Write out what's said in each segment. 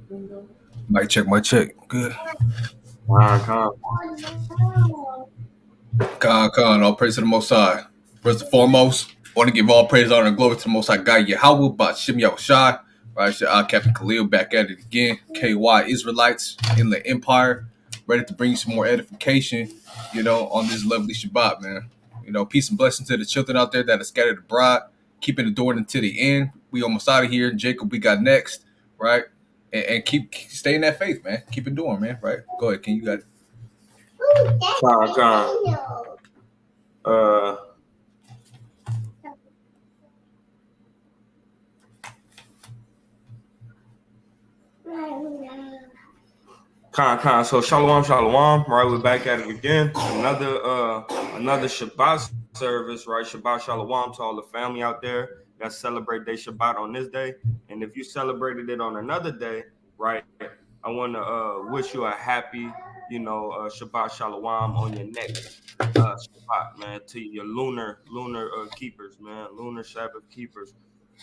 Bingo. Mic check, mic check. Good. Con. Con, all praise to the Most High. First and foremost, want to give all praise, honor, and glory to the Most High God, Yahweh, Bashim Yahushai. Right, Captain Khalil back at it again. K.O.Y. Israelites in the Empire, ready to bring you some more edification, on this lovely Shabbat, man. Peace and blessings to the children out there that are scattered abroad, keeping the door until the end. We almost out of here. Jacob, we got next, right? And keep staying that faith, man. Keep it doing, man, right? Go ahead, Ken, you got it. Con. Uh, Con. So shalom. Right, we're back at it again. Another Shabbat service. Right, Shabbat shalom to all the family out there that celebrate their Shabbat on this day. And if you celebrated it on another day, right, I want to wish you a happy, Shabbat shalom on your next Shabbat, man. To your lunar keepers, man, lunar Sabbath keepers.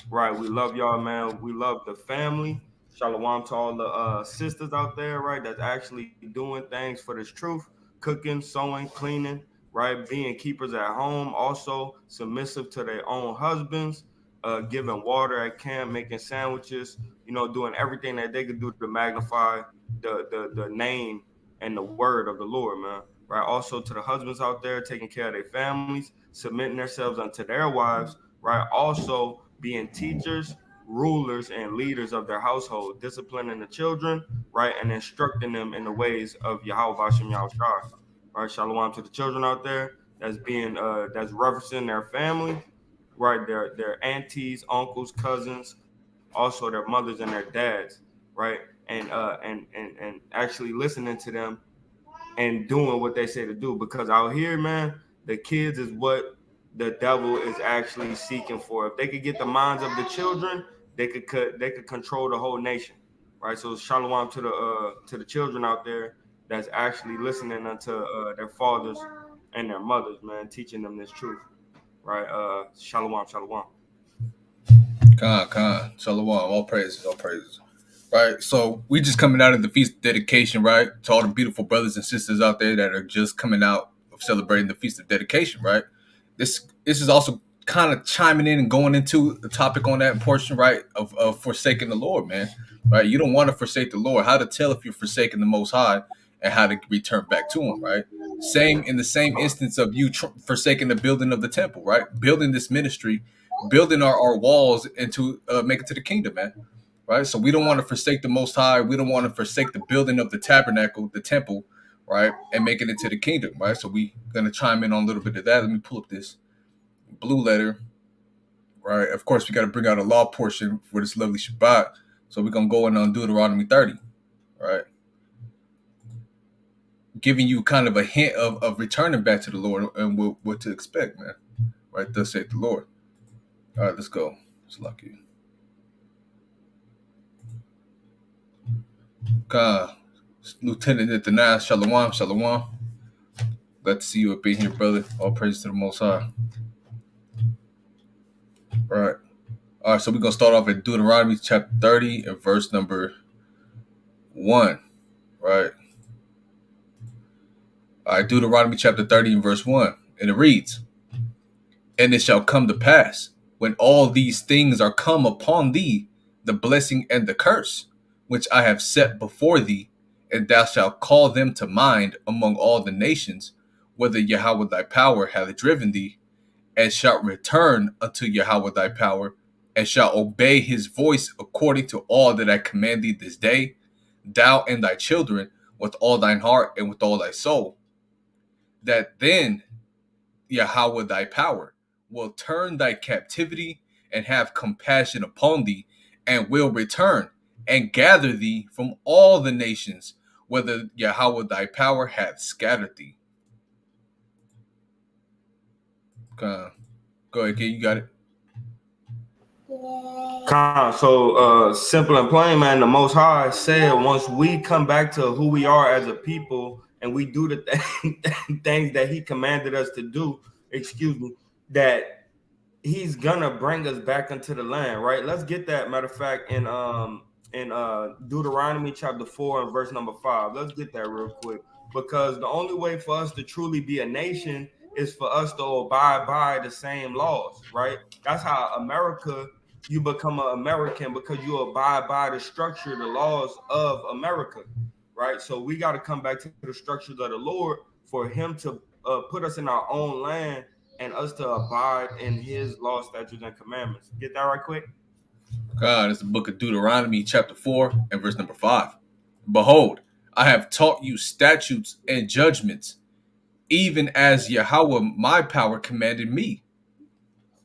Right, we love y'all, man. We love the family. Shalom to all the sisters out there, right? That's actually doing things for this truth, cooking, sewing, cleaning, right? Being keepers at home, also submissive to their own husbands, giving water at camp, making sandwiches, doing everything that they could do to magnify the name and the word of the Lord, man. Right. Also to the husbands out there, taking care of their families, submitting themselves unto their wives, right? Also being teachers, rulers, and leaders of their household, disciplining the children, right, and instructing them in the ways of Yahweh Bashem Yahushua. Right, shalom to the children out there that's referencing their family, right, their aunties, uncles, cousins, also their mothers and their dads, right, and actually listening to them and doing what they say to do. Because out here, man, the kids is what the devil is actually seeking for. If they could get the minds of the children, they could control the whole nation, right? So shalom to the children out there that's actually listening unto their fathers and their mothers, man, teaching them this truth, right? Shalom. Khan, Shalom, all praises, all praises. Right, so we just coming out of the feast of dedication, right? To all the beautiful brothers and sisters out there that are just coming out of celebrating the feast of dedication, right? This is also kind of chiming in and going into the topic on that portion, right? Of forsaking the Lord, man. Right? You don't want to forsake the Lord. How to tell if you're forsaking the Most High and how to return back to Him, right? Same in the same instance of you forsaking the building of the temple, right? Building this ministry, building our walls into make it to the kingdom, man. Right, so we don't want to forsake the Most High. We don't want to forsake the building of the tabernacle, the temple, right, and make it into the kingdom, right. So we gonna chime in on a little bit of that. Let me pull up this blue letter, right. Of course, we got to bring out a law portion for this lovely Shabbat. So we're gonna go in on Deuteronomy 30, right, giving you kind of a hint of returning back to the Lord and what to expect, man. Right, thus saith the Lord. All right, let's go. It's lucky. God, Lieutenant Nathaniel, Shalom. Glad to see you up in here, brother. All praise to the Most High. All right. So we're gonna start off at Deuteronomy chapter 30 and verse number 1. Right. All right. Deuteronomy chapter 30 and verse 1, and it reads, "And it shall come to pass when all these things are come upon thee, the blessing and the curse, which I have set before thee, and thou shalt call them to mind among all the nations, whether Yahweh thy power hath driven thee, and shalt return unto Yahweh thy power, and shalt obey his voice according to all that I command thee this day, thou and thy children, with all thine heart and with all thy soul, that then Yahweh thy power will turn thy captivity and have compassion upon thee, and will return and gather thee from all the nations, whether Yahweh thy power hath scattered thee." Go ahead, Ken, you got it. So simple and plain, man. The Most High said once we come back to who we are as a people and we do the things that He commanded us to do, that he's gonna bring us back into the land, right? Let's get that. Matter of fact, in Deuteronomy chapter 4 and verse number 5. Let's get that real quick. Because the only way for us to truly be a nation is for us to abide by the same laws, right? That's how America, you become an American, because you abide by the structure, the laws of America, right? So we got to come back to the structures of the Lord for him to put us in our own land and us to abide in his law, statutes, and commandments. Get that right quick? God, it's the book of Deuteronomy, chapter 4, and verse number 5. Behold, I have taught you statutes and judgments, even as Yahweh my power commanded me,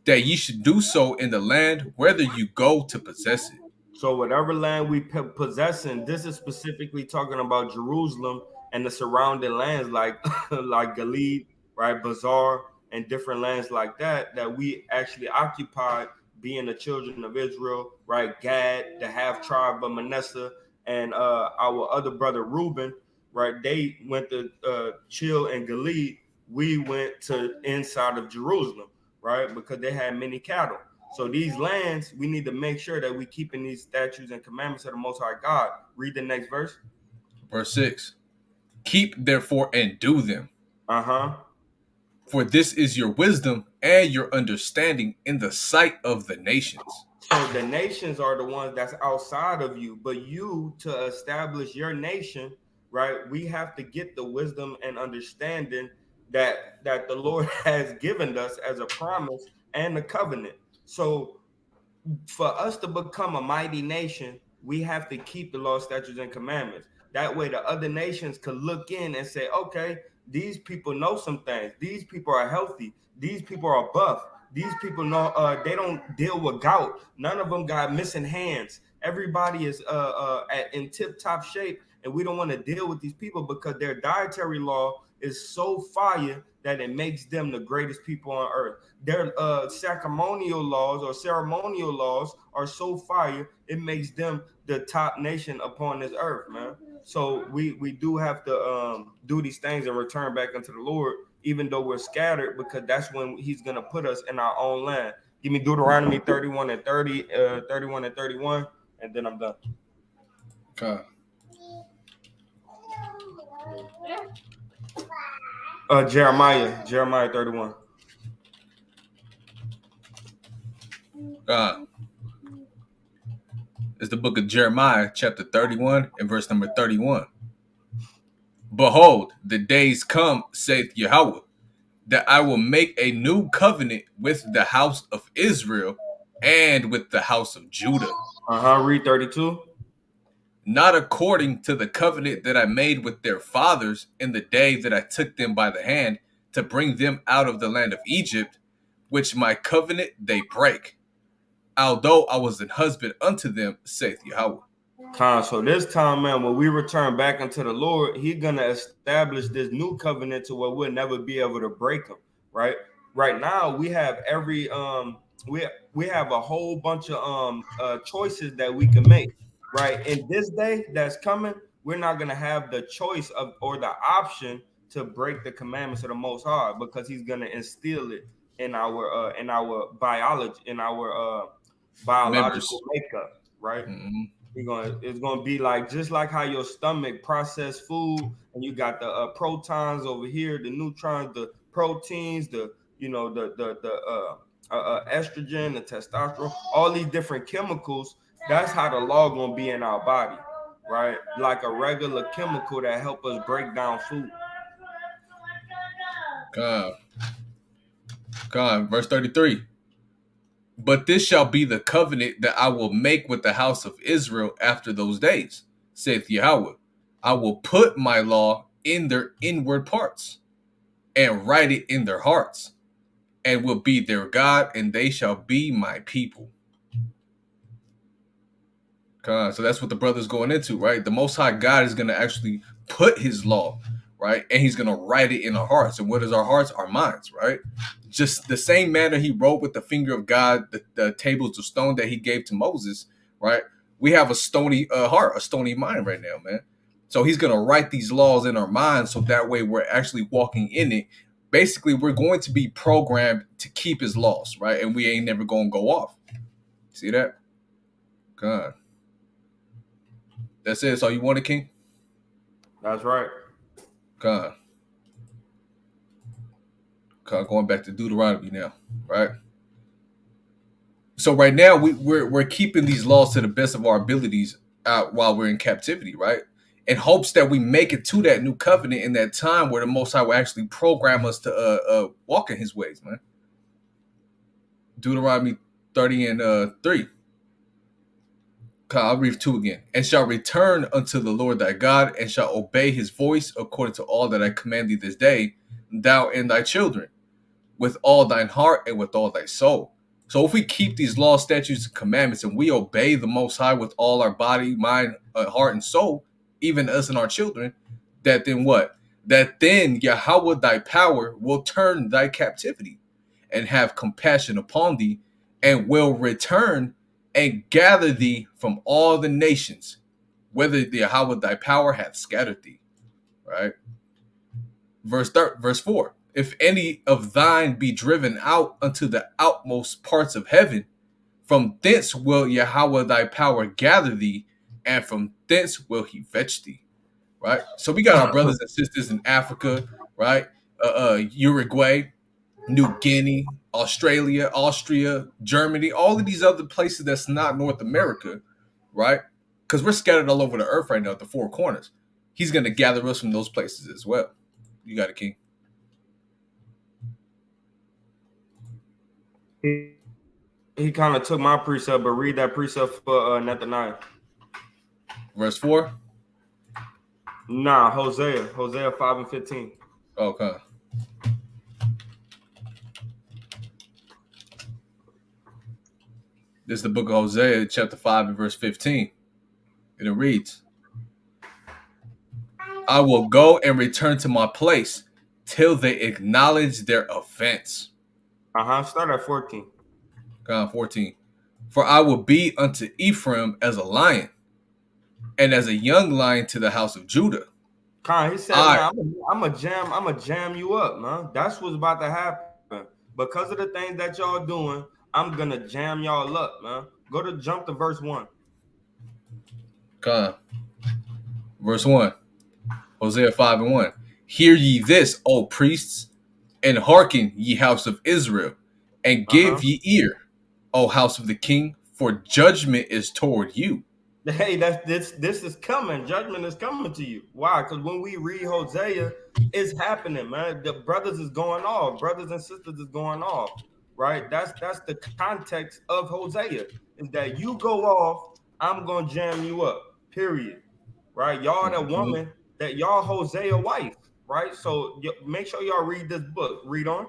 that ye should do so in the land whither you go to possess it. So whatever land we possessing, this is specifically talking about Jerusalem and the surrounding lands like like Gilead, right, Bazaar, and different lands like that that we actually occupied, being the children of Israel, right? Gad, the half tribe of Manasseh, and our other brother Reuben, right? They went to chill in Gilead. We went to inside of Jerusalem, right? Because they had many cattle. So these lands, we need to make sure that we keeping these statutes and commandments of the Most High God. Read the next verse. Verse 6. Keep therefore and do them, Uh-huh. for this is your wisdom and your understanding in the sight of the nations. So the nations are the ones that's outside of you, but you, to establish your nation, right? We have to get the wisdom and understanding that the Lord has given us as a promise and the covenant. So for us to become a mighty nation, we have to keep the law, statutes, and commandments. That way, the other nations could look in and say, okay, these people know some things. These people are healthy. These people are buff. These people know they don't deal with gout. None of them got missing hands. Everybody is in tip top shape, and we don't want to deal with these people because their dietary law is so fire that it makes them the greatest people on earth. Their ceremonial laws are so fire, it makes them the top nation upon this earth, man. So we do have to do these things and return back unto the Lord, even though we're scattered, because that's when he's gonna put us in our own land. Give me Deuteronomy 31 and 30, 31 and 31, and then I'm done. God. Jeremiah 31. God. It's the book of Jeremiah, chapter 31, and verse number 31. Behold, the days come, saith Yahweh, that I will make a new covenant with the house of Israel and with the house of Judah. Read 32. Not according to the covenant that I made with their fathers in the day that I took them by the hand to bring them out of the land of Egypt, which my covenant they break, although I was an husband unto them, saith Yahweh. So this time, man, when we return back unto the Lord, He's gonna establish this new covenant to where we'll never be able to break them. Right? Right now, we have we have a whole bunch of choices that we can make. Right? In this day that's coming, we're not gonna have the choice of or the option to break the commandments of the Most High, because He's gonna instill it in our biology, in our biological Members. makeup. Right? Mm-hmm. It's gonna be like just like how your stomach process food, and you got the protons over here, the neutrons, the proteins, the estrogen, the testosterone, all these different chemicals. That's how the law gonna be in our body, right? Like a regular chemical that help us break down food. God. God. Verse 33. But this shall be the covenant that I will make with the house of Israel after those days, saith Yahweh. I will put my law in their inward parts and write it in their hearts, and will be their God, and they shall be my people. So that's what the brother's going into, right? The Most High God is going to actually put his law, right? And he's going to write it in our hearts. And what is our hearts? Our minds, right? Just the same manner he wrote with the finger of God, the tables of stone that he gave to Moses, right? We have a stony heart, a stony mind right now, man. So he's going to write these laws in our minds so that way we're actually walking in it basically we're going to be programmed to keep his laws, right? And we ain't never gonna go off. See that? God. That's it. That's all you wanted, King? That's right. God. God, going back to Deuteronomy now, right? So right now we're keeping these laws to the best of our abilities while we're in captivity, right? In hopes that we make it to that new covenant in that time where the Most High will actually program us to walk in His ways, man. Deuteronomy 30 and 3. I'll read 2 again. And shall return unto the Lord thy God, and shall obey His voice according to all that I command thee this day, thou and thy children, with all thine heart and with all thy soul. So if we keep these laws, statutes, and commandments, and we obey the Most High with all our body, mind, heart, and soul, even us and our children, that then what? That then Yahweh thy power will turn thy captivity and have compassion upon thee, and will return and gather thee from all the nations, whether the Yahweh thy power hath scattered thee. Right? Verse 4. If any of thine be driven out unto the outmost parts of heaven, from thence will Yahweh thy power gather thee, and from thence will he fetch thee. Right? So we got our brothers and sisters in Africa, right? Uruguay, New Guinea, Australia, Austria, Germany, all of these other places that's not North America, right? Because we're scattered all over the earth right now at the four corners. He's going to gather us from those places as well. You got it, King. He kind of took my precept, but read that precept for Nethaniah. Verse 4? Nah, Hosea 5 and 15. Okay. This is the book of Hosea, chapter 5 and verse 15. And it reads, I will go and return to my place till they acknowledge their offense. Start at 14. 14. For I will be unto Ephraim as a lion, and as a young lion to the house of Judah. He said, man, I'm a jam you up, man. That's what's about to happen. Because of the things that y'all doing, I'm gonna jam y'all up, man. Jump to verse 1. Verse 1. Hosea 5 and 1. Hear ye this, O priests, and hearken, ye house of Israel, and give ye ear, O house of the king, for judgment is toward you. Hey, this is coming. Judgment is coming to you. Why? Because when we read Hosea, it's happening, man. The brothers is going off. Brothers and sisters is going off. Right? That's the context of Hosea. Is that you go off, I'm gonna jam you up. Period. Right? Y'all the woman that y'all Hosea wife. Right? So make sure y'all read this book. Read on.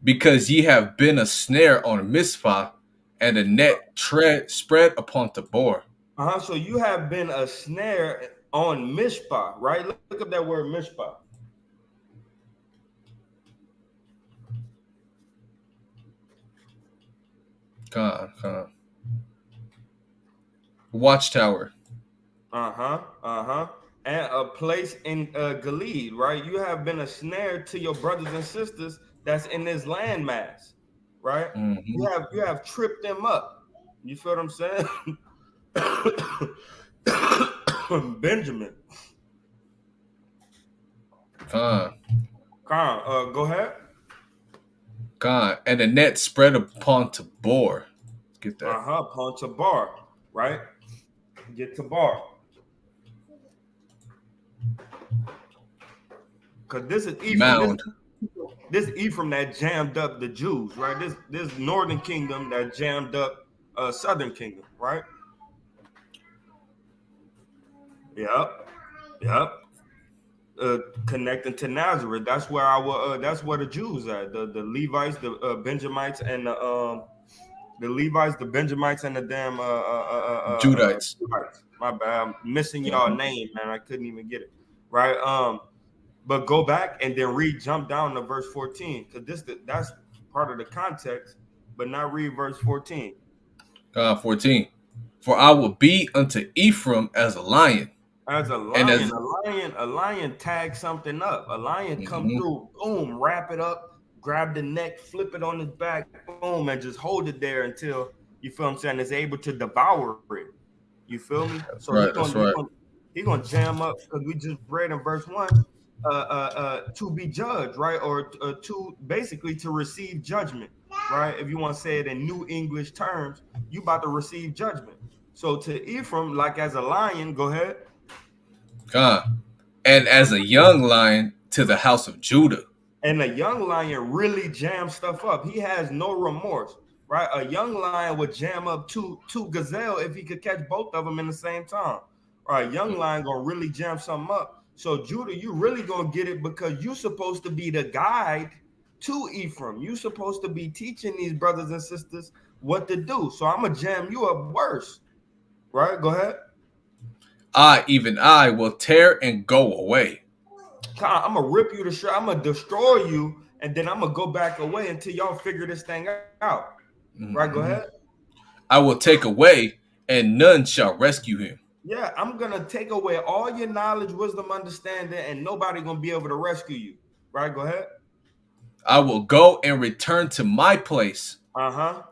Because ye have been a snare on Mizpah, and a net spread upon Tabor. So you have been a snare on Mishpah, right? Look up that word Mishpah. Watchtower. And a place in Gilead, right? You have been a snare to your brothers and sisters that's in this landmass, right? Mm-hmm. You have tripped them up. You feel what I'm saying? Benjamin. Go ahead. And the net spread upon Tabor. Let's get that. Upon Tabor, right? Get Tabor. Because this is Ephraim. This Ephraim that jammed up the Jews, right? This northern kingdom that jammed up southern kingdom, right? Yep. Connecting to Nazareth. That's where that's where the Jews are. The Levites, the Benjamites, and the Levites, the Benjamites, and the damn Judites. My bad. I'm missing y'all name, man. I couldn't even get it. Right. But go back and then jump down to verse 14, because that's part of the context, but not read verse 14. 14. For I will be unto Ephraim as a lion, As And as a lion tags something up. A lion come mhm, through, boom, wrap it up, grab the neck, flip it on his back, boom, and just hold it there until you feel what I'm saying is able to devour it. You feel me? that's So he right, gonna that's he right. gonna he gonna jam up because we just read in verse 1, to be judged, right? Or to basically to receive judgment, right? If you want to say it in New English terms, you about to receive judgment. So to Ephraim, like as a lion, go ahead. God. And as a young lion to the house of Judah. And a young lion really jams stuff up. He has no remorse, right? A young lion would jam up two gazelle if he could catch both of them in the same time. Right? A young lion gonna really jam something up. So Judah, you really gonna get it because you supposed to be the guide to Ephraim. You supposed to be teaching these brothers and sisters what to do. So I'm gonna jam you up worse. Right? Go ahead. I, even I, will tear and go away. I'm gonna rip you to shit. I'm gonna destroy you, and then I'm gonna go back away until y'all figure this thing out. Right? Go ahead. Mhm. I will take away, and none shall rescue him. Yeah, I'm gonna take away all your knowledge, wisdom, understanding, and nobody gonna be able to rescue you. Right? Go ahead. I will go and return to my place Uh-huh.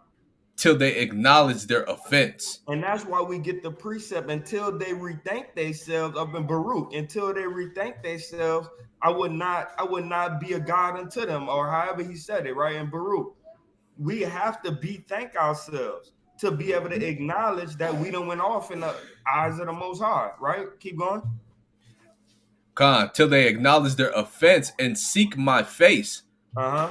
till they acknowledge their offense. And that's why we get the precept until they rethink themselves up in Baruch. Until they rethink themselves, I would not be a God unto them, or however he said it, right? In Baruch. We have to bethink ourselves to be able to acknowledge that we don't went off in the eyes of the most high, right? Keep going. God, till they acknowledge their offense and seek my face. Uh-huh.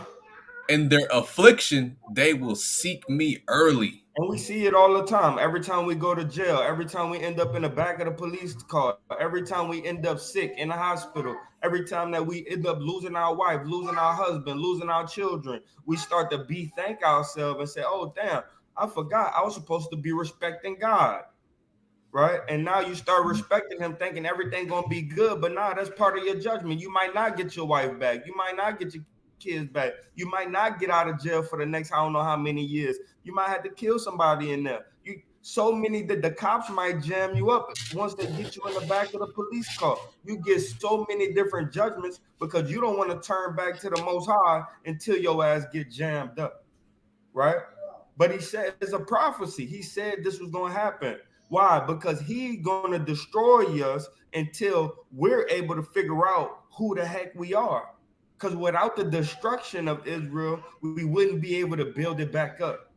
In their affliction, they will seek me early. And we see it all the time. Every time we go to jail, every time we end up in the back of the police car, every time we end up sick in the hospital, every time that we end up losing our wife, losing our husband, losing our children, we start to bethink ourselves and say, oh, damn, I forgot I was supposed to be respecting God. Right? And now you start respecting him, thinking everything gonna be good. But nah, that's part of your judgment. You might not get your wife back. You might not get your kids back. You might not get out of jail for the next I don't know how many years. You might have to kill somebody in there. You so many that the cops might jam you up once they get you in the back of the police car. You get so many different judgments because you don't want to turn back to the Most High until your ass get jammed up, right? But he said it's a prophecy. He said this was going to happen. Why? Because he's going to destroy us until we're able to figure out who the heck we are. Because without the destruction of Israel, we wouldn't be able to build it back up.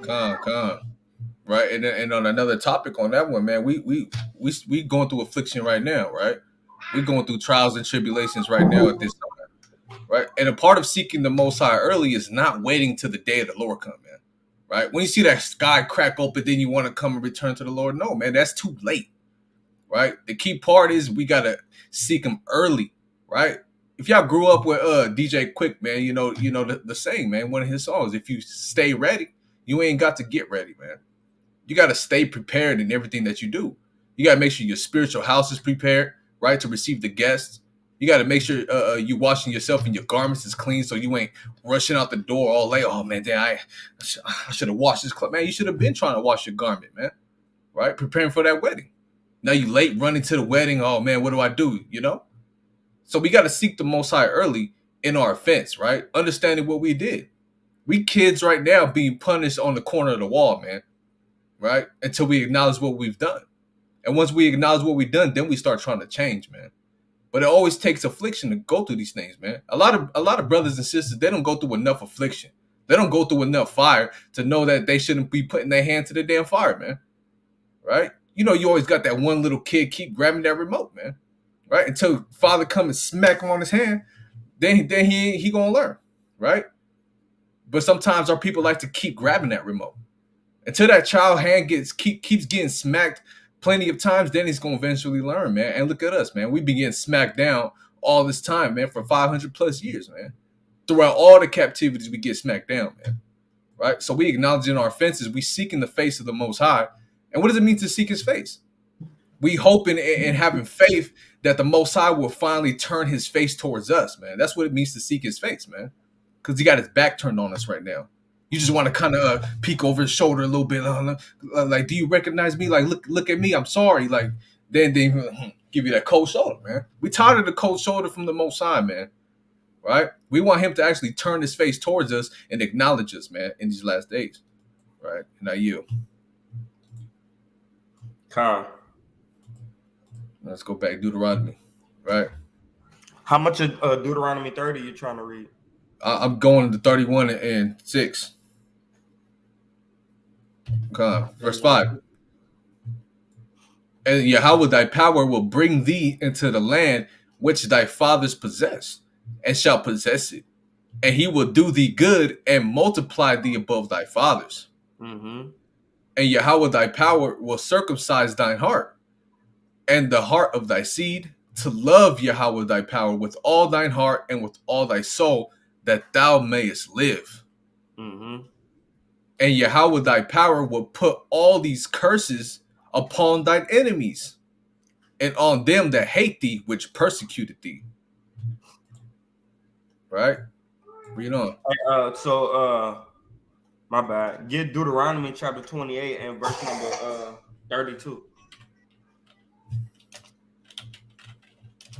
Con. Right, and on another topic on that one, man, we going through affliction right now, right? We going through trials and tribulations right now at this time, right? And a part of seeking the Most High early is not waiting till the day of the Lord come, man. Right? When you see that sky crack open, then you want to come and return to the Lord. No, man, that's too late. Right? The key part is we gotta seek Him early, right? If y'all grew up with DJ Quick, man, you know the saying, man. One of his songs: "If you stay ready, you ain't got to get ready, man." You got to stay prepared in everything that you do. You got to make sure your spiritual house is prepared, right, to receive the guests. You got to make sure you washing yourself and your garments is clean, so you ain't rushing out the door all late. Oh man, damn, I should have washed this clothes. Man, you should have been trying to wash your garment, man. Right, preparing for that wedding. Now you late running to the wedding. Oh man, what do I do? You know. So we got to seek the Most High early in our offense, right? Understanding what we did. We kids right now being punished on the corner of the wall, man, right? Until we acknowledge what we've done. And once we acknowledge what we've done, then we start trying to change, man. But it always takes affliction to go through these things, man. A lot of brothers and sisters, they don't go through enough affliction. They don't go through enough fire to know that they shouldn't be putting their hand to the damn fire, man. Right? You know, you always got that one little kid keep grabbing that remote, man. Right? Until father come and smack him on his hand, then he gonna learn, right? But sometimes our people like to keep grabbing that remote until that child hand keeps getting smacked plenty of times. Then he's gonna eventually learn, man. And look at us, man. We've been getting smacked down all this time, man, for 500 plus years, man. Throughout all the captivities, we get smacked down, man. Right? So we acknowledging our offenses, we seeking the face of the Most High. And what does it mean to seek His face? We hoping and having faith that the Most High will finally turn His face towards us, man. That's what it means to seek His face, man. Because He got His back turned on us right now. You just want to kind of peek over his shoulder a little bit, like, do you recognize me? Like, look at me. I'm sorry. Like, then give you that cold shoulder, man. We tired of the cold shoulder from the Most High, man. Right? We want him to actually turn his face towards us and acknowledge us, man, in these last days. Right? Now you. Con. Let's go back Deuteronomy. Right? How much of Deuteronomy 30 you trying to read? I'm going to 31 and 6. Verse 5. And Yahweh thy power will bring thee into the land which thy fathers possessed, and shall possess it. And he will do thee good and multiply thee above thy fathers. Mm-hmm. And Yahweh thy power will circumcise thine heart, and the heart of thy seed, to love Yahweh thy power with all thine heart and with all thy soul, that thou mayest live. Mm-hmm. And Yahweh thy power will put all these curses upon thine enemies, and on them that hate thee, which persecuted thee. Right? Read on. My bad. Get Deuteronomy chapter 28 and verse number 32.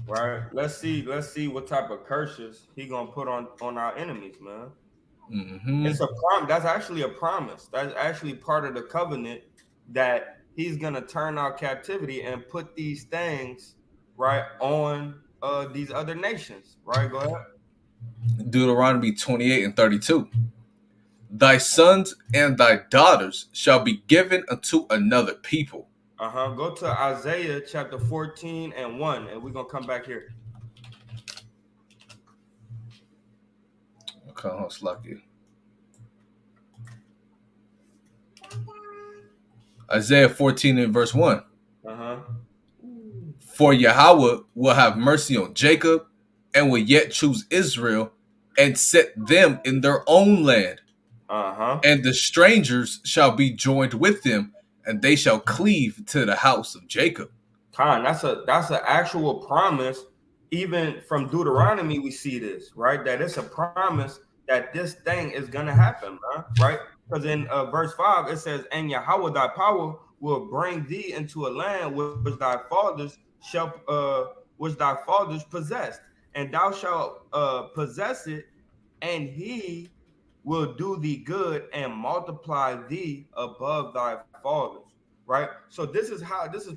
Right. Let's see what type of curses he gonna put on our enemies, man. Mm-hmm. It's a That's actually a promise. That's actually part of the covenant that he's gonna turn our captivity and put these things right on these other nations. Right. Go ahead. Deuteronomy 28 and 32. Thy sons and thy daughters shall be given unto another people. Go to Isaiah chapter 14 and 1, and we're gonna come back here. Okay, let's lock you. Isaiah 14 and verse 1. Uh-huh. For Yahweh will have mercy on Jacob and will yet choose Israel and set them in their own land. Uh-huh. And the strangers shall be joined with them, and they shall cleave to the house of Jacob. Khan, that's an actual promise. Even from Deuteronomy, we see this, right? That it's a promise that this thing is gonna happen, man, right? Because in verse 5 it says, "And Yahweh thy power will bring thee into a land which thy fathers possessed, and thou shalt possess it, and he will do thee good and multiply thee above thy fathers." Right. So this is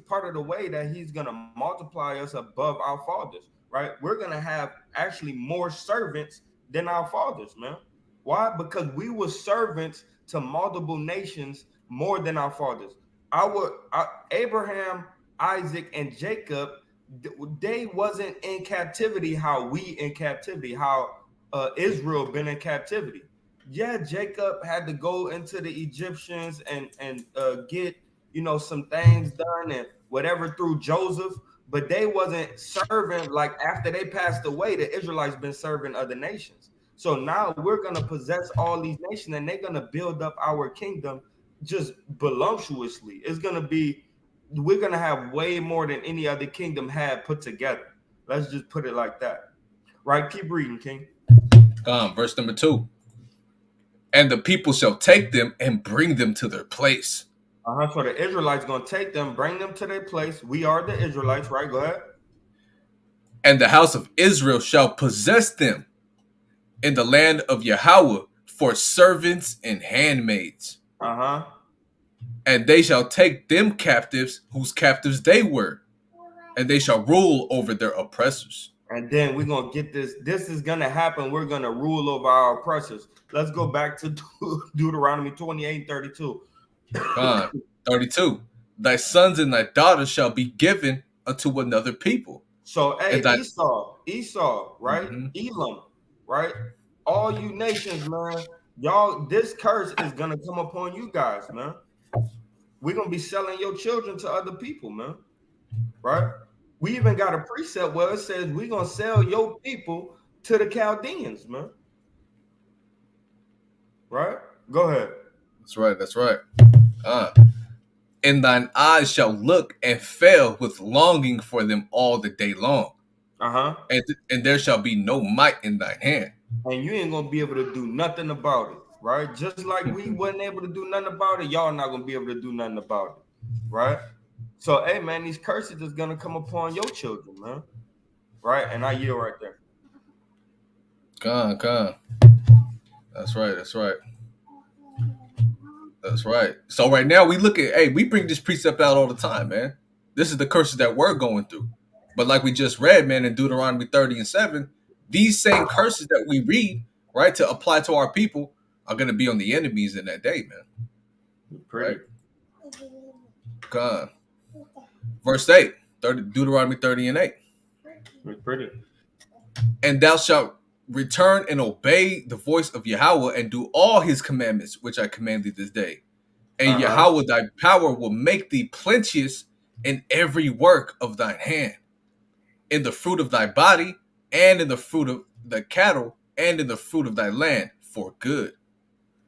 part of the way that he's gonna multiply us above our fathers. Right. We're gonna have actually more servants than our fathers, man. Why? Because we were servants to multiple nations more than our fathers. Our Abraham, Isaac, and Jacob, they wasn't in captivity how we in captivity, how Israel been in captivity. Yeah, Jacob had to go into the Egyptians and get some things done and whatever through Joseph, but they wasn't serving like after they passed away. The Israelites been serving other nations. So now we're gonna possess all these nations, and they're gonna build up our kingdom just voluptuously. It's gonna be We're gonna have way more than any other kingdom had put together. Let's just put it like that. Right? Keep reading, King. Verse number 2. And the people shall take them and bring them to their place. So the Israelites gonna take them, bring them to their place. We are the Israelites, right? Go ahead. And the house of Israel shall possess them in the land of Yahweh for servants and handmaids. And they shall take them captives whose captives they were, and they shall rule over their oppressors. And then we're gonna get this. This is gonna happen. We're gonna rule over our oppressors. Let's go back to Deuteronomy 28 32. 32. Thy sons and thy daughters shall be given unto another people. So, hey, Esau, right? Elam, right? All you nations, man, y'all, this curse is gonna come upon you guys, man. We're gonna be selling your children to other people, man. Right? We even got a precept where it says we're gonna sell your people to the Chaldeans, man. Right? Go ahead. That's right. That's right. And thine eyes shall look and fail with longing for them all the day long. And there shall be no might in thine hand. And you ain't gonna be able to do nothing about it. right? Just like we wasn't able to do nothing about it, y'all not gonna be able to do nothing about it, right? So, hey, man, these curses is gonna come upon your children, man, right? And I yield right there. Con. That's right. That's right. That's right. So right now we look at, hey, we bring this precept out all the time, man. This is the curses that we're going through. But like we just read, man, in Deuteronomy 30 and 7, these same curses that we read, right, to apply to our people are going to be on the enemies in that day, man. Pretty, Right? God. Verse 8, Deuteronomy 30 and 8. pretty. And thou shalt return and obey the voice of Yahweh and do all his commandments, which I command thee this day. And Uh huh. Yahweh thy power will make thee plenteous in every work of thine hand, in the fruit of thy body, and in the fruit of the cattle, and in the fruit of thy land for good.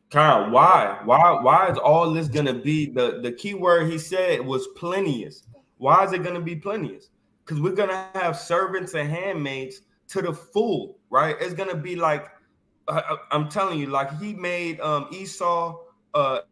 Kyle, why is all this gonna be the key word he said was plenteous? Why is it gonna be plenteous? Because we're gonna have servants and handmaids to the full, right? It's gonna be like I'm telling you, like he made Esau cover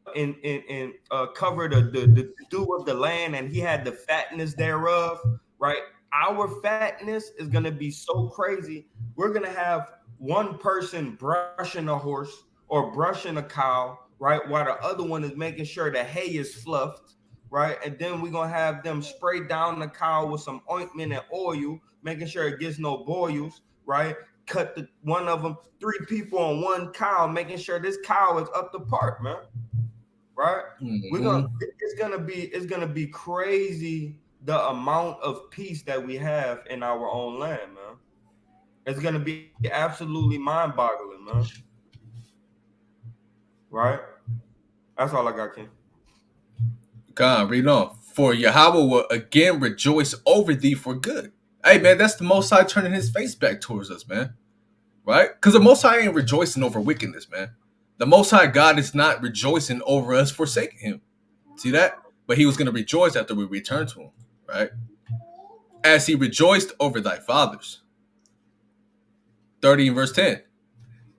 the dew of the land, and he had the fatness thereof, right? Our fatness is gonna be so crazy. We're gonna have one person brushing a horse or brushing a cow, right? While the other one is making sure the hay is fluffed, right? And then we're gonna have them spray down the cow with some ointment and oil, making sure it gets no boils, right? Cut the one of them, three people on one cow, making sure this cow is up the park, man. Right? We're gonna Mm-hmm. it's gonna be crazy the amount of peace that we have in our own land, man. It's gonna be absolutely mind-boggling, man. Right? That's all I got, King. God, read on. For Yahweh will again rejoice over thee for good. Hey, man, that's the Most High turning his face back towards us, man. Right? Because the Most High ain't rejoicing over wickedness, man. The Most High God is not rejoicing over us forsaking him. See that? But he was going to rejoice after we return to him, right? As he rejoiced over thy fathers. 30 and verse 10.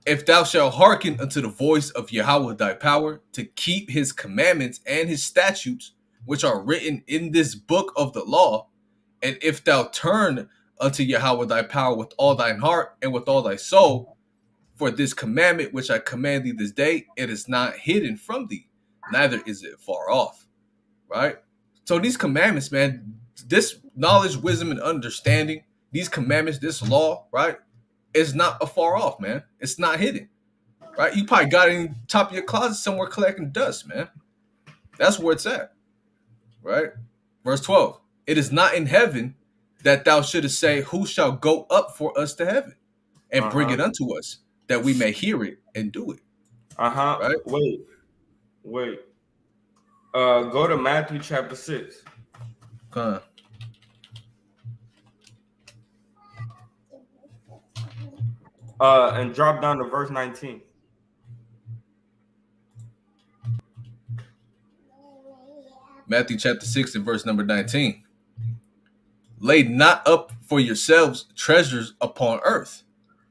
If thou shalt hearken unto the voice of Yahweh thy power, to keep his commandments and his statutes, which are written in this book of the law, and if thou turn unto Yahweh thy power with all thine heart and with all thy soul, for this commandment which I command thee this day, it is not hidden from thee, neither is it far off. Right? So these commandments, man, this knowledge, wisdom, and understanding, these commandments, this law, right, is not afar off, man. It's not hidden. Right? You probably got it in the top of your closet somewhere collecting dust, man. That's where it's at. Right? Verse 12. It is not in heaven that thou shouldest say, who shall go up for us to heaven and bring Uh-huh. it unto us, that we may hear it and do it. Uh-huh. Right? Wait. Go to Matthew chapter 6. Huh. And drop down to verse 19. Matthew chapter 6 and verse number 19. Lay not up for yourselves treasures upon earth,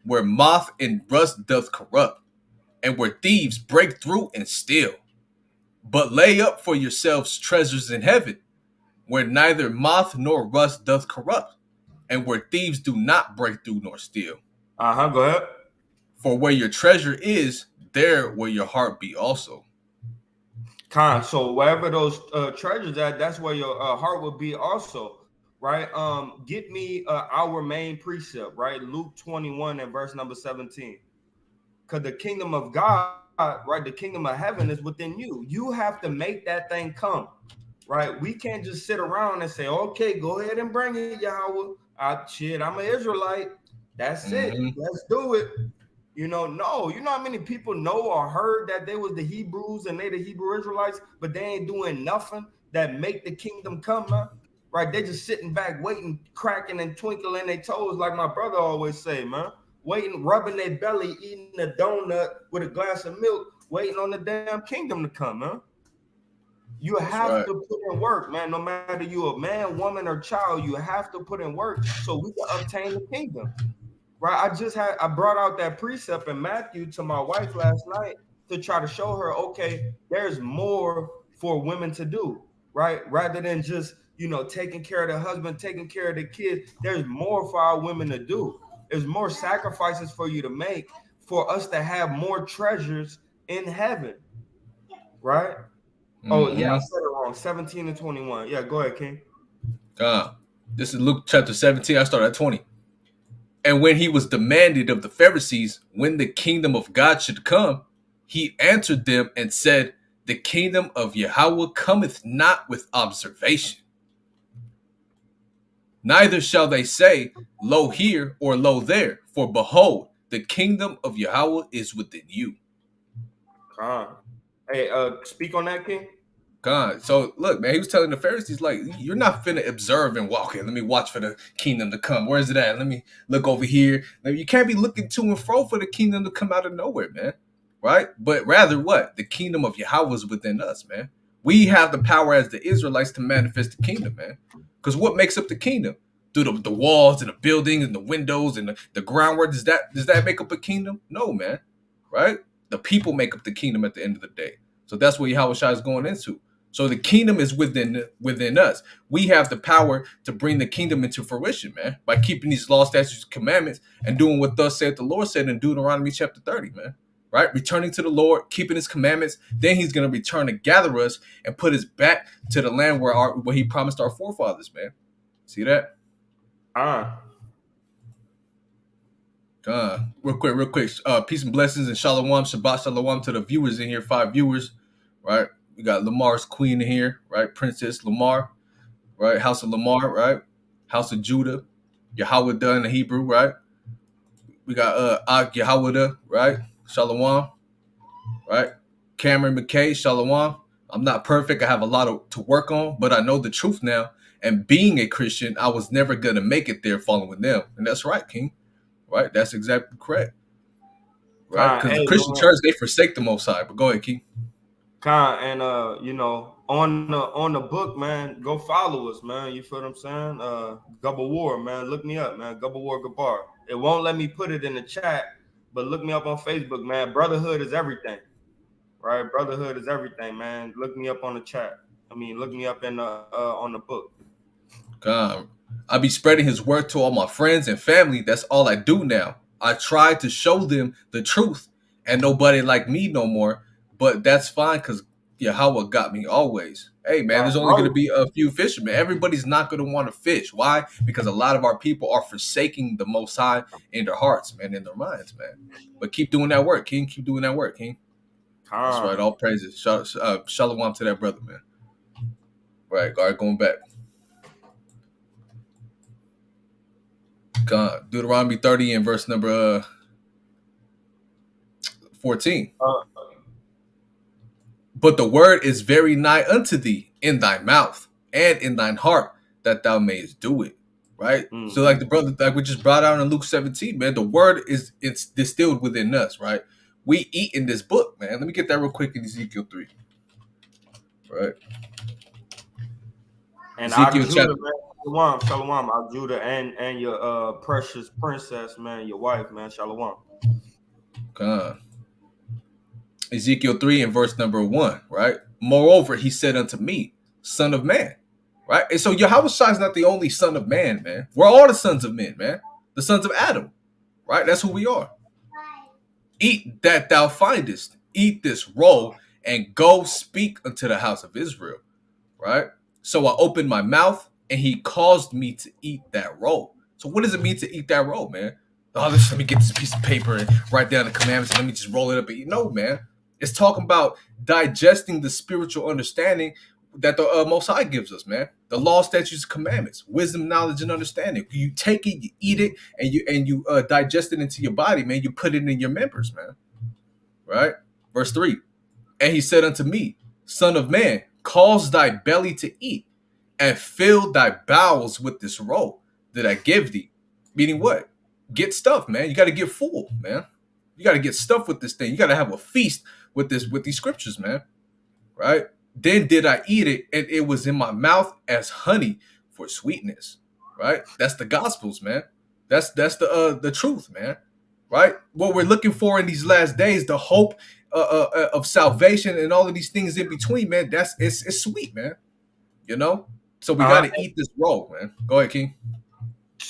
where moth and rust doth corrupt, and where thieves break through and steal. But lay up for yourselves treasures in heaven, where neither moth nor rust doth corrupt, and where thieves do not break through nor steal. Uh-huh. Go ahead. For where your treasure is, there will your heart be also. So wherever those treasures at, that's where your heart will be also, right? Get me our main precept, right? Luke 21 and verse number 17. Because the kingdom of God, right? The kingdom of heaven is within you. You have to make that thing come, right? We can't just sit around and say, okay, go ahead and bring it, Yahweh. I'm an Israelite. That's it. Mm-hmm. Let's do it. No, you know how many people know or heard that they was the Hebrews and they the Hebrew Israelites, but they ain't doing nothing that make the kingdom come, man. Right? They just sitting back, waiting, cracking and twinkling their toes, like my brother always say, man. Waiting, rubbing their belly, eating a donut with a glass of milk, waiting on the damn kingdom to come, man. You That's have right. to put in work, man. No matter you a man, woman, or child, you have to put in work so we can obtain the kingdom. Right. I brought out that precept in Matthew to my wife last night. to try to show her, okay, there's more for women to do, right? Rather than just, taking care of the husband, taking care of the kids, there's more for our women to do. There's more sacrifices for you to make for us to have more treasures in heaven, right? Oh, yeah, I Mm-hmm. said it wrong. 17 and 21. Yeah, go ahead, King. God. This is Luke chapter 17. I start at 20. And when he was demanded of the Pharisees when the kingdom of God should come, he answered them and said, the kingdom of Yahweh cometh not with observation. Neither shall they say, lo here or lo there, for behold, the kingdom of Yahweh is within you. Con. Hey, speak on that, King. God. So look, man, he was telling the Pharisees, like, you're not finna observe and walk in. Let me watch for the kingdom to come. Where's it at? Let me look over here. You can't be looking to and fro for the kingdom to come out of nowhere, man. Right? But rather what? The kingdom of Yahweh is within us, man. We have the power as the Israelites to manifest the kingdom, man. Because what makes up the kingdom? Through the walls and the buildings and the windows and the groundwork. Does that make up a kingdom? No, man. Right? The people make up the kingdom at the end of the day. So that's what Yahweh Shai is going into. So the kingdom is within us. We have the power to bring the kingdom into fruition, man, by keeping these law, statutes, commandments, and doing what thus said the Lord said in Deuteronomy chapter 30, man. Right? Returning to the Lord, keeping his commandments, then he's gonna return to gather us and put us back to the land where he promised our forefathers, man. See that? Ah, Real quick. Peace and blessings and shalom, Shabbat shalom to the viewers in here, 5 viewers, right? We got Lamar's queen in here, right? Princess Lamar, right? House of Lamar, right? House of Judah, Yahweh in the Hebrew, right? We got Ak Yahweh, right? Shalom, right? Cameron McKay, Shalom. I'm not perfect. I have a lot to work on, but I know the truth now. And being a Christian, I was never gonna make it there following them. And that's right, King. Right? That's exactly correct. Right? Con. Because the Hey, Christian man. church, they forsake the Most High. But go ahead, King. Con, and on the book, man, go follow us, man. You feel what I'm saying? Gubba War, man. Look me up, man. Gubba War Gabar. It won't let me put it in the chat, but look me up on Facebook, man. Brotherhood is everything, right? Brotherhood is everything, man. Look me up on the chat. I mean, look me up in on the book. God, I be spreading his word to all my friends and family. That's all I do now. I try to show them the truth and nobody like me no more. But that's fine because Yahweh got me always. Hey man, That's there's only gonna right. be a few fishermen. Everybody's not gonna want to fish. Why? Because a lot of our people are forsaking the most high in their hearts, man, in their minds, man. But keep doing that work, King. Keep doing that work, King. That's right. Con. All praises. Shalom to that brother, man. Right. All right, going back. God, Deuteronomy 30 and verse number 14. Uh, But the word is very nigh unto thee, in thy mouth and in thine heart, that thou mayest do it. Right? So, like mm-hmm. the brother, like we just brought out in Luke 17, man, the word it's distilled within us, right? We eat in this book, man. Let me get that real quick in Ezekiel 3. Right? And our Ezekiel Judah, chapter. man. Shalom, shalom, our Judah, and your precious princess, man, your wife, man. Shalom. Uh, Ezekiel 3 and verse number 1, right? Moreover, he said unto me, Son of man, right? And so Yahweh Shai is not the only son of man, man. We're all the sons of men, man. The sons of Adam, right? That's who we are. Eat that thou findest, eat this roll, and go speak unto the house of Israel, right? So I opened my mouth, and he caused me to eat that roll. So what does it mean to eat that roll, man? Oh, let me get this piece of paper and write down the commandments, and let me just roll it up. And no, man, it's talking about digesting the spiritual understanding that the Most High gives us, man. The law, statutes, commandments, wisdom, knowledge, and understanding. You take it, you eat it, and you digest it into your body, man. You put it in your members, man. Right? Verse 3. And he said unto me, Son of man, cause thy belly to eat, and fill thy bowels with this roll that I give thee. Meaning what? Get stuffed, man. You got to get full, man. You got to get stuffed with this thing. You got to have a feast with these scriptures, man. Right? Then did I eat it, and it was in my mouth as honey for sweetness. Right? That's the gospels, man. That's the truth, man. Right? What we're looking for in these last days, the hope of salvation and all of these things in between, man. It's sweet, man. You know. So we got Uh-huh. to eat this roll, man. Go ahead, King.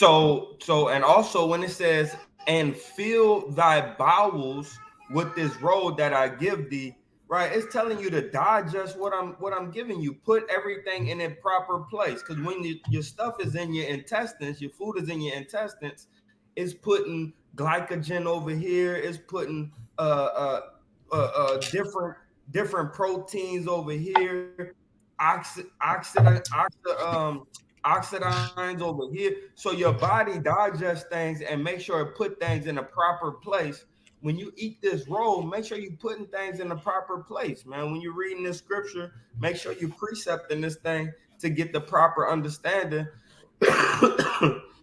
And also when it says, and fill thy bowels with this roll that I give thee, right? It's telling you to digest what I'm giving you. Put everything in a proper place. Because when your stuff is in your intestines, your food is in your intestines, it's putting glycogen over here, it's putting different proteins over here, oxidines over here. So your body digests things and make sure it put things in a proper place. When you eat this roll, make sure you're putting things in the proper place, man. When you're reading this scripture, make sure you're precepting this thing to get the proper understanding.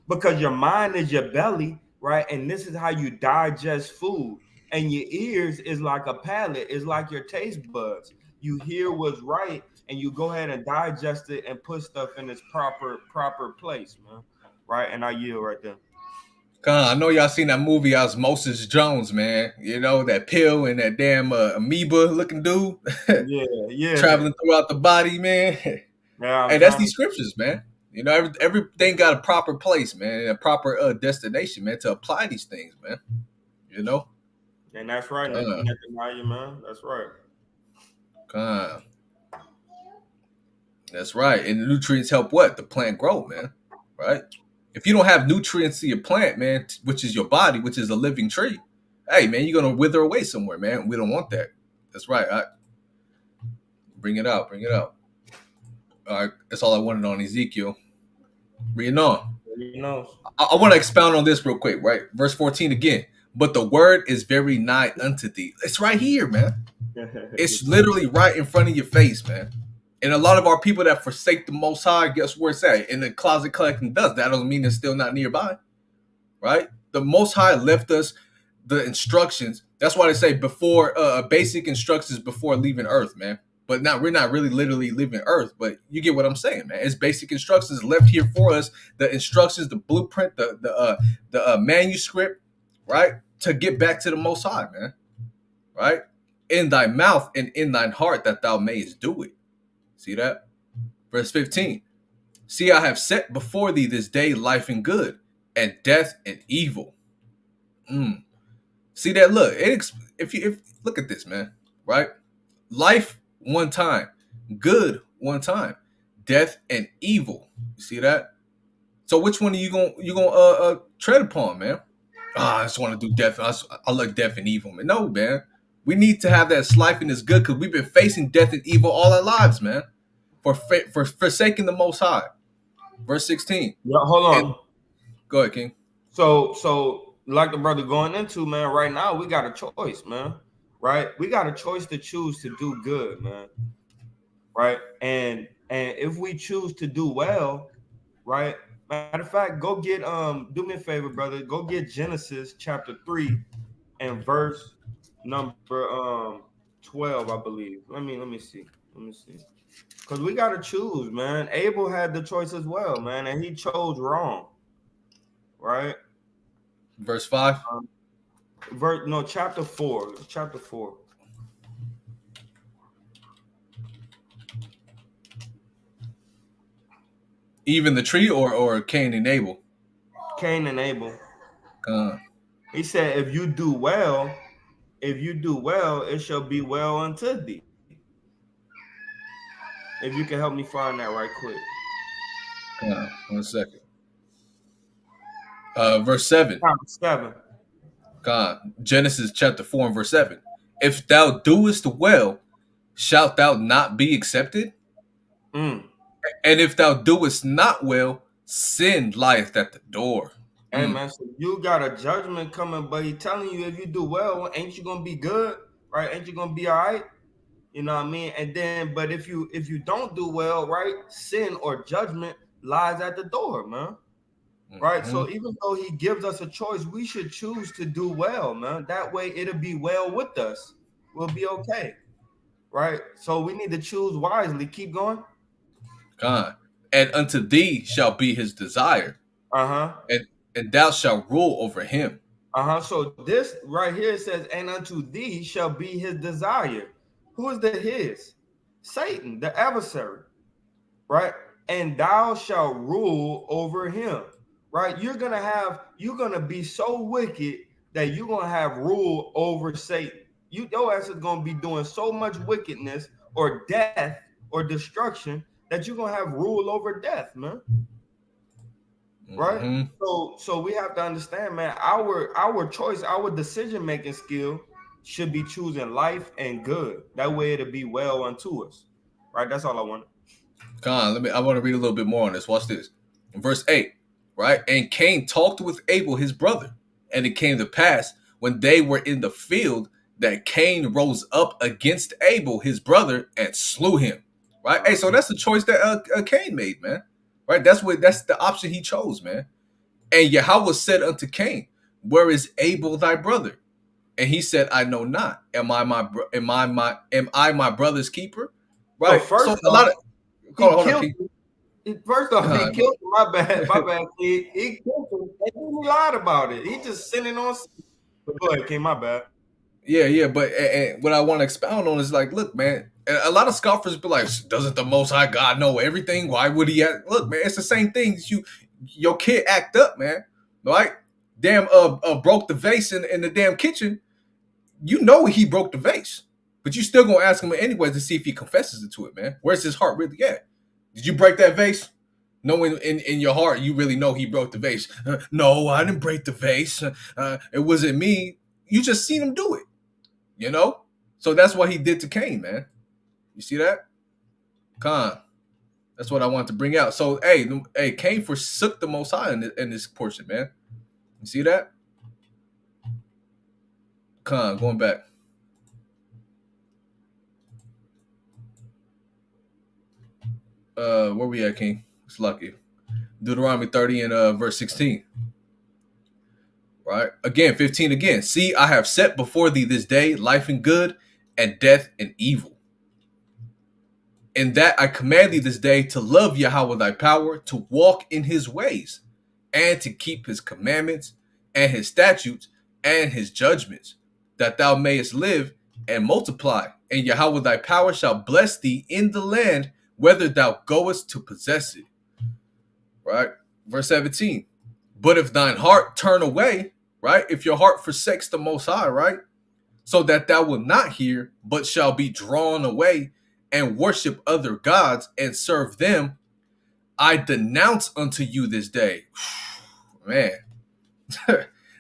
Because your mind is your belly, right? And this is how you digest food. And your ears is like a palate, it's like your taste buds. You hear what's right and you go ahead and digest it and put stuff in its proper place, man. Right? And I yield right there. I know y'all seen that movie Osmosis Jones, man. You know that pill and that damn amoeba looking dude Yeah, yeah. traveling throughout the body, man. Yeah, I'm Hey, that's trying. these scriptures, man. You know, everything got a proper place, man, and a proper destination, man, to apply these things, man. You know, And that's right, uh, Nathaniah, man. That's right. uh, that's right. And the nutrients help what the plant grow, man. Right? If you don't have nutrients to your plant, man, which is your body, which is a living tree, hey, man, you're gonna wither away somewhere, man. We don't want that. That's right. Bring it out. Bring it out. All right, that's all I wanted on Ezekiel. Reading on. You know. I want to expound on this real quick, right? Verse 14 again. But the word is very nigh unto thee. It's right here, man. It's literally right in front of your face, man. And a lot of our people that forsake the Most High, guess where it's at? In the closet collecting dust. That doesn't mean it's still not nearby, right? The Most High left us the instructions. That's why they say before basic instructions before leaving Earth, man. But not we're not really literally leaving Earth, but you get what I'm saying, man. It's basic instructions left here for us. The instructions, the blueprint, the manuscript, right, to get back to the Most High, man. Right, in thy mouth and in thine heart that thou mayest do it. See that? Verse 15. See, I have set before thee this day life and good, and death and evil. Mm. See that? Look, if look at this, man. Right? Life one time, good one time, death and evil. You see that? So which one are you gonna tread upon, man? I just want to do death. I like death and evil, man. No, man. We need to have that life and it's good because we've been facing death and evil all our lives, man. For forsaking the Most High. Verse 16. Yeah, hold And on. go ahead, King. So like the brother going into, man, right now we got a choice, man. Right? We got a choice to choose to do good, man. Right? And if we choose to do well, right? Matter of fact, go get do me a favor, brother. Go get Genesis chapter 3 and verse number 12, I believe. Let me see. Let me see. Because we gotta choose, man. Abel had the choice as well, man, and he chose wrong, right? Verse 5. Um, verse no, chapter 4. Chapter 4. Even the tree or Cain and Abel. Cain and Abel. Uh, He said, if you do well, it shall be well unto thee. If you can help me find that right quick. 1 second. Verse 7. Chapter 7. Genesis chapter 4 and verse 7. If thou doest well, shalt thou not be accepted? Mm. And if thou doest not well, sin lieth at the door. Hey man, so you got a judgment coming, but he telling you if you do well, ain't you gonna be good, right? Ain't you gonna be all right? You know what I mean? And then, but if you don't do well, right, sin or judgment lies at the door, man. Right. Mm-hmm. So even though he gives us a choice, we should choose to do well, man. That way it'll be well with us. We'll be okay. Right. So we need to choose wisely. Keep going. God. And unto thee shall be his desire, Uh-huh. and thou shalt rule over him. So this right here says, and unto thee shall be his desire. Who is the his? Satan, the adversary, right? And thou shalt rule over him, right? You're gonna be so wicked that you're gonna have rule over Satan. Your ass is gonna be doing so much wickedness or death or destruction that you're gonna have rule over death, man. Right? Mm-hmm. So we have to understand, man, our choice, our decision making skill should be choosing life and good. That way it'll be well unto us. Right? That's all I wanted. I want to read a little bit more on this. Watch this. Verse 8, right? And Cain talked with Abel, his brother. And it came to pass when they were in the field that Cain rose up against Abel, his brother, and slew him. Right? Hey, so that's the choice that Cain made, man. Right? That's the option he chose, man. And Yahweh said unto Cain, where is Abel thy brother? And he said, I know not. Am I my brother's keeper? So Right. So first a lot off, of he hold on, killed King. him. First off, he God, killed him. My bad, my bad. He killed him. And he lied about it. He just sinning on sin. But go ahead, King, my bad. yeah. But and what I want to expound on is like, look, man. A lot of scoffers be like, doesn't the Most High God know everything? Why would he? Look, man, it's the same thing. Your kid act up, man. Right? Damn, broke the vase in the damn kitchen. You know he broke the vase, but you still gonna ask him anyway to see if he confesses it to it, man. Where's his heart really at? Did you break that vase? Knowing in your heart you really know he broke the vase. No, I didn't break the vase. It wasn't me. You just seen him do it, you know. So that's what he did to Cain, man. You see that? Khan. That's what I want to bring out. So hey, Cain forsook the Most High in this portion, man. You see that? Khan, going back. Where we at, King? It's lucky. Deuteronomy 30 and verse 16. Right? Again, 15 again. See, I have set before thee this day life and good, and death and evil. In that I command thee this day to love Yahweh thy power, to walk in his ways, and to keep his commandments, and his statutes, and his judgments, that thou mayest live and multiply. And Yahweh thy power shall bless thee in the land, whether thou goest to possess it. Right? Verse 17. But if thine heart turn away, right? If your heart forsakes the Most High, right? So that thou wilt not hear, but shall be drawn away and worship other gods and serve them, I denounce unto you this day, man,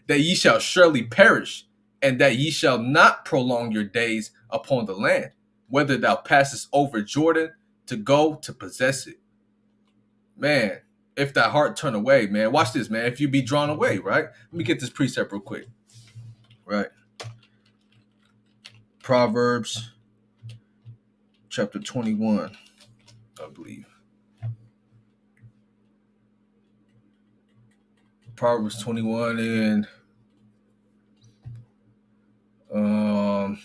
that ye shall surely perish, and that ye shall not prolong your days upon the land, whether thou passest over Jordan to go to possess it. Man, if thy heart turn away, man, watch this, man. If you be drawn away, right? Let me get this precept real quick. Right. Proverbs chapter 21, I believe. Proverbs 21 and um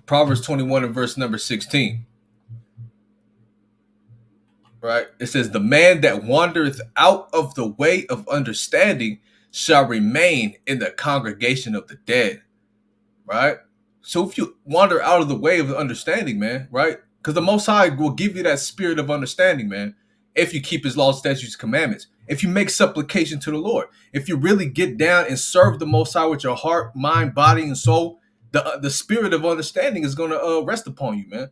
Proverbs 21 and verse number 16. Right? It says, the man that wandereth out of the way of understanding shall remain in the congregation of the dead. Right? So if you wander out of the way of the understanding, man, right? Because the Most High will give you that spirit of understanding, man, if you keep his laws, statutes, commandments, if you make supplication to the Lord, if you really get down and serve the Most High with your heart, mind, body, and soul, the spirit of understanding is going to rest upon you, man,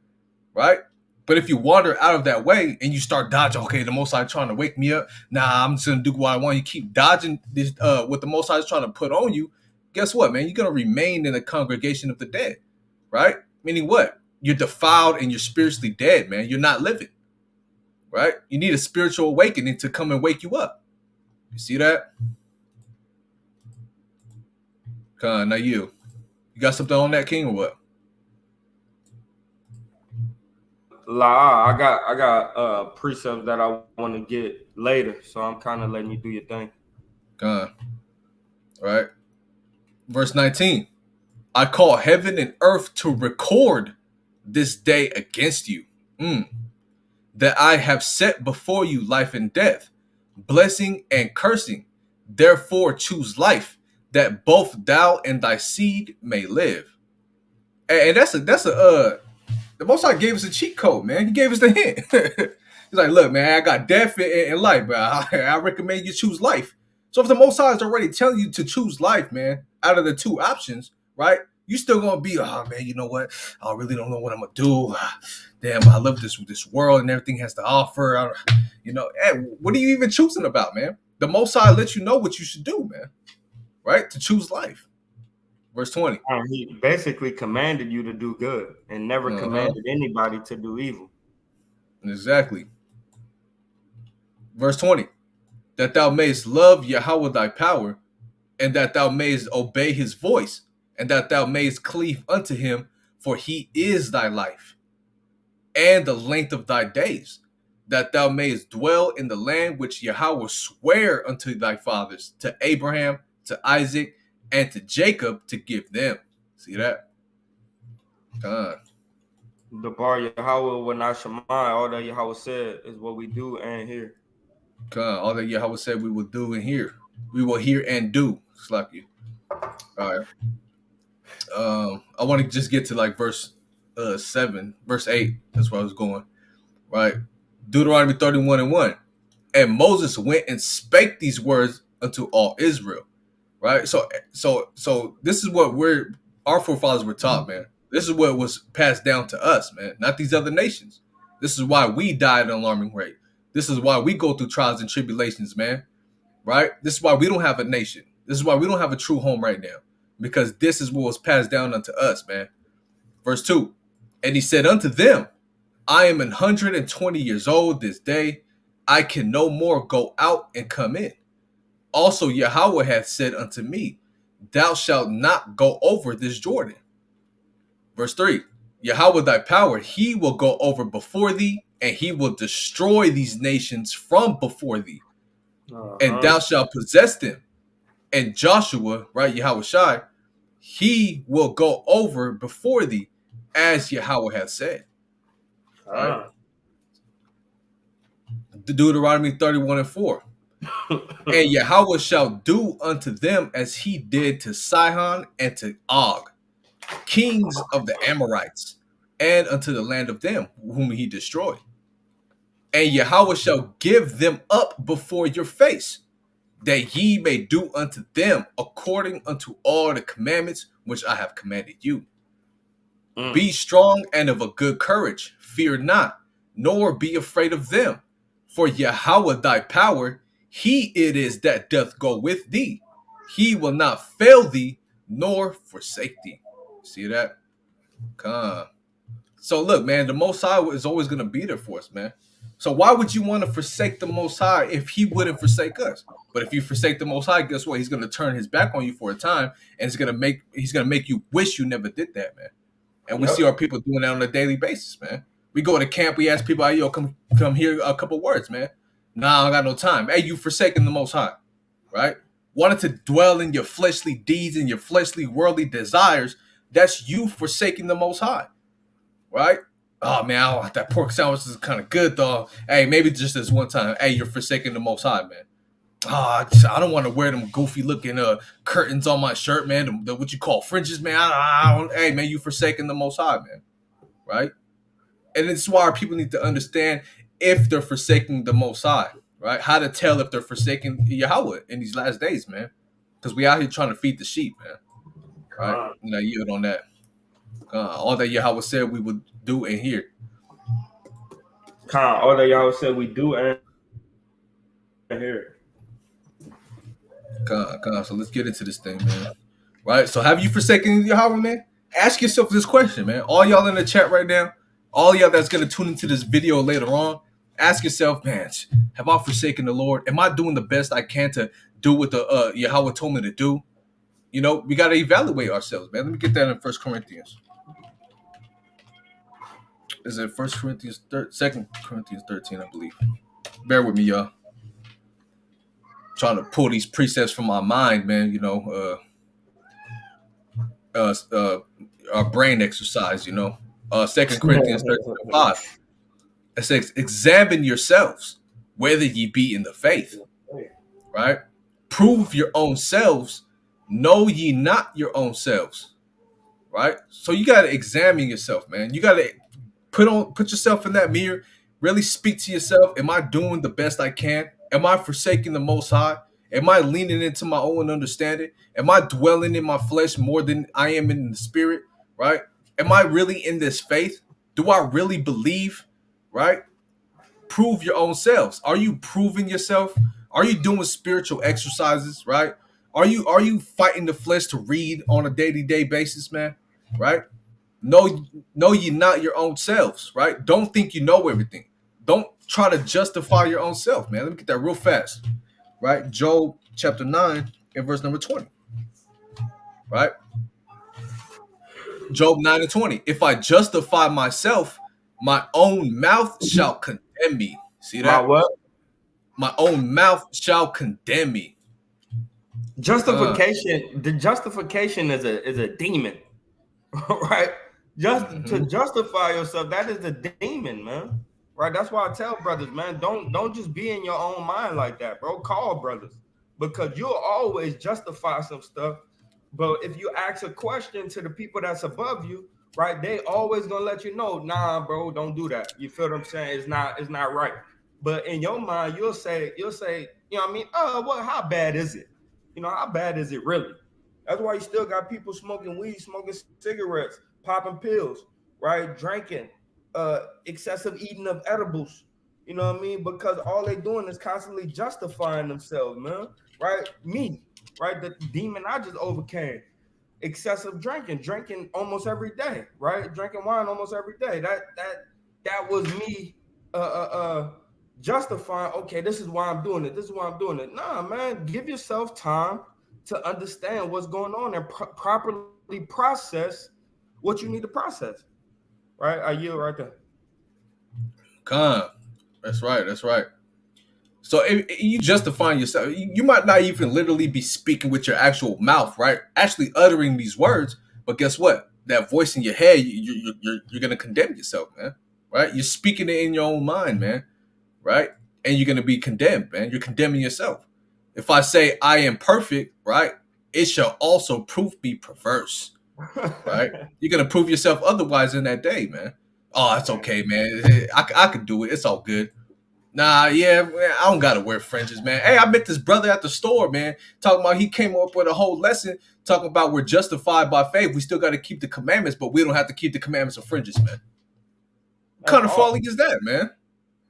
right? But if you wander out of that way and you start dodging, okay, the Most High trying to wake me up. Nah, I'm just gonna do what I want. You keep dodging this, what the Most High is trying to put on you. Guess what, man? You're gonna remain in the congregation of the dead, right? Meaning what? You're defiled and you're spiritually dead, man. You're not living, right? You need a spiritual awakening to come and wake you up. You see that? Now you got something on that, King, or what? I got precepts that I want to get later, so I'm kind of letting you do your thing. All right. Verse 19. I call heaven and earth to record this day against you. Mm. That I have set before you life and death, blessing and cursing. Therefore choose life, that both thou and thy seed may live. And that's a the Most High gave us a cheat code, man. He gave us the hint. He's like, look, man, I got death and life, but I recommend you choose life. So if the Most High is already telling you to choose life, man, out of the two options, right? You still gonna be, oh man, you know what? I really don't know what I'm gonna do. Damn, I love this world and everything has to offer. Hey, what are you even choosing about, man? The Most High lets you know what you should do, man. Right? To choose life. Verse 20. He basically commanded you to do good and never Uh-huh. commanded anybody to do evil. Exactly. Verse 20. That thou mayest love Yahweh thy power, and that thou mayest obey his voice, and that thou mayest cleave unto him, for he is thy life, and the length of thy days, that thou mayest dwell in the land which Yahweh sware unto thy fathers, to Abraham, to Isaac, and to Jacob, to give them. See that? Uh, The bar Yahweh will not Shemai. All that Yahweh said is what we do and hear. all that Yahweh said we will do and hear. We will hear and do. It's like you. All right. I want to just get to like verse 7, verse 8. That's where I was going. Right? Deuteronomy 31 and 1. And Moses went and spake these words unto all Israel. Right? So this is what our forefathers were taught, man. This is what was passed down to us, man, not these other nations. This is why we die at an alarming rate. This is why we go through trials and tribulations, man. Right? This is why we don't have a nation. This is why we don't have a true home right now. Because this is what was passed down unto us, man. Verse 2. And he said unto them, I am 120 years old this day. I can no more go out and come in. Also, Yahweh hath said unto me, thou shalt not go over this Jordan. Verse 3. Yahweh thy power, he will go over before thee, and he will destroy these nations from before thee, and Uh-huh. thou shalt possess them. And Joshua, right, Yahweh Shai, he will go over before thee, as Yahweh hath said. Right? Ah. Deuteronomy 31 and 4. And Yahweh shall do unto them as he did to Sihon and to Og, kings of the Amorites, and unto the land of them whom he destroyed. And Yahweh shall give them up before your face, that ye may do unto them according unto all the commandments which I have commanded you. Mm. Be strong and of a good courage, fear not, nor be afraid of them. For Yahweh thy power, he it is that doth go with thee. He will not fail thee, nor forsake thee. See that? Come. So look, man, the Most High is always going to be there for us, man. So why would you want to forsake the Most High if he wouldn't forsake us? But if you forsake the Most High, guess what? He's going to turn his back on you for a time, and he's going to make you wish you never did that, man. And we Yep. see our people doing that on a daily basis, man. We go to camp, we ask people, hey, yo, come hear a couple words, man. Nah, I don't got no time. Hey, you forsaken the Most High, right? Wanted to dwell in your fleshly deeds and your fleshly worldly desires. That's you forsaking the Most High, right? Oh man, that pork sandwich is kind of good though. Hey, maybe just this one time. Hey, you're forsaking the Most High, man. I don't want to wear them goofy looking curtains on my shirt, man. The what you call fringes, man. Hey, man, you forsaking the Most High, man. Right? And it's why our people need to understand if they're forsaking the Most High, right? How to tell if they're forsaking Yahweh in these last days, man. Because we out here trying to feed the sheep, man. Right? Con. Yield on that. All that Yahweh said we would do and hear. Con. All that Yahweh said we do and hear. So let's get into this thing, man. Right? So have you forsaken Yahweh, man? Ask yourself this question, man. All y'all in the chat right now, all y'all that's gonna tune into this video later on, ask yourself, man, have I forsaken the Lord? Am I doing the best I can to do what the Yahweh told me to do? You know, we gotta evaluate ourselves, man. Let me get that in First Corinthians. Is it First Corinthians 2 Corinthians 13, I believe. Bear with me, y'all. Trying to pull these precepts from my mind, man. Our brain exercise, Second Corinthians 13 and 5. It says, examine yourselves, whether ye be in the faith, right? Prove your own selves, know ye not your own selves, right? So you got to examine yourself, man. You got to put yourself in that mirror, really speak to yourself. Am I doing the best I can? Am I forsaking the most high? Am I leaning into my own understanding? Am I dwelling in my flesh more than I am in the spirit? Right? Am I really in this faith? Do I really believe? Right? Prove your own selves. Are you proving yourself? Are you doing spiritual exercises? Right? Are you fighting the flesh to read on a day-to-day basis, man? Right? Know ye not your own selves, right? Don't think you know everything. Don't try to justify your own self, man. Let me get that real fast, right? Job chapter 9 and verse number 20, right? Job 9 and 20. If I justify myself, my own mouth shall condemn me. See My that? what? My own mouth shall condemn me. Uh, Justification. The justification is a demon, right? Just to mhm. justify yourself, that is a demon, man. Right? That's why I tell brothers, man, don't just be in your own mind like that, bro. Call brothers because you'll always justify some stuff. But if you ask a question to the people that's above you, right, they always gonna let you know, nah, bro, don't do that. You feel what I'm saying? It's not right. But in your mind, you'll say, you know what I mean? Oh, well, how bad is it? You know, how bad is it really? That's why you still got people smoking weed, smoking cigarettes, popping pills, right? Drinking, excessive eating of edibles. You know what I mean? Because all they doing is constantly justifying themselves, man. Right? Me, right? The demon I just overcame. Excessive drinking, drinking almost every day, right? Drinking wine almost every day. That was me justifying, okay, this is why I'm doing it. This is why I'm doing it. Nah, man, give yourself time to understand what's going on and properly process what you need to process. Right? I yield right there. Con. That's right. That's right. So if you justifying yourself, you might not even literally be speaking with your actual mouth, right? Actually uttering these words, but guess what? That voice in your head, you're gonna condemn yourself, man. Right? You're speaking it in your own mind, man. Right? And you're gonna be condemned, man. You're condemning yourself. If I say I am perfect, right, it shall also prove be perverse, right? You're gonna prove yourself otherwise in that day, man. Oh, it's okay, man. I could do it. It's all good. Nah, yeah, man, I don't gotta wear fringes, man. Hey, I met this brother at the store, man, talking about he came up with a whole lesson talking about we're justified by faith. We still got to keep the commandments, but we don't have to keep the commandments of fringes, man. What That's kind of folly awesome. is that, man?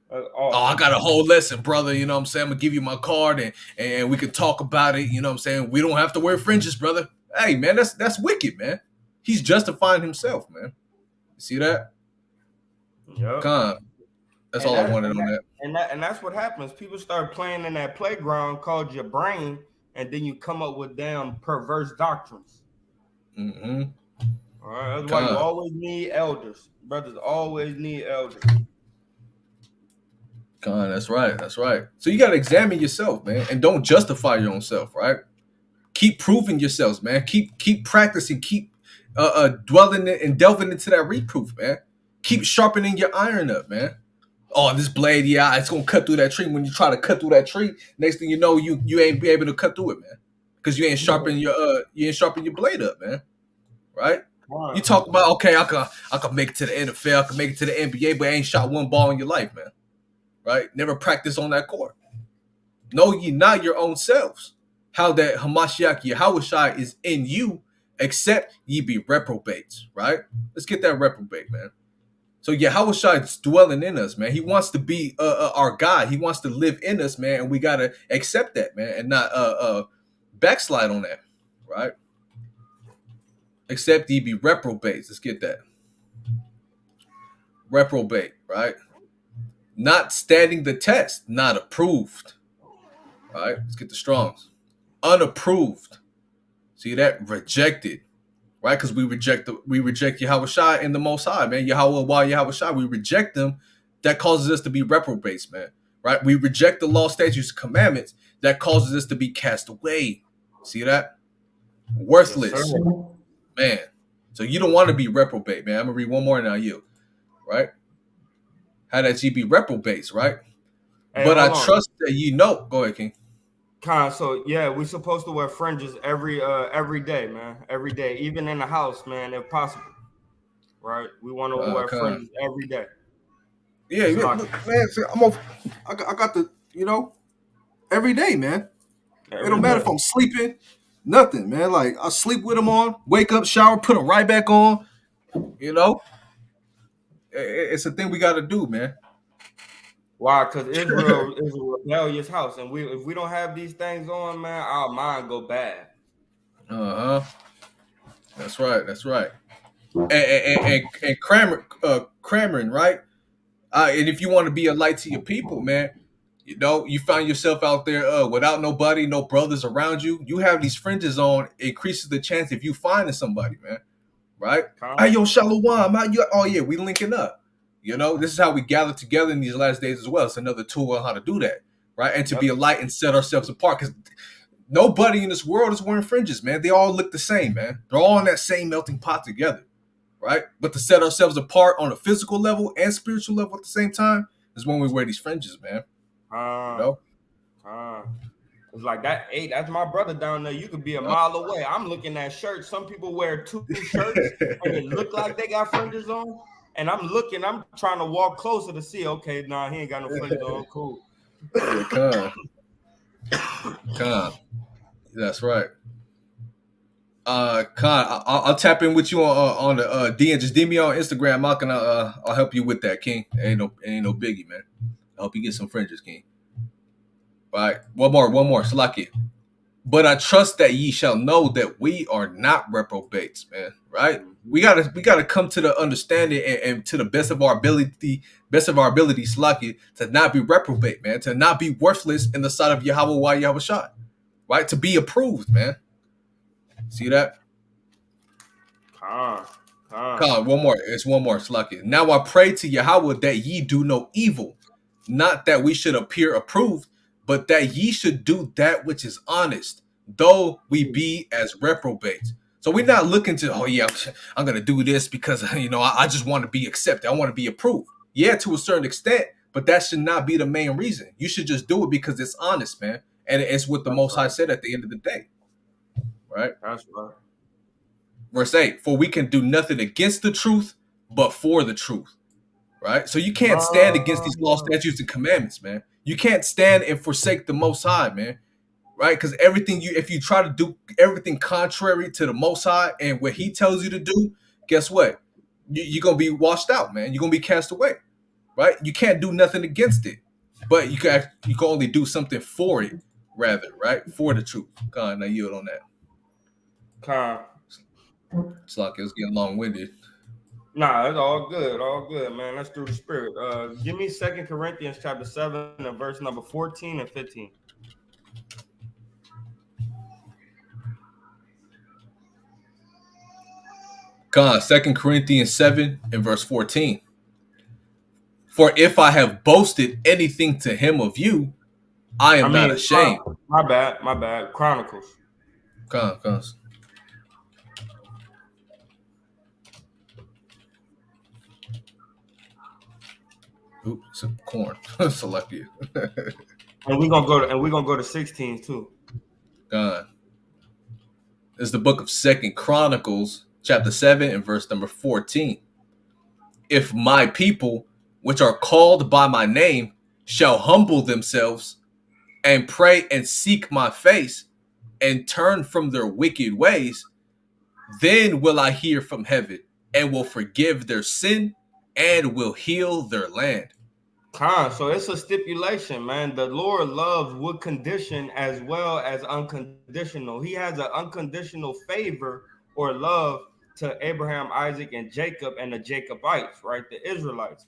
That's Oh, I awesome. got a whole lesson, brother. You know what I'm saying? I'm gonna give you my card and we can talk about it. You know what I'm saying? We don't have to wear fringes, brother. Hey, man, that's wicked, man. He's justifying himself, man. You see that? Yep. Con. That's And all I that wanted and on that that. and that's what happens. People start playing in that playground called your brain, and then you come up with damn perverse doctrines. Mm-hmm. All right, that's why you Con. always need elders. Brothers always need elders. Con, that's right. That's right. So you gotta examine yourself, man, and don't justify your own self, right? Keep proving yourselves, man. Keep practicing. Keep dwelling and delving into that reproof, man. Keep sharpening your iron up, man. Oh, this blade, yeah, it's gonna cut through that tree. When you try to cut through that tree, next thing you know, you ain't be able to cut through it, man, because you ain't sharpen your blade up, man. Right? You Right. talk about okay, I can make it to the NFL, I can make it to the NBA, but I ain't shot one ball in your life, man. Right? Never practice on that court. Know ye not your own selves, how that Hamashiach Yahushai is in you, except ye be reprobates, right? Let's get that reprobate, man. So Yahushai is dwelling in us, man. He wants to be our God. He wants to live in us, man, and we gotta accept that, man, and not backslide on that, right? Except ye be reprobates. Let's get that reprobate, right? Not standing the test, not approved, right? Let's get the Strongs. Unapproved. See that? Rejected, right? Because we reject Yahweh Shai and the Most High, man. Yahweh Wah Yahweh Shai. We reject them. That causes us to be reprobates, man. Right? We reject the law, statutes, and commandments. That causes us to be cast away. See that? Yes, sir. Worthless, man. So you don't want to be reprobate, man. I'm gonna read one more and I'll yield. Right? how that ye be reprobates, right? Hey, But I hold on. trust that ye know. Go ahead, King. So yeah, we supposed to wear fringes every day, man. Every day, even in the house, man, if possible. Right? We want to wear Con. fringes every day. Yeah, It's yeah, like look, man. See, I got the, every day, man. It don't every matter if day. I'm sleeping, nothing, man. Like I sleep with them on, wake up, shower, put them right back on. You know, it's a thing we got to do, man. Why? Because Israel is a rebellious house, and we if we don't have these things on, man, our mind go bad. Uh huh. That's right. That's right. And crammering, right? And if you want to be a light to your people, man, you find yourself out there without nobody, no brothers around you. You have these fringes on, it increases the chance of you finding somebody, man. Right? Hey, Con, yo, Shalom, how you? Oh yeah, we linking up. This is how we gather together in these last days as well. It's another tool on how to do that, right? And to be yep. a light and set ourselves apart, because nobody in this world is wearing fringes, man. They all look the same, man. They're all in that same melting pot together, right? But to set ourselves apart on a physical level and spiritual level at the same time is when we wear these fringes, man. You Con, know? con. It's like that. Hey, that's my brother down there. You could be a mile away. I'm looking at shirts. Some people wear two shirts and it look like they got fringes on. And I'm looking. I'm trying to walk closer to see. Okay, nah, he ain't got no fringes on. Cool. Yeah, con. That's right. Con, I'll tap in with you on the D and just DM me on Instagram. I'll help you with that, King. Ain't no biggie, man. I'll help you get some fringes, King. All right, one more, Salaki. But I trust that ye shall know that we are not reprobates, man. Right? Mm-hmm. We gotta come to the understanding and to the best of our ability, Salaki, to not be reprobate, man, to not be worthless in the sight of Yahweh while Yahweh shot. Right? To be approved, man. See that? Con, con. God, one more. It's one more. Slucky. Now I pray to Yahweh that ye do no evil, not that we should appear approved, but that ye should do that which is honest, though we be as reprobates. So we're not looking to, oh yeah, I'm gonna do this because I just want to be accepted. I want to be approved. Yeah, to a certain extent, but that should not be the main reason. You should just do it because it's honest, man, and it's what the That's Most High right. said at the end of the day, right? That's right. Verse 8, for we can do nothing against the truth, but for the truth. Right? So you can't stand against these law, Uh, statutes, and commandments, man. You can't stand and forsake the Most High, man. Right? Because if you try to do everything contrary to the Most High and what He tells you to do, guess what? You're gonna be washed out, man. You're gonna be cast away. Right? You can't do nothing against it, but you can only do something for it, rather, right? For the truth. God, now yield on that. con. It's like it's getting long winded. Nah, it's all good, man. Let's do the spirit. Give me Second Corinthians chapter 7 and verse number 14 and 15. God, 2 Corinthians 7 and verse 14. For if I have boasted anything to him of you, I I am not mean, ashamed. my bad. Chronicles. Come. Oops, some corn. Select you. And we're gonna go to 16 too. God. It's the book of Second Chronicles, chapter 7, and verse number 14. If my people, which are called by my name, shall humble themselves and pray and seek my face and turn from their wicked ways, then will I hear from heaven and will forgive their sin and will heal their land. So it's a stipulation, man. The Lord loves with condition as well as unconditional. He has an unconditional favor or love to Abraham, Isaac, and Jacob and the Jacobites, right? The Israelites.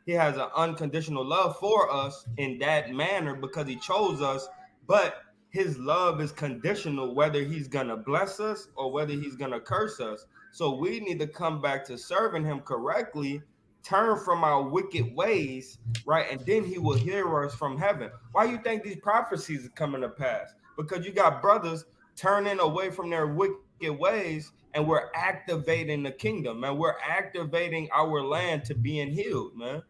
He has an unconditional love for us in that manner because he chose us, but his love is conditional whether he's gonna bless us or whether he's gonna curse us. So we need to come back to serving him correctly, turn from our wicked ways, right? And then he will hear us from heaven. Why you think these prophecies are coming to pass? Because you got brothers turning away from their wicked ways, and we're activating the kingdom, man. We're activating our land to being healed, man.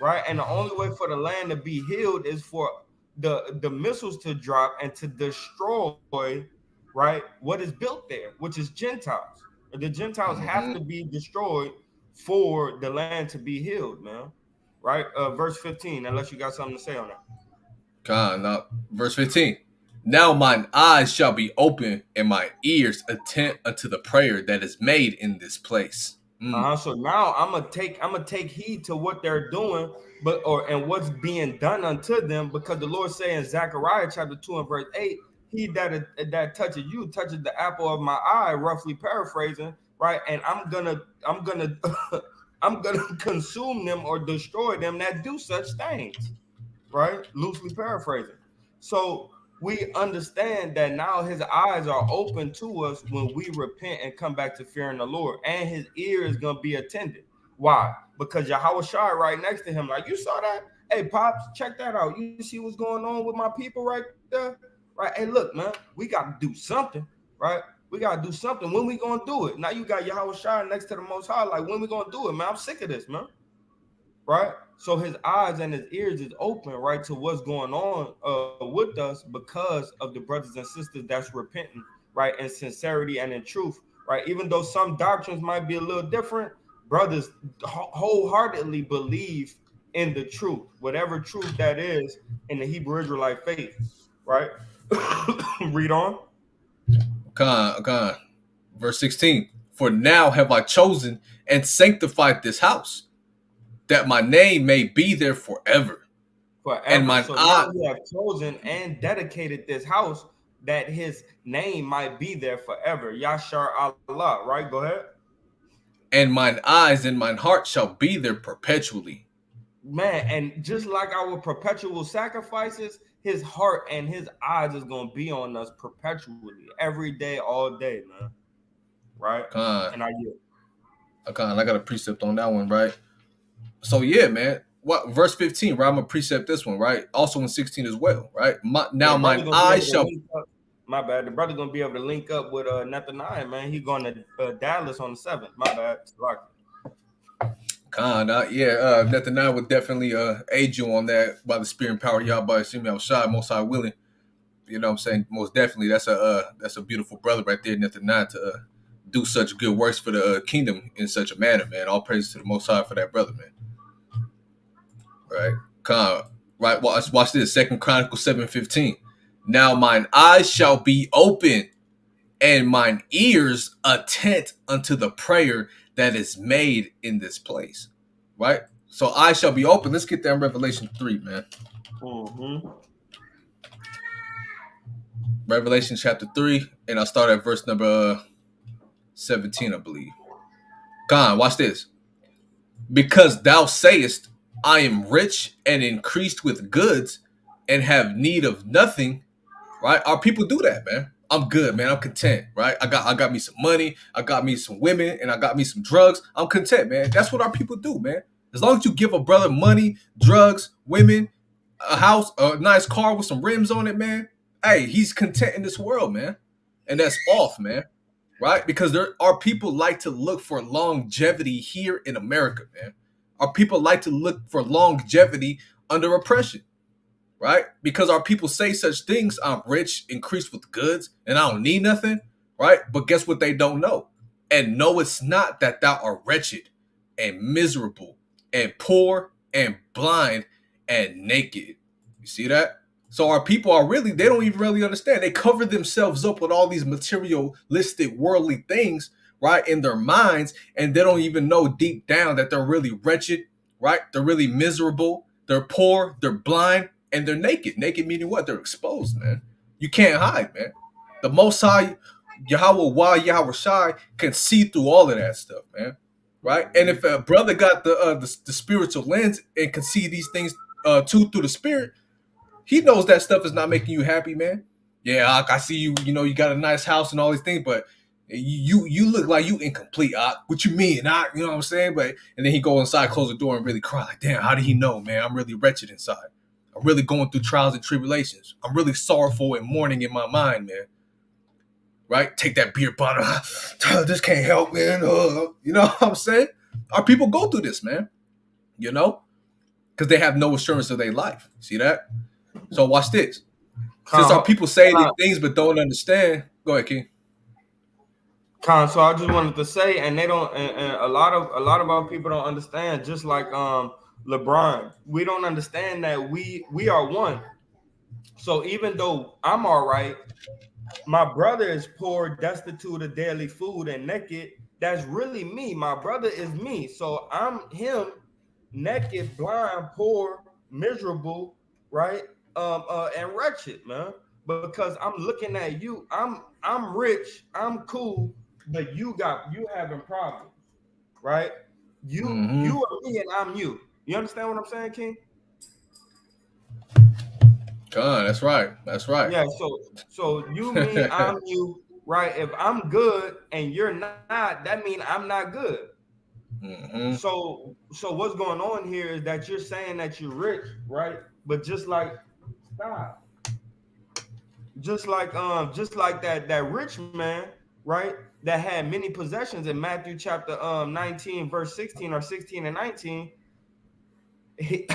right? And the only way for the land to be healed is for the missiles to drop and to destroy, right, what is built there, which is Gentiles. The Gentiles have Mm-hmm. to be destroyed for the land to be healed, man. Right? Verse 15, unless you got something to say on that. Con, now, verse 15. Now mine eyes shall be open and my ears attent unto the prayer that is made in this place. So now I'm gonna take heed to what they're doing, but or and what's being done unto them, because the Lord say in Zechariah chapter 2 and verse 8, he that touches you touches the apple of my eye, roughly paraphrasing, right? And I'm gonna I'm gonna consume them or destroy them that do such things, right? Loosely paraphrasing. So we understand that now his eyes are open to us when we repent and come back to fearing the Lord, and his ear is going to be attended. Why? Because Yahweh Shai right next to him, like, you saw that? Hey, Pops, check that out. You see what's going on with my people right there? Right? Hey, look, man, we got to do something, right? We got to do something. When we going to do it? Now you got Yahweh Shai next to the Most High. Like, when we going to do it, man? I'm sick of this, man, right? So his eyes and his ears is open, right, to what's going on with us because of the brothers and sisters that's repenting, right, in sincerity and in truth, right? Even though some doctrines might be a little different, brothers wholeheartedly believe in the truth, whatever truth that is in the Hebrew Israelite faith, right? Read on. Con. Verse 16. For now have I chosen and sanctified this house, that my name may be there forever. And Forever. mine So now eye you have chosen and dedicated this house that his name might be there forever. Yashar Allah, right? Go ahead. and mine eyes and mine heart shall be there perpetually. Man, and just like our perpetual sacrifices, his heart and his eyes is going to be on us perpetually, every day, all day, man. Right? Con, And I yield. I got a precept on that one, right? So yeah, man. What verse 15, right? I'm gonna precept this one, right? Also in 16 as well, right? Yeah, Now the brother mine gonna be eyes able to shall link up. My bad. The brother gonna be able to link up with Nathaniah, man. He going to Dallas on the 7th. My bad. Con, Nathaniah would definitely aid you on that by the spirit and power of Yahweh Shemi Shai, most high willing. You know what I'm saying? Most definitely, that's a beautiful brother right there, Nathaniah, to do such good works for the kingdom in such a manner, man. All praise to the Most High for that brother, man. Right? Con, right? Watch this. Second Chronicles 7:15. Now mine eyes shall be open and mine ears attent unto the prayer that is made in this place. Right? So I shall be open. Let's get that in Revelation 3, man. Mm-hmm. Revelation chapter 3, and I'll start at verse number 17, I believe. God, watch this. Because thou sayest, I am rich and increased with goods and have need of nothing, right? Our people do that, man. I'm good, man. I'm content, right? I got me some money, I got me some women, and I got me some drugs. I'm content, man. That's what our people do, man. As long as you give a brother money, drugs, women, a house, a nice car with some rims on it, man. Hey, he's content in this world, man. And that's off, man. Right? Because there our people like to look for longevity here in America, man. Our people like to look for longevity under oppression, right? Because our people say such things. I'm rich, increased with goods, and I don't need nothing, right? But guess what they don't know? And no, it's not that thou art wretched and miserable and poor and blind and naked. You see that? So our people are really, they don't even really understand. They cover themselves up with all these materialistic, worldly things, right, in their minds, and they don't even know deep down that they're really wretched, right? They're really miserable, they're poor, they're blind, and they're naked. Naked meaning what? They're exposed, man. You can't hide, man. The Most High, Yahweh Shai, can see through all of that stuff, man. Right? And if a brother got the spiritual lens and can see these things too through the spirit, he knows that stuff is not making you happy, man. Yeah, I see you. You know, you got a nice house and all these things, but you look like you incomplete. What you mean? You know what I'm saying? But and then he go inside, close the door, and really cry. Like, damn, how did he know, man? I'm really wretched inside. I'm really going through trials and tribulations. I'm really sorrowful and mourning in my mind, man. Right? Take that beer bottle. This can't help, man. You know what I'm saying? Our people go through this, man. You know? because they have no assurance of their life. See that? So watch this. Since our Con, people say these con, things but don't understand, go ahead, King. so I just wanted to say, and they don't, and a lot of our people don't understand. Just like LeBron, we don't understand that we are one. So even though I'm all right, my brother is poor, destitute of daily food, and naked. That's really me. My brother is me. So I'm him, naked, blind, poor, miserable, right? And wretched, man. Because I'm looking at you. I'm rich. I'm cool, but you having problems, right? You Mm-hmm. are me, and I'm you. You understand what I'm saying, King? God, that's right. That's right. Yeah, so you, me, I'm you, right? If I'm good and you're not, that means I'm not good. Mm-hmm. So what's going on here is that you're saying that you're rich, right? But just like stop, just like that rich man, right? That had many possessions in Matthew chapter 19, verse 16 or 16 and 19. He,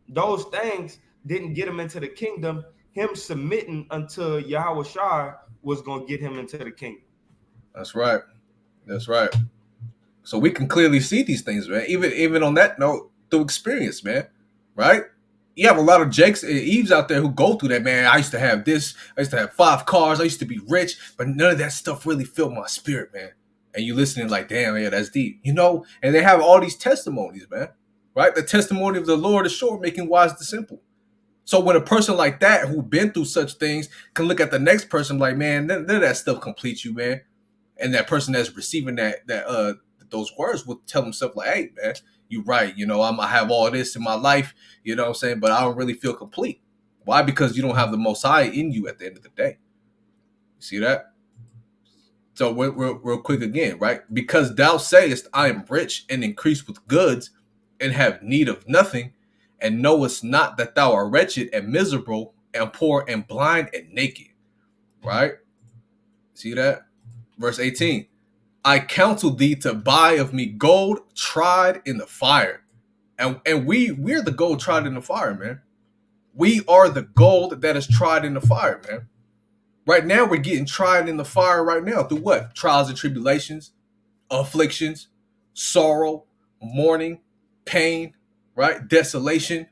those things didn't get him into the kingdom. Him submitting unto Yahweh Shai was going to get him into the kingdom. That's right. That's right. So we can clearly see these things, man. Even on that note, through experience, man. Right? You have a lot of Jakes and Eves out there who go through that, man. I used to have this. I used to have 5 cars. I used to be rich, but none of that stuff really filled my spirit, man. And you listening like, damn, yeah, that's deep, And they have all these testimonies, man. Right? The testimony of the Lord is short, making wise the simple. So when a person like that who been through such things can look at the next person like, man, none of that stuff completes you, man. And that person that's receiving that those words will tell himself like, hey, man, you right. I have all this in my life, what I'm saying, but I don't really feel complete. Why? Because you don't have the Most High in you at the end of the day. You see that? So real quick again, right? Because thou sayest, I am rich and increased with goods and have need of nothing, and knowest not that thou art wretched and miserable and poor and blind and naked. Right? See that? Verse 18. I counsel thee to buy of me gold tried in the fire. And we're the gold tried in the fire, man. We are the gold that is tried in the fire, man. Right now, we're getting tried in the fire right now through what? Trials and tribulations, afflictions, sorrow, mourning, pain, right? Desolation.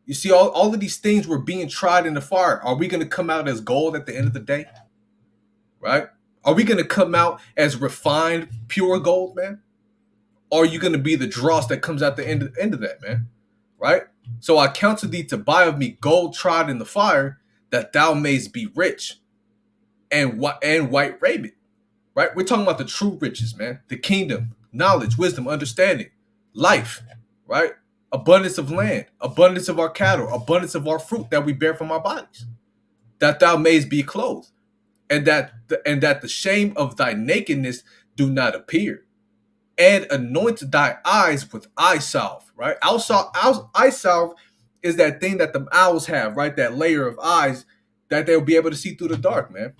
You see, all of these things were being tried in the fire. Are we going to come out as gold at the end of the day? Right? Are we going to come out as refined, pure gold, man? Or are you going to be the dross that comes out the end of that, man? Right? So I counsel thee to buy of me gold tried in the fire, that thou mayst be rich, and white raiment. Right? We're talking about the true riches, man. The kingdom, knowledge, wisdom, understanding, life, right? Abundance of land, abundance of our cattle, abundance of our fruit that we bear from our bodies, that thou mayst be clothed, and that the shame of thy nakedness do not appear, and anoint thy eyes with eye salve, right? Eye salve is that thing that the owls have, right? That layer of eyes that they'll be able to see through the dark, man.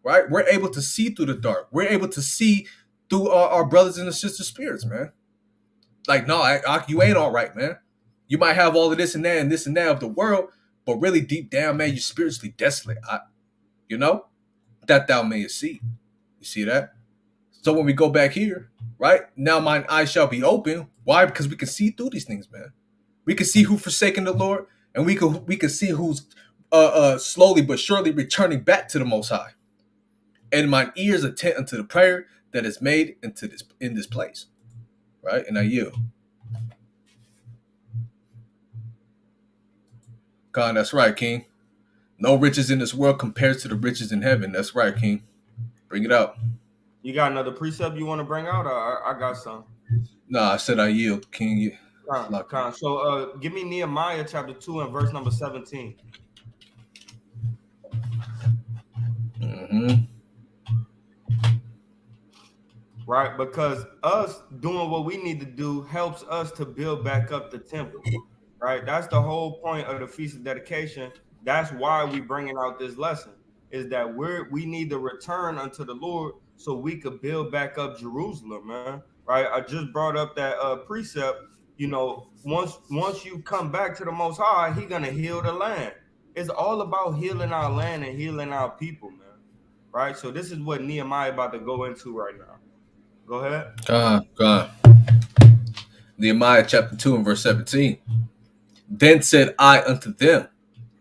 Right? We're able to see through the dark. We're able to see through our brothers and sisters' spirits, man. Like, no, you ain't all right, man. You might have all of this and that and this and that of the world, but really deep down, man, you're spiritually desolate. You know that thou mayest see. You see that? So when we go back here, right now, mine eyes shall be open. Why? Because we can see through these things, man. We can see who forsaken the Lord, and we can see who's slowly but surely returning back to the Most High. And mine ears attend unto the prayer that is made in this place, right? And I yield. God, that's right, King. No riches in this world compares to the riches in heaven. That's right, King. Bring it out. You got another precept you want to bring out? Or I got some. Nah, I said I yield, King. Lock in. So give me Nehemiah chapter 2 and verse number 17. Mm-hmm. Right? Because us doing what we need to do helps us to build back up the temple. Right? That's the whole point of the Feast of Dedication. That's why we bringing out this lesson, is that we need to return unto the Lord so we could build back up Jerusalem, man. Right? I just brought up that precept, Once you come back to the Most High, He gonna heal the land. It's all about healing our land and healing our people, man. Right. So this is what Nehemiah about to go into right now. Go ahead. God. Nehemiah chapter 2 and verse 17. Then said I unto them,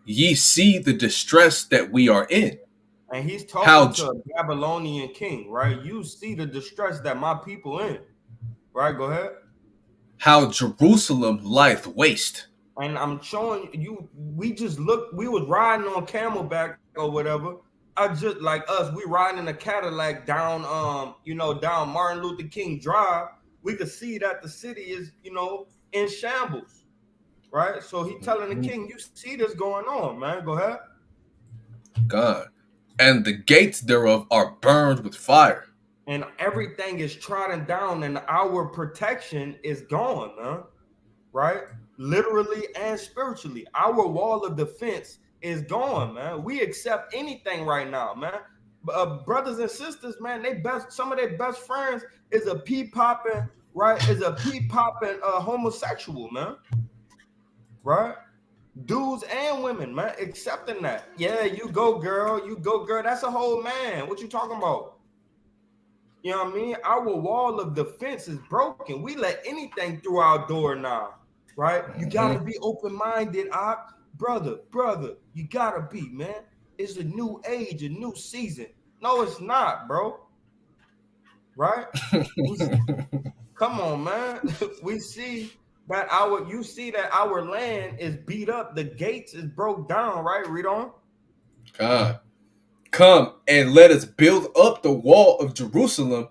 ye see the distress that we are in. And he's talking How to a Babylonian king, right? You see the distress that my people in, right? Go ahead. how Jerusalem lieth waste. And I'm showing you, we just look, we was riding on camelback or whatever. I just like us, we riding in a Cadillac down down Martin Luther King Drive. We could see that the city is, in shambles, right? So he telling the king, you see this going on, man. Go ahead. God. And the gates thereof are burned with fire. And everything is trodden down, and our protection is gone, man. Right? Literally and spiritually. Our wall of defense is gone, man. We accept anything right now, man. Brothers and sisters, man, some of their best friends is a pee popping, right? Is a pee popping homosexual, man. Right? Dudes and women, man, accepting that. Yeah, you go, girl. You go, girl. That's a whole man. What you talking about? You know what I mean? Our wall of defense is broken. We let anything through our door now, right? You gotta be open-minded, brother. You gotta be, man. It's a new age, a new season. No, it's not, bro. Right? Come on, man. We see that you see that our land is beat up. The gates is broke down, right? Read on. God. Come and let us build up the wall of Jerusalem,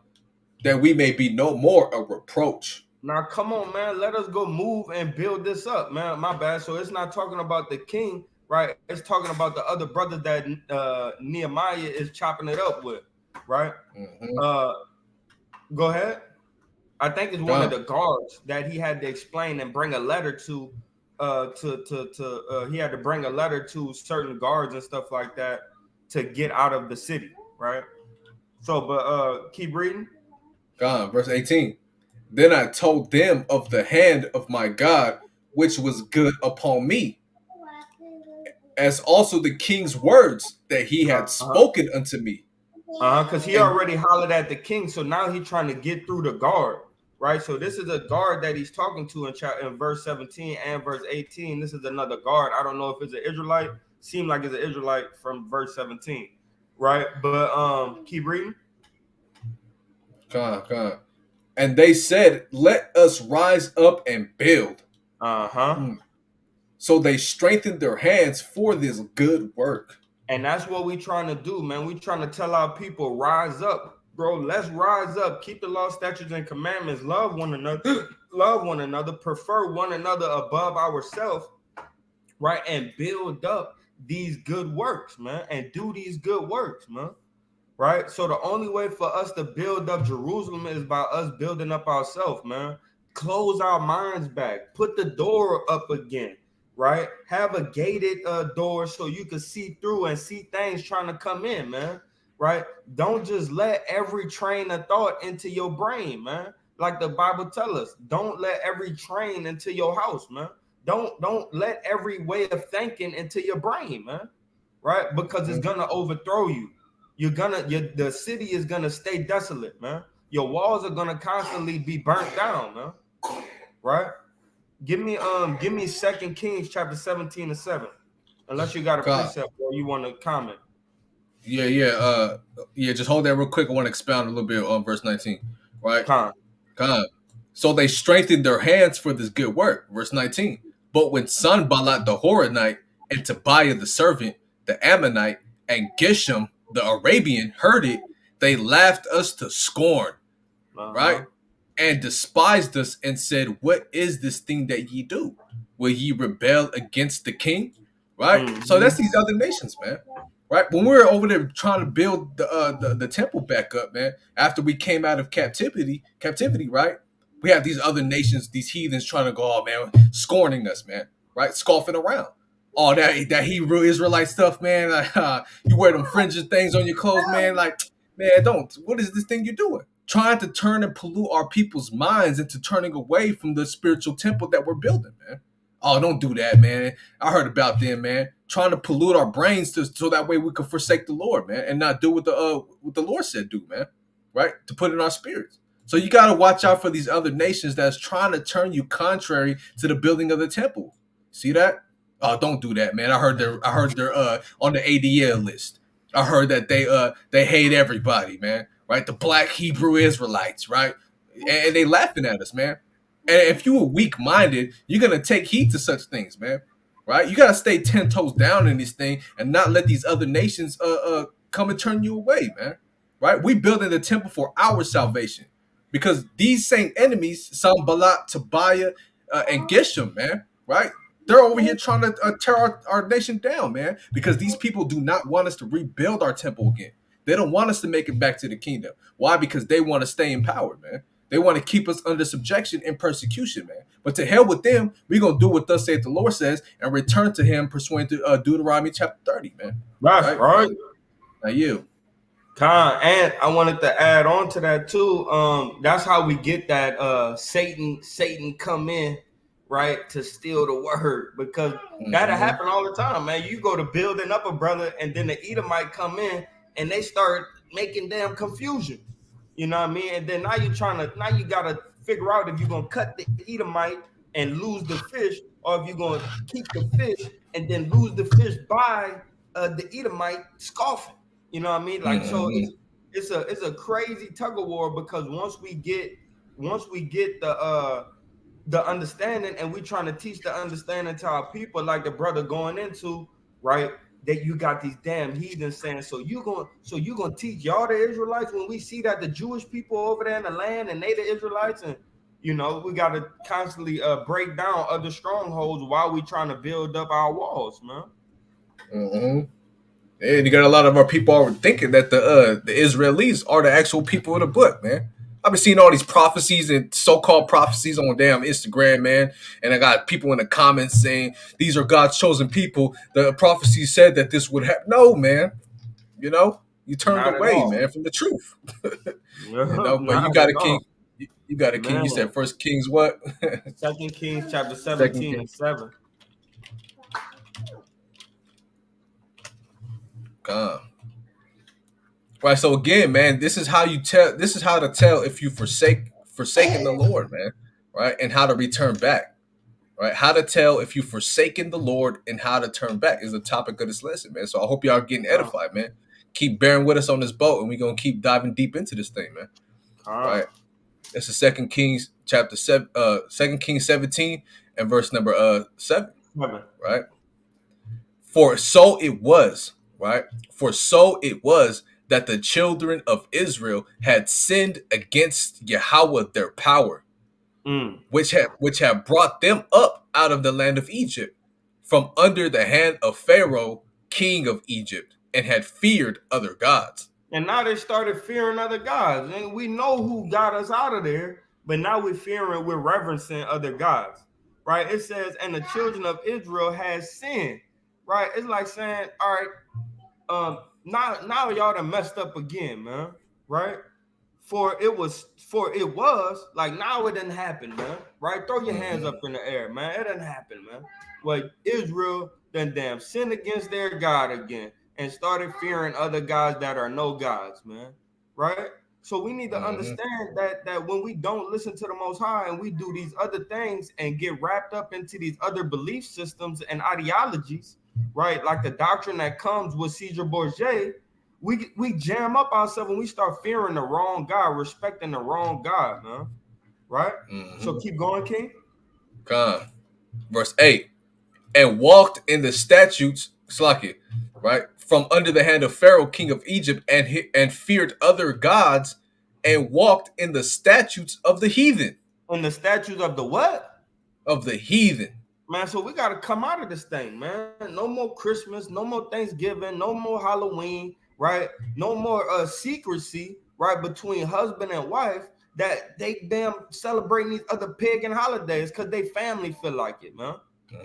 that we may be no more a reproach. Now, come on, man. Let us go move and build this up, man. My bad. So it's not talking about the king, right? It's talking about the other brothers that Nehemiah is chopping it up with, right? Uh, Go ahead. I think it's one of God. the guards that he had to explain and bring a letter to. He had to bring a letter to certain guards and stuff like that to get out of the city, right? So, but keep reading. God. Verse 18. Then I told them of the hand of my God, which was good upon me, as also the king's words that he had Uh-huh. spoken unto me. Because he And already hollered at the king, so now he's trying to get through the guard, right? So this is a guard that he's talking to in verse 17 and verse 18. This is another guard. I don't know if it's an Israelite. Seemed like it's an Israelite from verse 17, right? But keep reading. God. And they said, let us rise up and build. Uh-huh. So they strengthened their hands for this good work. And that's what we trying to do, man. We trying to tell our people, rise up, bro. Let's rise up. Keep the law, statutes, and commandments. Love one another. Love one another. Prefer one another above ourselves, right? And build up these good works, man. And do these good works, man. Right? So the only way for us to build up Jerusalem is by us building up ourselves, man. Close our minds back. Put the door up again, right? Have a gated door so you can see through and see things trying to come in, man. Right? Don't just let every train of thought into your brain, man. Like the Bible tells us, don't let every train into your house, man. Don't let every way of thinking into your brain, man. Right? Because it's gonna overthrow you. The city is gonna stay desolate, man. Your walls are gonna constantly be burnt down, man. Right? Give me Second Kings chapter 17 and 7. Unless you got a God. precept or you want to comment. Yeah. Just hold that real quick. I want to expound a little bit on verse 19. Right? Con. God. So they strengthened their hands for this good work. Verse 19. But when Sanballat the Horonite and Tobiah the servant, the Ammonite, and Geshem the Arabian heard it, they laughed us to scorn, right? Uh-huh. And despised us and said, what is this thing that ye do? Will ye rebel against the king? Right? So Mm-hmm. that's these other nations, man. Right? When we were over there trying to build the temple back up, man, after we came out of captivity, right? We have these other nations, these heathens trying to go, oh man, scorning us, man, right? Scoffing around. All that Hebrew Israelite stuff, man. Like, you wear them fringes things on your clothes, man. Like, man, don't. What is this thing you're doing? trying to turn and pollute our people's minds into turning away from the spiritual temple that we're building, man. Oh, don't do that, man. I heard about them, man. Trying to pollute our brains so that way we can forsake the Lord, man, and not do what the Lord said do, man. Right? To put in our spirits. So you got to watch out for these other nations that's trying to turn you contrary to the building of the temple. See that? Oh, don't do that, man. I heard they're on the ADL list. I heard that they hate everybody, man. Right? The black Hebrew Israelites, right? And they laughing at us, man. And if you were weak minded, you're gonna take heed to such things, man. Right? You gotta stay 10 toes down in this thing and not let these other nations come and turn you away, man. Right? We building the temple for our salvation. Because these same enemies, Sambalat, Tobiah, and Geshem, man, right? They're over here trying to tear our nation down, man, because these people do not want us to rebuild our temple again. They don't want us to make it back to the kingdom. Why? Because they want to stay in power, man. They want to keep us under subjection and persecution, man. But to hell with them, we're going to do what thus saith the Lord says and return to him pursuant to Deuteronomy chapter 30, man. That's Right? right. Now you. And I wanted to add on to that too. That's how we get that Satan come in, right, to steal the word, because that'll Mm-hmm. happen all the time, man. You go to building up a brother, and then the Edomite come in and they start making damn confusion. You know what I mean? And then now you gotta figure out if you're gonna cut the Edomite and lose the fish, or if you're gonna keep the fish and then lose the fish by the Edomite scoffing. You know what I mean? Like, so Mm-hmm. it's a crazy tug of war, because once we get the understanding, and we trying to teach the understanding to our people, like the brother going into, right, that you got these damn heathens saying, so you gonna teach y'all the Israelites, when we see that the Jewish people over there in the land and they the Israelites, and we got to constantly break down other strongholds while we trying to build up our walls, man. Mm-hmm. And you got a lot of our people are thinking that the Israelis are the actual people of the book, man. I've been seeing all these prophecies and so-called prophecies on damn Instagram, man. And I got people in the comments saying these are God's chosen people. The prophecy said that this would happen. No, man. You know, you turned Not at away, all. man, from the truth. But you Not got at a king. all, You got a king. You man. said First Kings what? Second Kings chapter Second 17 and Kings. 7. God. Right. So again, man, this is how you tell. This is how to tell if you forsaken the Lord, man. Right, and how to return back. Right, how to tell if you forsaken the Lord and how to turn back is the topic of this lesson, man. So I hope y'all are getting Con, edified, man. Keep bearing with us on this boat, and we're gonna keep diving deep into this thing, man. con, Right. That's the Second Kings chapter 7, Second Kings 17 and verse number 7. 7. Right. For so it was, right? For so it was that the children of Israel had sinned against Yahweh their power, Mm. which had brought them up out of the land of Egypt, from under the hand of Pharaoh, king of Egypt, and had feared other gods. And now they started fearing other gods. And we know who got us out of there, but now we're reverencing other gods. Right? It says, and the children of Israel has sinned. Right? It's like saying, all right, now y'all done messed up again, man. Right? For it was like, now it didn't happen, man. Right? Throw your hands up Mm-hmm. in the air, man. It didn't happen, man. Like, Israel then damn sinned against their God again and started fearing other gods that are no gods, man. Right? So we need to Mm-hmm. understand that when we don't listen to the Most High and we do these other things and get wrapped up into these other belief systems and ideologies, right? Like the doctrine that comes with Caesar Borgia, we jam up ourselves and we start fearing the wrong God, respecting the wrong God, man. Right? So Mm-hmm. keep going, King. Come. Verse 8. And walked in the statutes, Slakia, right, from under the hand of Pharaoh, king of Egypt, and feared other gods, and walked in the statutes of the heathen, On the statues of the what? of the heathen. Man, so we gotta come out of this thing, man. No more Christmas, no more Thanksgiving, no more Halloween, right? No more secrecy, right, between husband and wife, that they damn celebrating these other pagan holidays because they family feel like it, man.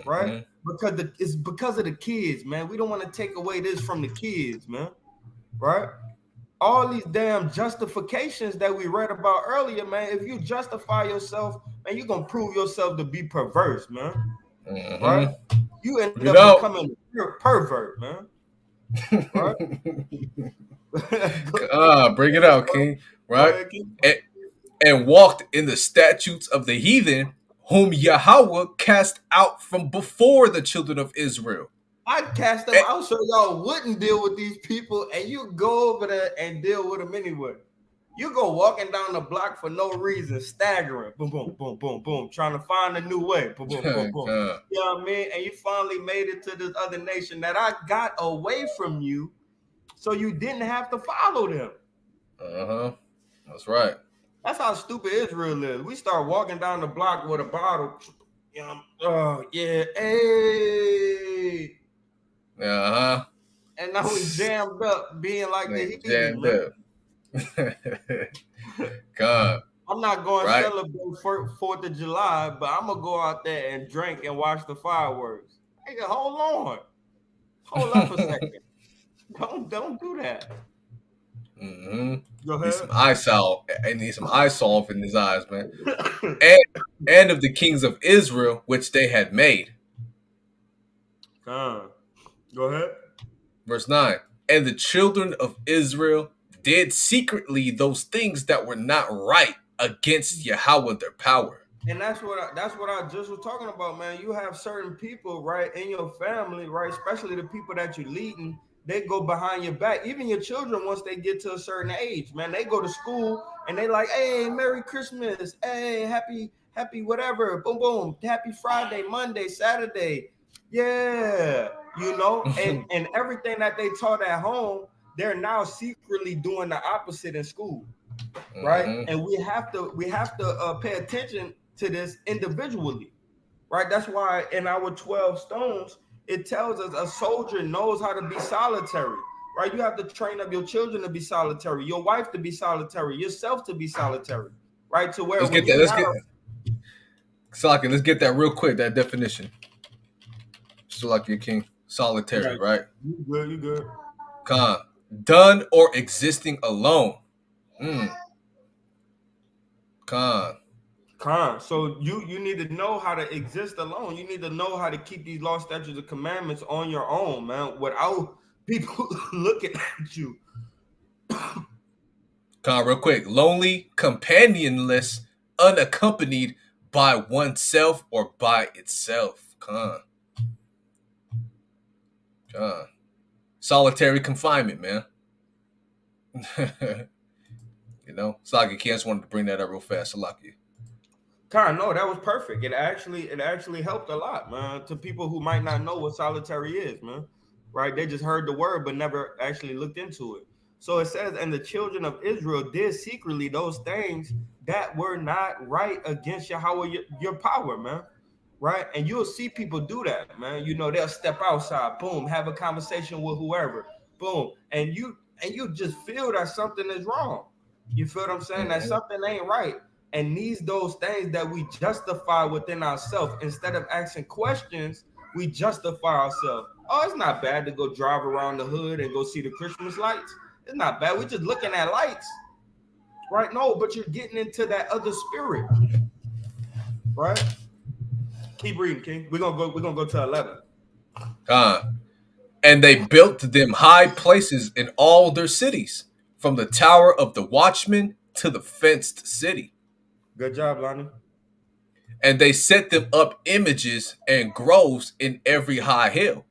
Right? Mm-hmm. It's because of the kids, man. We don't want to take away this from the kids, man. Right? all these damn justifications that we read about earlier, man. If you justify yourself, man, you're gonna prove yourself to be perverse, man. Right? Mm-hmm. You end Bring it up out. becoming a pure pervert, man. Right? go, Bring it out, King. go Right? ahead, keep. And, and walked in the statutes of the heathen, whom Yahweh cast out from before the children of Israel. I'd cast them Eh, out so y'all wouldn't deal with these people, and you go over there and deal with them anyway. You go walking down the block for no reason, staggering, boom, boom, boom, boom, boom, trying to find a new way, boom, boom, boom, boom. God. You know what I mean? And you finally made it to this other nation that I got away from you, so you didn't have to follow them. Uh-huh. That's right. That's how stupid Israel is. We start walking down the block with a bottle. You know, oh yeah, hey, Uh-huh. and now we jammed up, being like the Nigga heathen, jammed man. up. God. I'm not going to Right? celebrate Fourth of July, but I'm gonna go out there and drink and watch the fireworks. Nigga, hold up a second. Don't do that. Mm-hmm. Go Need some ahead. eye salve. I need some eye salve in his eyes, man. And and of the kings of Israel, which they had made. uh, go ahead. Verse 9. And the children of Israel did secretly those things that were not right against Yahweh their power. And that's what I just was talking about, man. You have certain people, right, in your family, right, especially the people that you're leading. They go behind your back. Even your children, once they get to a certain age, man, they go to school and they like, hey, Merry Christmas, hey, happy whatever, boom, boom, happy Friday, Monday, Saturday, yeah, and everything that they taught at home, they're now secretly doing the opposite in school, right? Mm-hmm. And we have to pay attention to this individually, right? That's why in our 12 stones it tells us a soldier knows how to be solitary, right? You have to train up your children to be solitary, your wife to be solitary, yourself to be solitary, right? To where Let's when get that. you Let's get have Salaki, let's get that real quick, that definition. Salaki King. Solitary, right, right? you good. Khan. Done or existing alone. Mm. Khan. So you need to know how to exist alone. You need to know how to keep these law, statutes, and commandments on your own, man, without people looking at you. Khan, real quick. Lonely, companionless, unaccompanied by oneself or by itself. Khan. Khan. Solitary confinement, man. Salaki King, I just wanted to bring that up real fast. Salaki. Kind no, that was perfect. It actually helped a lot, man, to people who might not know what solitary is, man. Right? They just heard the word but never actually looked into it. So it says, and the children of Israel did secretly those things that were not right against Yahweh, your power, man. Right? And you'll see people do that, man. They'll step outside, boom, have a conversation with whoever, boom, and you just feel that something is wrong. You feel what I'm saying? That Mm-hmm. something ain't right, and those things that we justify within ourselves instead of asking questions. We justify ourselves. Oh, it's not bad to go drive around the hood and go see the Christmas lights. It's not bad. We're just looking at lights, right? No, but you're getting into that other spirit, right? Keep reading, King. We're gonna go to 11. Khan. And they built them high places in all their cities, from the tower of the watchman to the fenced city. Good job, Lonnie. And they set them up images and groves in every high hill,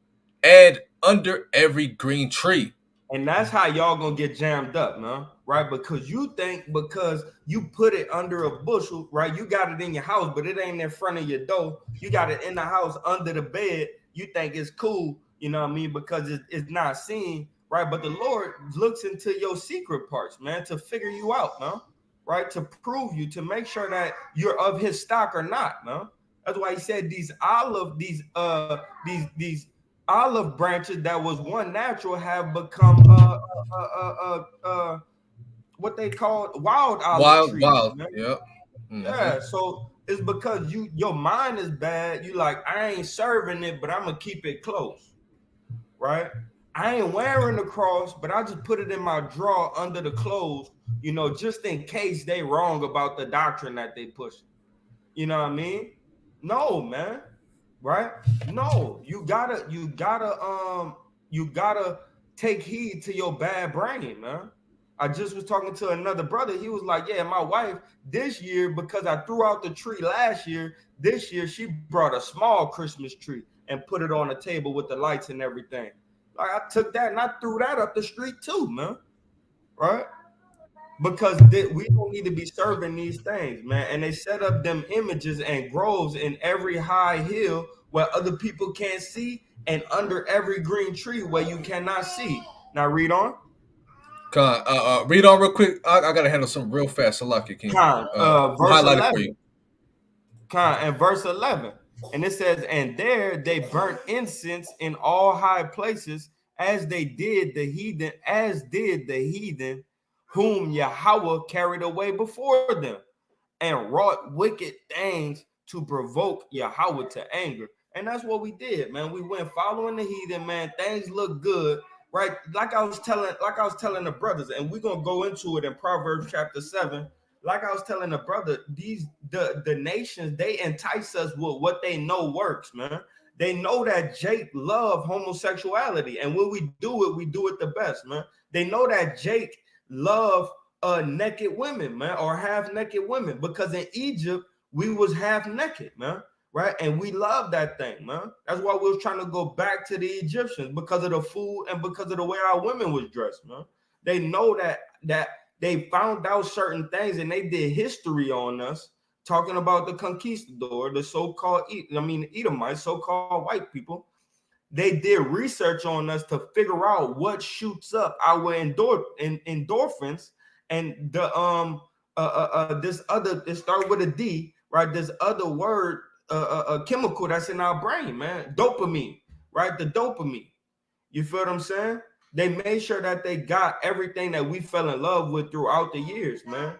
and under every green tree. And that's how y'all gonna get jammed up, man. Right? Because you think because you put it under a bushel, right? You got it in your house, but it ain't in front of your door. You got it in the house under the bed. You think it's cool, you know what I mean? Because it's not seen, right? But the Lord looks into your secret parts, man, to figure you out, man. Right? To prove you, to make sure that you're of his stock or not, man. That's why he said these olive branches that was one natural have become what they call wild olive Wild, trees, wild. man. Yep. Mm-hmm. Yeah, so it's because your mind is bad. You like, I ain't serving it, but I'm gonna keep it close, right? I ain't wearing the cross, but I just put it in my drawer under the clothes, just in case they wrong about the doctrine that they push. You know what I mean? No, man. Right? No, you gotta take heed to your bad brain, man. I just was talking to another brother. He was like, "Yeah, my wife this year, because I threw out the tree last year, this year she brought a small Christmas tree and put it on the table with the lights and everything." Like I took that and I threw that up the street too, man. Right? Because we don't need to be serving these things, man. And they set up them images and groves in every high hill where other people can't see, and under every green tree where you cannot see. Now read on. Read on real quick. I gotta handle something real fast. Salaki King. I'm Verse highlighting for you. 11. And verse 11. And it says, and there they burnt incense in all high places, as did the heathen whom Yahweh carried away before them, and wrought wicked things to provoke Yahweh to anger. And that's what we did, man. We went following the heathen, man. Things look good, right? Like I was telling the brothers, and we're gonna go into it in Proverbs chapter 7. Like I was telling the brother, the nations, they entice us with what they know works, man. They know that Jake love homosexuality, and when we do it the best, man. They know that Jake love naked women, man, or half naked women, because in Egypt we was half naked, man, right? And we love that thing, man. That's why we was trying to go back to the Egyptians, because of the food and because of the way our women was dressed, man. They know that they found out certain things, and they did history on us, talking about the conquistador, the so-called Edomites, so-called white people. They did research on us to figure out what shoots up our endorphins, and the this other, it start with a D, right? This other word, a chemical that's in our brain, man, dopamine, right? The dopamine. You feel what I'm saying? They made sure that they got everything that we fell in love with throughout the years, man.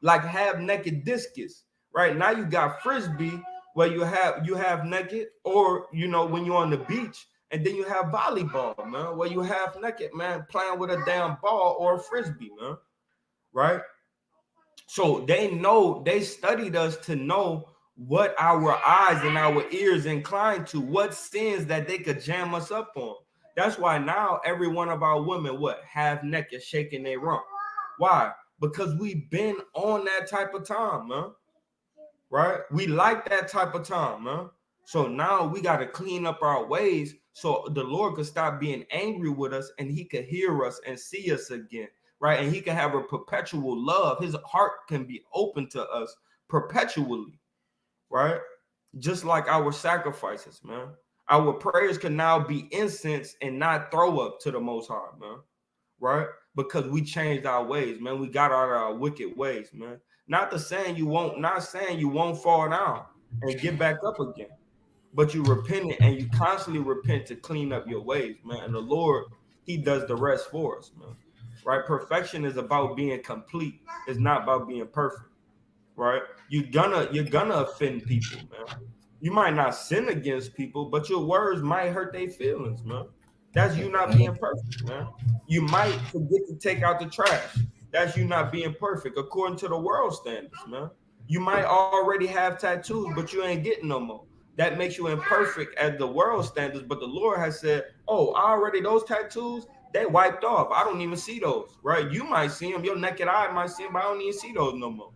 Like half naked discus. Right now you got frisbee, where you have naked, or when you're on the beach, and then you have volleyball, man, where you have naked, man, playing with a damn ball or a frisbee, man. Right? So they studied us to know what our eyes and our ears inclined to, what sins that they could jam us up on. That's why now every one of our women, what, half naked, shaking their rump. Why? Because we've been on that type of time, man. Right? We like that type of time, man. So now we got to clean up our ways so the Lord could stop being angry with us, and he could hear us and see us again, right? And he can have a perpetual love. His heart can be open to us perpetually, right? Just like our sacrifices, man. Our prayers can now be incense and not throw up to the Most High, man, right? Because we changed our ways, man. We got out of our wicked ways, man. Not saying you won't fall down and get back up again, but you repent, and you constantly repent to clean up your ways, man. And the Lord, he does the rest for us, man. Right? Perfection is about being complete. It's not about being perfect, right? You're gonna offend people, man. You might not sin against people, but your words might hurt their feelings, man. That's you not being Mhm. perfect, man. You might forget to take out the trash. That's you not being perfect according to the world standards, man. You might already have tattoos, but you ain't getting no more. That makes you imperfect at the world standards. But the Lord has said, "Oh, already those tattoos, they wiped off. I don't even see those." Right? You might see them. Your naked eye might see them, but I don't even see those no more.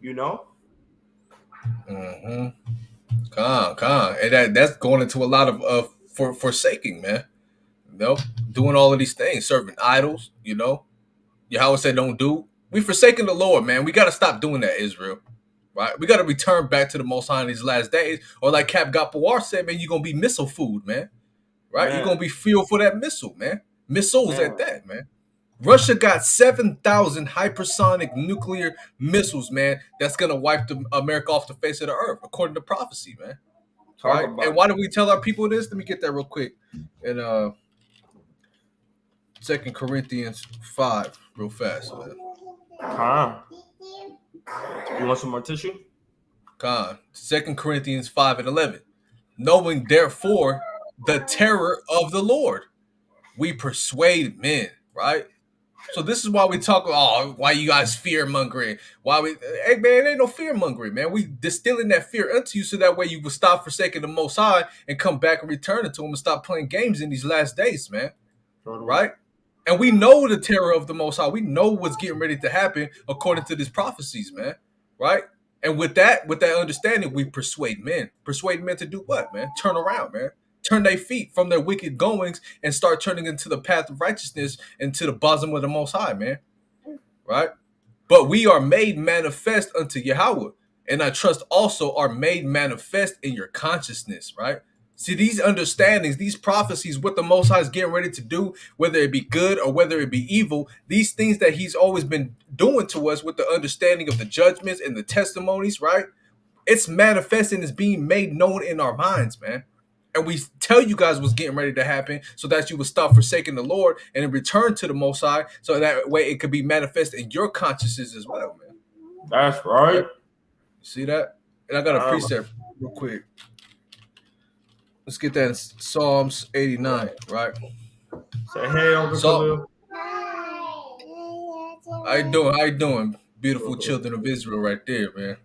You know? Mhm. And that's going into a lot of forsaking, man. You know, doing all of these things, serving idols. Yahweh said, "Don't do." We forsaken the Lord, man. We got to stop doing that, Israel. Right? We got to return back to the Most High in these last days, or like Cap Gapawar said, man, you're gonna be missile food, man. Right? You're gonna Man, be fuel for that missile, man. Missiles at man, that, man. Russia got 7,000 hypersonic nuclear missiles, man. That's gonna wipe America off the face of the earth, according to prophecy, man. talk Right? And about why do we tell our people this? Let me get that real quick. In 2 Corinthians 5, real fast, man. it. Huh? You want some more tissue? Con. 2 Corinthians 5 and 11. Knowing therefore the terror of the Lord. we persuade men, right? So this is why we talk. Oh, why you guys fear mongering? Why we? Hey man, ain't no fear mongering, man. We distilling that fear into you, so that way you will stop forsaking the Most High and come back and return it to Him and stop playing games in these last days, man. Totally. Right? And we know the terror of the Most High. We know what's getting ready to happen according to these prophecies, man. Right? And with that understanding, we persuade men. Persuade men to do what, man? Turn around, man. Turn their feet from their wicked goings and start turning into the path of righteousness and to the bosom of the Most High, man. Right? But we are made manifest unto Yahweh, and I trust also are made manifest in your consciousness, right? See, these understandings, these prophecies, what the Most High is getting ready to do, whether it be good or whether it be evil, these things that He's always been doing to us with the understanding of the judgments and the testimonies, right? It's manifesting, it's being made known in our minds, man. And we tell you guys what's getting ready to happen so that you will stop forsaking the Lord and return to the Most High so that way it could be manifest in your consciousness as well, man. That's right. Right? See that? And I got a precept real quick. Let's get that in Psalms 89, right? Say hey, Uncle So, Khalil. how you doing? How you doing? Beautiful children of Israel right there, man.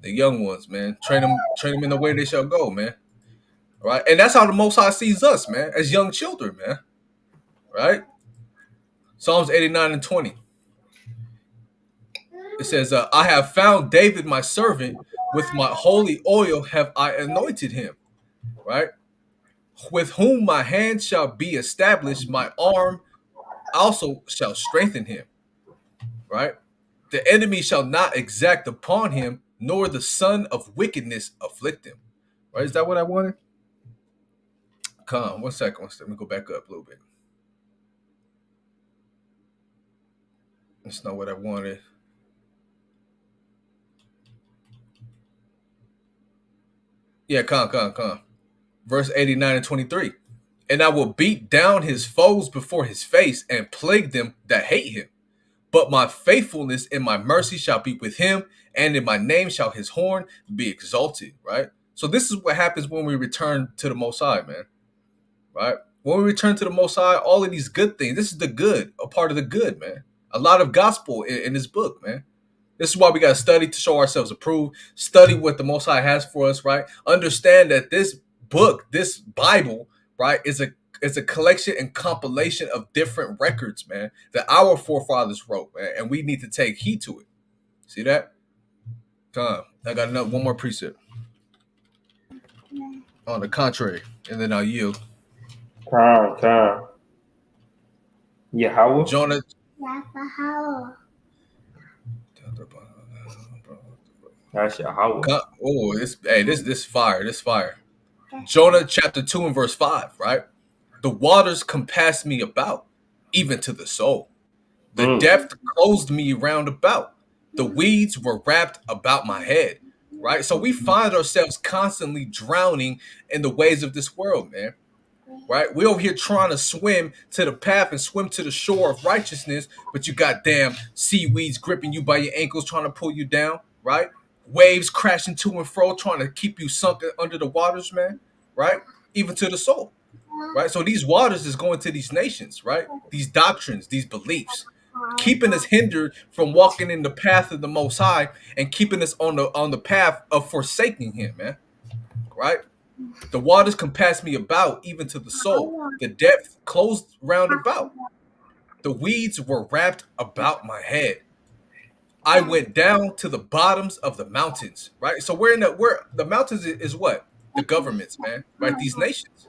The young ones, man. Train them in the way they shall go, man. Right? And that's how the Most High sees us, man, as young children, man. Right? Psalms 89 and 20. It says, I have found David my servant, with my holy oil have I anointed him. Right? With whom my hand shall be established, my arm also shall strengthen him. Right? The enemy shall not exact upon him, nor the son of wickedness afflict him. Right? Is that what I wanted? Come on, 1 second. Let me go back up a little bit. That's not what I wanted. Yeah, come. Verse 89 and 23. And I will beat down his foes before his face and plague them that hate him. But my faithfulness and my mercy shall be with him, and in my name shall his horn be exalted. Right? So this is what happens when we return to the Most High, man. Right? When we return to the Most High, all of these good things, this is the good, a part of the good, man. A lot of gospel in this book, man. This is why we got to study to show ourselves approved, study what the Most High has for us, right? Understand that this book, this Bible, right, is a collection and compilation of different records, man, that our forefathers wrote, man, and we need to take heed to it. See that? I got one more precept. On the contrary, and then I'll yield. Time. Yahweh. Jonah. That's Yahweh. Oh, this fire, this fire. Jonah chapter 2 and verse 5, right? The waters compassed me about, even to the soul. The depth closed me round about. The weeds were wrapped about my head, right? So we find ourselves constantly drowning in the ways of this world, man. Right? We over here trying to swim to the path and swim to the shore of righteousness, but you got damn seaweeds gripping you by your ankles, trying to pull you down, right? Waves crashing to and fro, trying to keep you sunk under the waters, man, right? Even to the soul, right? So these waters is going to these nations, right? These doctrines, these beliefs, keeping us hindered from walking in the path of the Most High and keeping us on the path of forsaking Him, man, right? The waters compassed me about, even to the soul. The depth closed round about. The weeds were wrapped about my head. I went down to the bottoms of the mountains. Right. So we're the mountains is what? The governments, man. Right. These nations.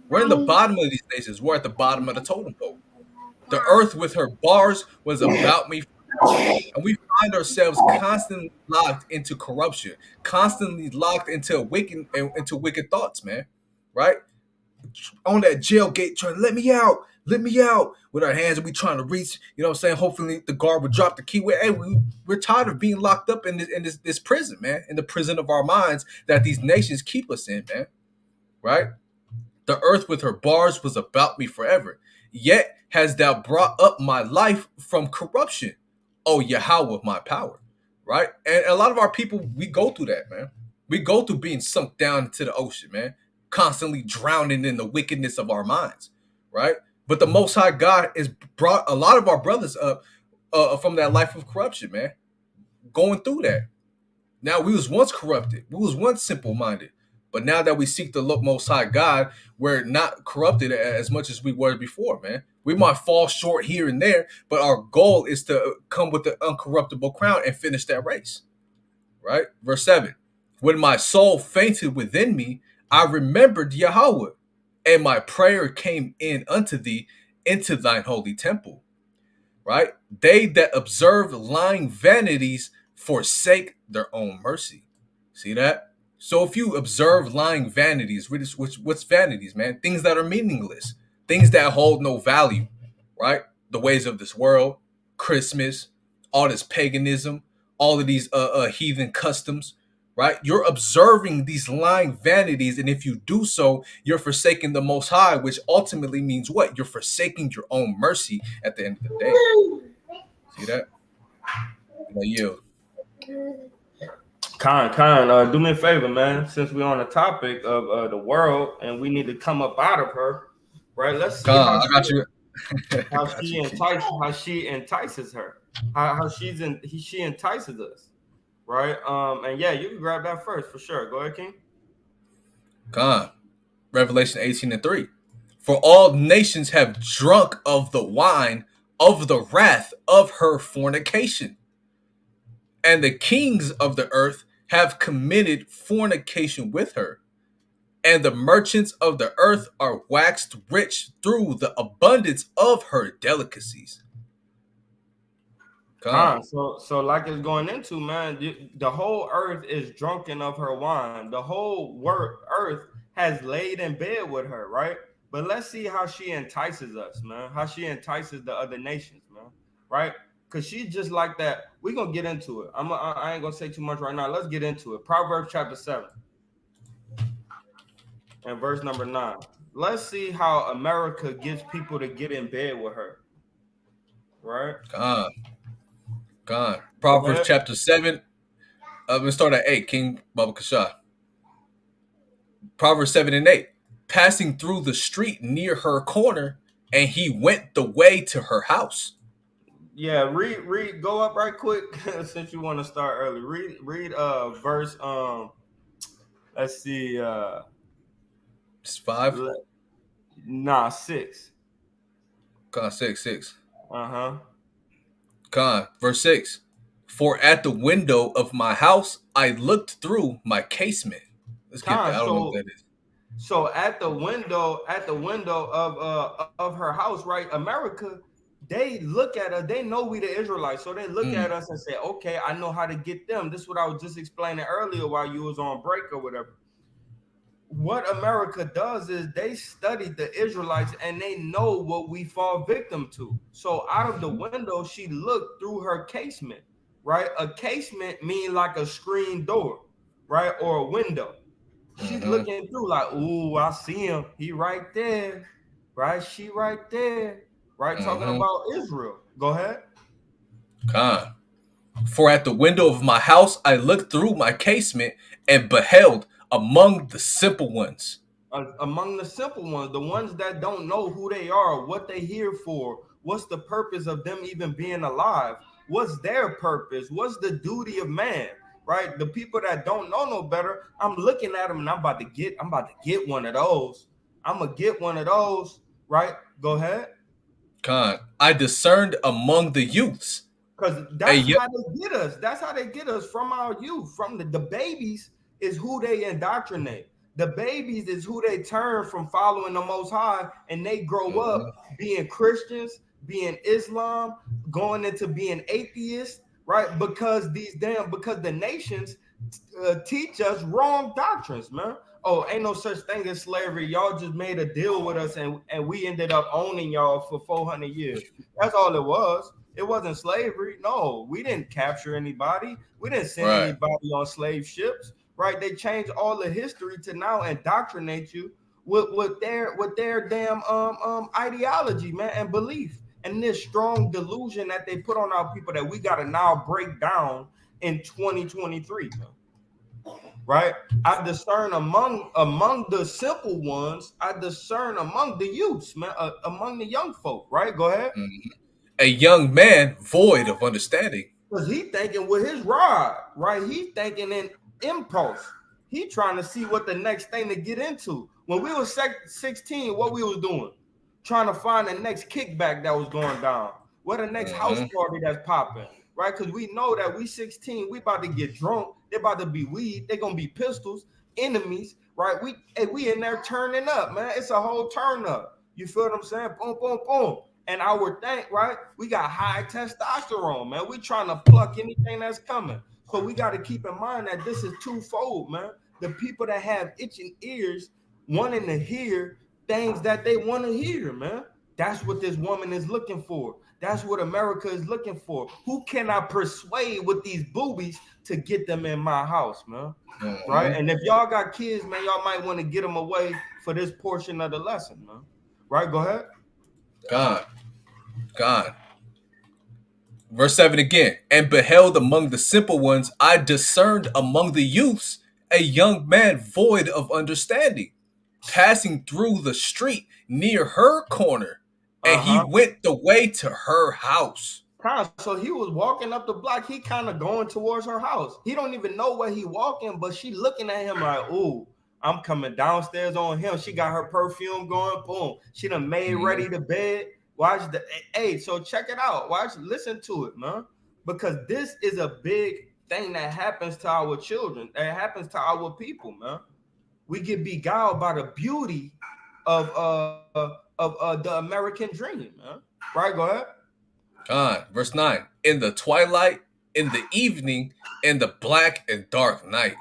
We're in the bottom of these nations. We're at the bottom of the totem pole. The earth with her bars was about me forever. And we find ourselves constantly locked into corruption, constantly locked into wicked thoughts, man. Right? On that jail gate trying to let me out with our hands and we trying to reach, you know what I'm saying? Hopefully the guard would drop the key. We're tired of being locked up in this prison, man, in the prison of our minds that these nations keep us in, man. Right? The earth with her bars was about me forever. Yet hast thou brought up my life from corruption, O Yahweh, my power. Right? And a lot of our people, we go through that, man. We go through being sunk down into the ocean, man. Constantly drowning in the wickedness of our minds. Right? But the Most High God has brought a lot of our brothers up from that life of corruption, man, going through that. Now we was once corrupted. We was once simple minded. But now that we seek the Most High God, we're not corrupted as much as we were before, man. We might fall short here and there, but our goal is to come with the uncorruptible crown and finish that race. Right? Verse 7. When my soul fainted within me, I remembered Yahweh, and my prayer came in unto thee into thine holy temple. Right? They that observe lying vanities forsake their own mercy. See that? So if you observe lying vanities, what's vanities, man? Things that are meaningless, things that hold no value, right? The ways of this world, Christmas, all this paganism, all of these heathen customs, right? You're observing these lying vanities, and if you do so, you're forsaking the Most High, which ultimately means what? You're forsaking your own mercy at the end of the day. See that? Like, you. Do me a favor, man. Since we're on the topic of the world and we need to come up out of her, right? Let's see I got you. I got you, King. how she entices her, how she entices us, right? And yeah, you can grab that first for sure. Go ahead, King. Con. Revelation 18 and 3. For all nations have drunk of the wine of the wrath of her fornication, and the kings of the earth have committed fornication with her, and the merchants of the earth are waxed rich through the abundance of her delicacies. Con. So like it's going into, man, the whole earth is drunken of her wine. The whole earth has laid in bed with her, right? But let's see how she entices us, man. How she entices the other nations, man. Right? Because she's just like that. We're gonna get into it. I ain't gonna say too much right now. Let's get into it. Proverbs chapter 7 and verse number 9. Let's see how America gets people to get in bed with her. Right? Con. Con. Go Proverbs ahead. chapter 7. Let's start at 8. King Baba Kasha. Proverbs 7 and 8. Passing through the street near her corner, and he went the way to her house. Yeah, read go up right quick since you want to start early. Read verse let's see It's 5. nah 6. Con 6, 6. Uh-huh. Con, verse 6. For at the window of my house I looked through my casement. Let's get that. Con I don't know what that is. so at the window of her house, right? America, they look at us, they know we the Israelites, so they look Mm, at us and say, okay, I know how to get them. This is what I was just explaining earlier while you was on break or whatever. What America does is they study the Israelites and they know what we fall victim to. So out of the mhm, window, she looked through her casement, right? A casement mean like a screen door, right? Or a window. She's mhm, looking through like, ooh, I see him. He right there, right? She right there, right? Talking mhm. about Israel. Go ahead. Con. For at the window of my house I looked through my casement and beheld among the simple ones. Among the simple ones, the ones that don't know who they are, what they here for, what's the purpose of them even being alive, what's their purpose, what's the duty of man, right? The people that don't know no better, I'm looking at them and I'm about to get one of those. I'm gonna get one of those, right? Go ahead. Con. I discerned among the youths. Because A that's y- how they get us. That's how they get us from our youth. From the babies is who they indoctrinate. The babies is who they turn from following the Most High, and they grow up mhm, being Christians, being Islam, going into being atheists, right? Because the nations teach us wrong doctrines, man. Oh, ain't no such thing as slavery. Y'all just made a deal with us, and we ended up owning y'all for 400 years. That's all it was. It wasn't slavery. No, we didn't capture anybody. We didn't send right. anybody on slave ships, right? They changed all the history to now indoctrinate you with their damn ideology, man, and belief. And this strong delusion that they put on our people that we gotta now break down in 2023, man. right? I discern among the simple ones. I discern among the youths, man, among the young folk, right? Go ahead. Mhm. A young man void of understanding. Because he thinking with his rod, right? He thinking in impulse. He trying to see what the next thing to get into. When we was 16, what we was doing? Trying to find the next kickback that was going down. What the next house Hmm. party that's popping, right? Because we know that we 16, we about to get drunk. They about to be weed. They gonna be pistols, enemies, right? We in there turning up, man. It's a whole turn up. You feel what I'm saying? Boom, boom, boom. And our thing, right? We got high testosterone, man. We trying to pluck anything that's coming. So we got to keep in mind that this is twofold, man. The people that have itching ears wanting to hear things that they want to hear, man. That's what this woman is looking for. That's what America is looking for. Who can I persuade with these boobies to get them in my house, man? Right? Hmm. And if y'all got kids, man, y'all might want to get them away for this portion of the lesson, man. Right? Go ahead. God, God. Verse 7 again. And beheld among the simple ones, I discerned among the youths a young man void of understanding, passing through the street near her corner, and he Uh-huh. went the way to her house. So he was walking up the block. He kind of going towards her house. He don't even know where he walking, but she looking at him like, "Ooh, I'm coming downstairs on him." She got her perfume going. Boom. She done made ready Hmm. to bed. Watch the hey. So check it out. Watch, listen to it, man, because this is a big thing that happens to our children. That happens to our people, man. We get beguiled by the beauty of the American dream, man. Right? Go ahead. God. Verse 9. In the twilight, in the evening, in the black and dark night.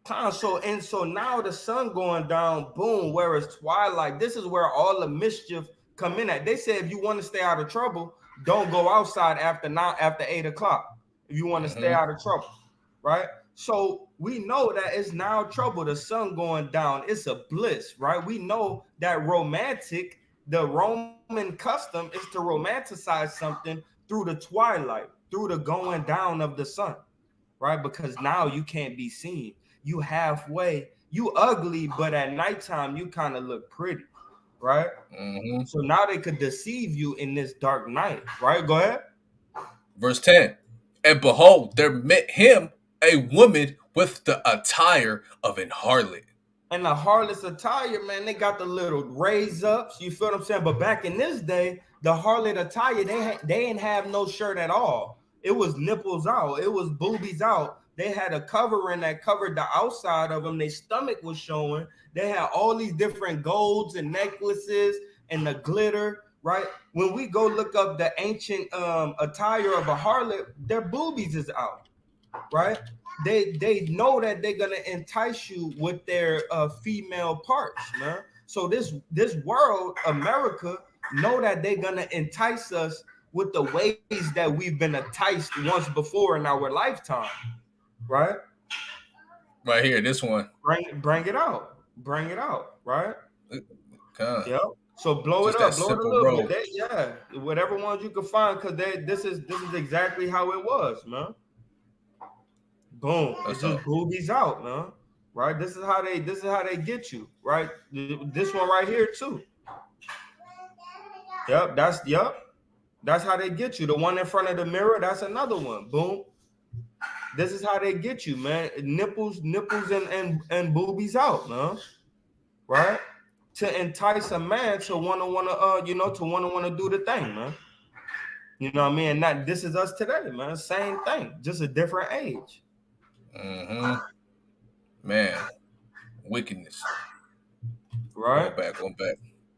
So now the sun going down, boom, where it's twilight. This is where all the mischief come in at. They say if you want to stay out of trouble, don't go outside after 8 o'clock. If you want to stay Hmm. out of trouble, right? So we know that it's now trouble. The sun going down. It's a bliss, right? We know that the Roman custom is to romanticize something through the twilight, through the going down of the sun, right? Because now you can't be seen. You halfway, you ugly, but at nighttime you kind of look pretty, right? Hmm. So now they could deceive you in this dark night, right? Go ahead. Verse 10. And behold, there met him a woman with the attire of an harlot. And the harlot's attire, man, they got the little raise ups. You feel what I'm saying? But back in this day, the harlot attire, they didn't have no shirt at all. It was nipples out. It was boobies out. They had a covering that covered the outside of them. Their stomach was showing. They had all these different golds and necklaces and the glitter. Right? When we go look up the ancient attire of a harlot, their boobies is out, right? They know that they're gonna entice you with their female parts, man. So this world, America, know that they're gonna entice us with the ways that we've been enticed once before in our lifetime, right? Right here, this one. Bring it out, right? God. Yep. So blow it Just that up, blow it a simple little bit. robe. Yeah, whatever ones you can find, because this is exactly how it was, man. Boom. It's That's just all. boobies out, man. Right? This is how they get you, right? This one right here too. Yep. That's how they get you. The one in front of the mirror, that's another one. Boom. This is how they get you, man. Nipples and boobies out, man. Right? To entice a man to wanna do the thing, man. You know what I mean? And that this is us today, man. Same thing, just a different age. Hmm. Man, wickedness. Right? Going back, going back.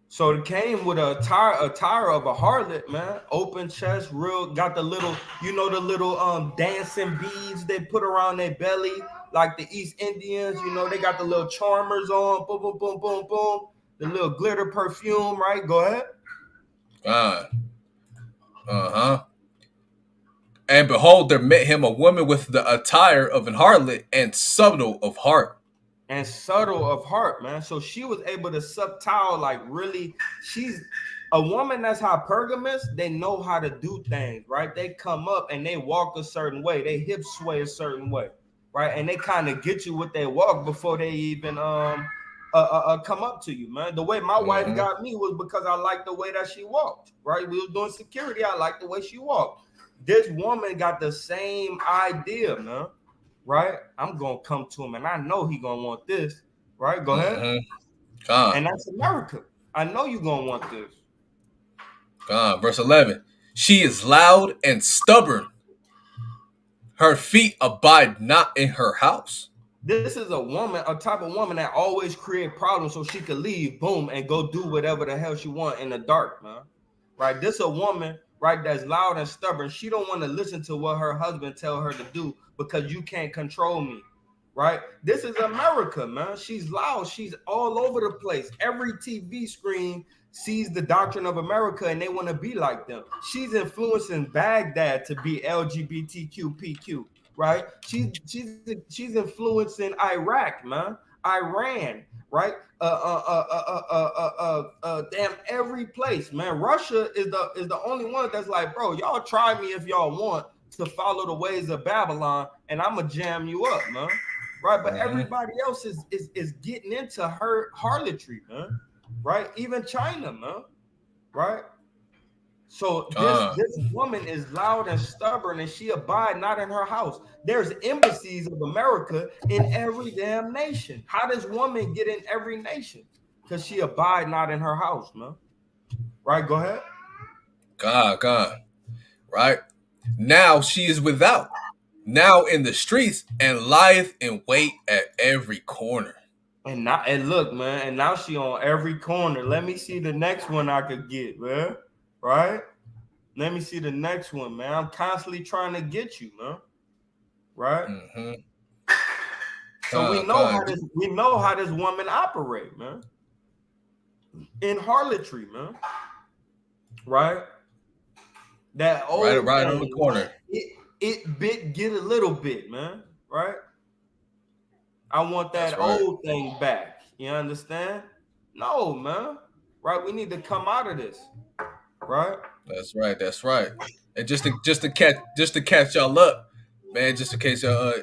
So it came with a tire of a harlot, man. Open chest, real got the little, the little dancing beads they put around their belly, like the East Indians, they got the little charmers on, boom, boom, boom, boom, boom. The little glitter perfume, right? Go ahead. God. Uh-huh. And behold, there met him a woman with the attire of an harlot and subtle of heart. And subtle of heart, man. So she was able to subtile, like really, she's a woman that's hypergamous. They know how to do things, right? They come up and they walk a certain way, they hips sway a certain way. right? And they kind of get you with their walk before they even come up to you, man. The way my wife Mm-hmm. got me was because I liked the way that she walked, right? We was doing security. I liked the way she walked. This woman got the same idea, man. Right? I'm gonna come to him, and I know he gonna want this. Right? Go ahead. Mm-hmm. Gone. And that's America. I know you gonna want this. Gone. Verse 11. She is loud and stubborn. Her feet abide not in her house. This is a woman, a type of woman that always create problems so she could leave, boom, and go do whatever the hell she want in the dark, man. Right? This a woman, right, that's loud and stubborn. She don't want to listen to what her husband tell her to do because you can't control me. Right? This is America, man. She's loud. She's all over the place. Every TV screen sees the doctrine of America and they want to be like them. She's influencing Baghdad to be LGBTQPQ, right? She's influencing Iraq, man, Iran, right? Damn, every place, man. Russia is the only one that's like, bro, y'all try me if y'all want to follow the ways of Babylon, and I'ma jam you up, man. Right? But Mm-hmm. everybody else is getting into her harlotry, man. Right? Even China, man. Right? So this Gone. this woman is loud and stubborn, and she abide not in her house. There's embassies of America in every damn nation. How does woman get in every nation? Because she abide not in her house, man. Right? Go ahead. Gone. Gone. Right? Now she is without. Now in the streets and lieth in wait at every corner. And look, man, and now she on every corner. Let me see the next one I could get, man. Right? Let me see the next one, man. I'm constantly trying to get you, man. Right? Mm-hmm. So Gone. Gone. we know how this woman operate, man. In harlotry, man. Right? That Right, old right on the thing, man. corner. It bit get a little bit, man. Right? I want That's that right. old thing back. You understand? No, man. Right? We need to come out of this. Right? That's right. That's right. And just to catch y'all up, man. Just in case y'all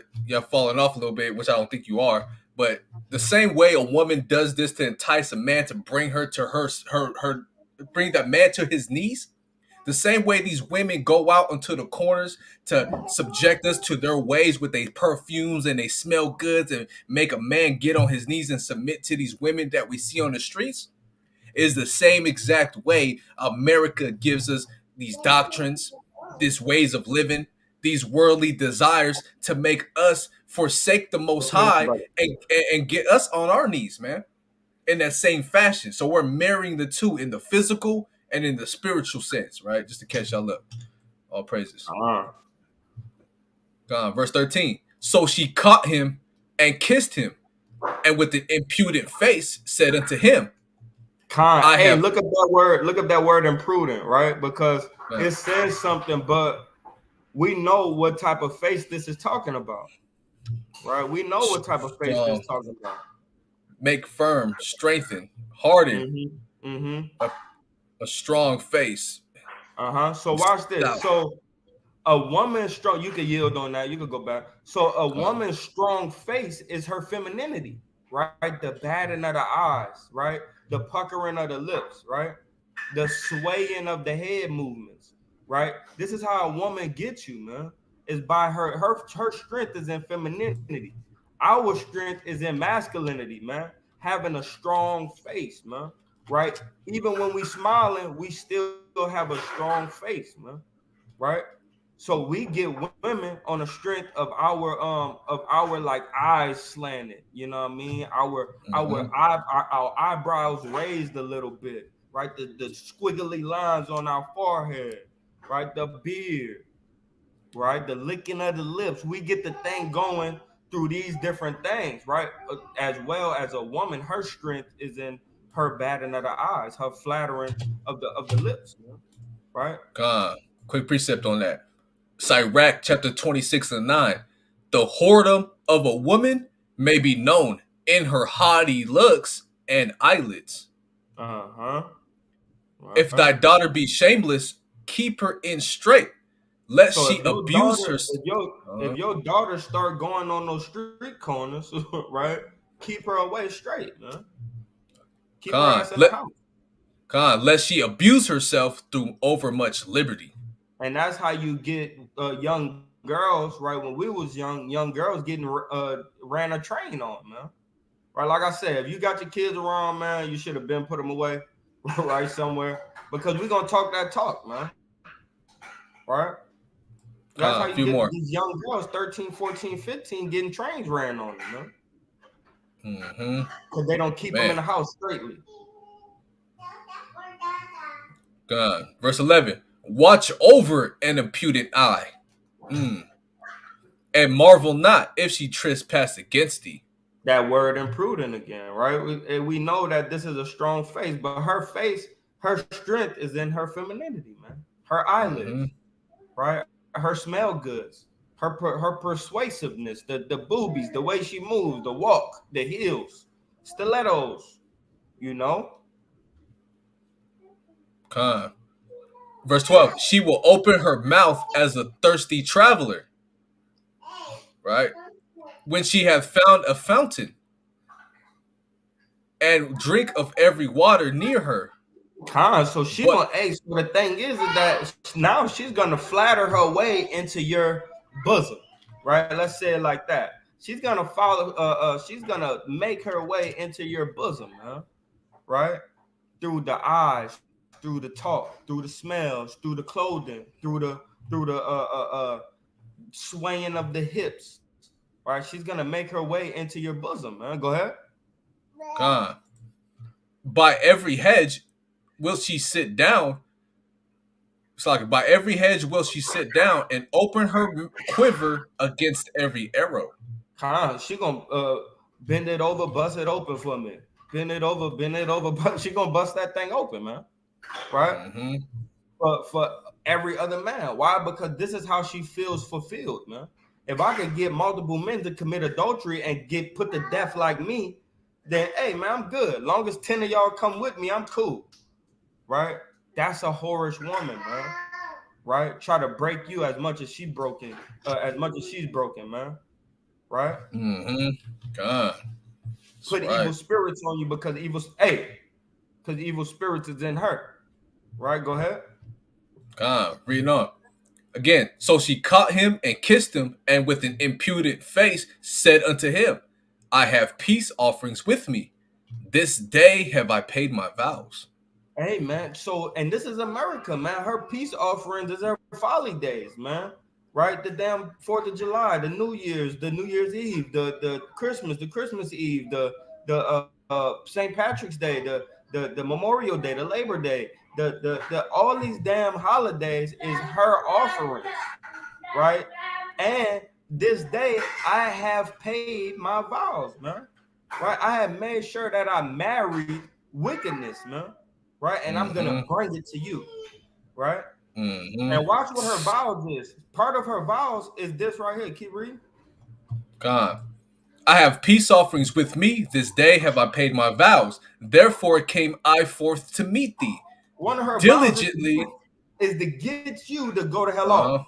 falling off a little bit, which I don't think you are. But the same way a woman does this to entice a man to bring her to her bring that man to his knees. The same way these women go out into the corners to subject us to their ways with their perfumes and they smell goods and make a man get on his knees and submit to these women that we see on the streets is the same exact way America gives us these doctrines, these ways of living, these worldly desires to make us forsake the Most Okay, High brother. and get us on our knees, man, in that same fashion. So we're marrying the two in the physical and in the spiritual sense, right? Just to catch y'all up. All praises. Uh-huh. Verse 13. So she caught him and kissed him, and with an impudent face said unto him, Kind. I Hey, have. look up that word. Look up that word imprudent, right? Because uh, it says something, but we know what type of face this is talking about, right? We know what type of face this strong, is talking about. make firm, strengthen, harden, Mm-hmm. Mm-hmm. a, a strong face, Uh-huh. So watch this. stout. So a woman's strong, you can yield on that, you could go back. So a Uh, woman's strong face is her femininity, right? The batting of the eyes, right? The puckering of the lips, right? The swaying of the head movements, right? This is how a woman gets you, man. Is by her strength is in femininity. Our strength is in masculinity, man. Having a strong face, man. Right? Even when we smiling, we still have a strong face, man. Right? So we get women on the strength of our like eyes slanted, you know what I mean? mm-hmm, Our eyebrows raised a little bit, right? The squiggly lines on our forehead, right? The beard, right? The licking of the lips. We get the thing going through these different things, right? As well as a woman, her strength is in her batting of the eyes, her flattering of the lips, right? God. Quick precept on that. Sirach chapter 26 and 9. The whoredom of a woman may be known in her haughty looks and eyelids. Uh-huh. If Right. thy daughter be shameless, keep her in straight. Lest So she if your abuse daughter, her. if your daughter start going on those street corners, right? Keep her away straight, man. Keep her ass Con, in the let house. lest she abuse herself through overmuch liberty. And that's how you get young girls, right? When we was young girls getting ran a train on, man. Right, like I said, if you got your kids around, man, you should have been put them away, right, somewhere, because we're gonna talk that talk, man. Right? That's how you Con, a get few more. these young girls, 13, 14, 15, getting trains ran on them, man. Hmm. Because they don't keep them Man. in the house straightly. Con. Verse 11. Watch over an impudent eye. Mm. And marvel not if she trespass against thee. That word imprudent again, right? We know that this is a strong face, but her face, her strength is in her femininity, man. Her eyelids, Hmm. right? Her smell goods, her persuasiveness, the boobies, the way she moves, the walk, the heels, stilettos, you know. Con. Verse 12. She will open her mouth as a thirsty traveler. Right? When she hath found a fountain and drink of every water near her. So she But gonna so the thing is that now she's gonna flatter her way into your bosom, right? Let's say it like that. She's gonna follow. She's gonna make her way into your bosom, huh? Right? Through the eyes, through the talk, through the smells, through the clothing, through the swaying of the hips, right? She's gonna make her way into your bosom, man. Go ahead. Con. By every hedge will she sit down. It's like by every hedge will she sit down and open her quiver against every arrow. She gonna bend it over, bust it open for me. Bend it over, but she gonna bust that thing open, man. Right? Hmm. For every other man. Why? Because this is how she feels fulfilled, man. If I could get multiple men to commit adultery and get put to death like me, then hey, man, I'm good. Long as 10 of y'all come with me, I'm cool. Right? That's a whorish woman, man. Right? Try to break you as much as as much as she's broken, man. Right? Hmm. God, that's Put right. evil spirits on you because evil spirits is in her. Right? Go ahead. God, reading on. Again, so she caught him and kissed him, and with an impudent face said unto him, I have peace offerings with me. This day have I paid my vows. Hey man, so and this is America, man. Her peace offerings is her folly days, man. Right? The damn 4th of July, the New Year's Eve, the Christmas Eve, the St. Patrick's Day, the Memorial Day, the Labor Day, the all these damn holidays is her offering, right? And this day I have paid my vows, man. Right? I have made sure that I married wickedness, man. Right? And I'm gonna Mm-hmm. bring it to you, right? Mm-hmm. And watch what her vows is. Part of her vows is this right here. Keep reading. God. I have peace offerings with me. This day have I paid my vows. Therefore came I forth to meet thee. One of her vows Diligently. is to get you to go the hell off.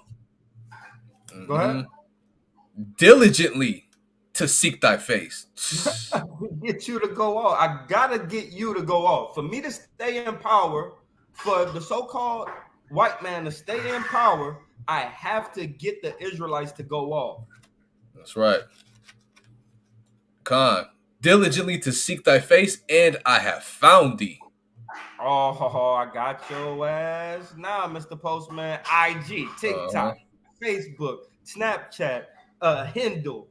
Uh-huh. Go ahead. Mm-hmm. Diligently to seek thy face. Get you to go off. I gotta get you to go off. For me to stay in power, for the so-called white man to stay in power, I have to get the Israelites to go off. That's right. Con. Diligently to seek thy face, and I have found thee. Oh, I got your ass now, Mr. Postman. IG, Uh-huh. TikTok, Facebook, Snapchat, Hindu,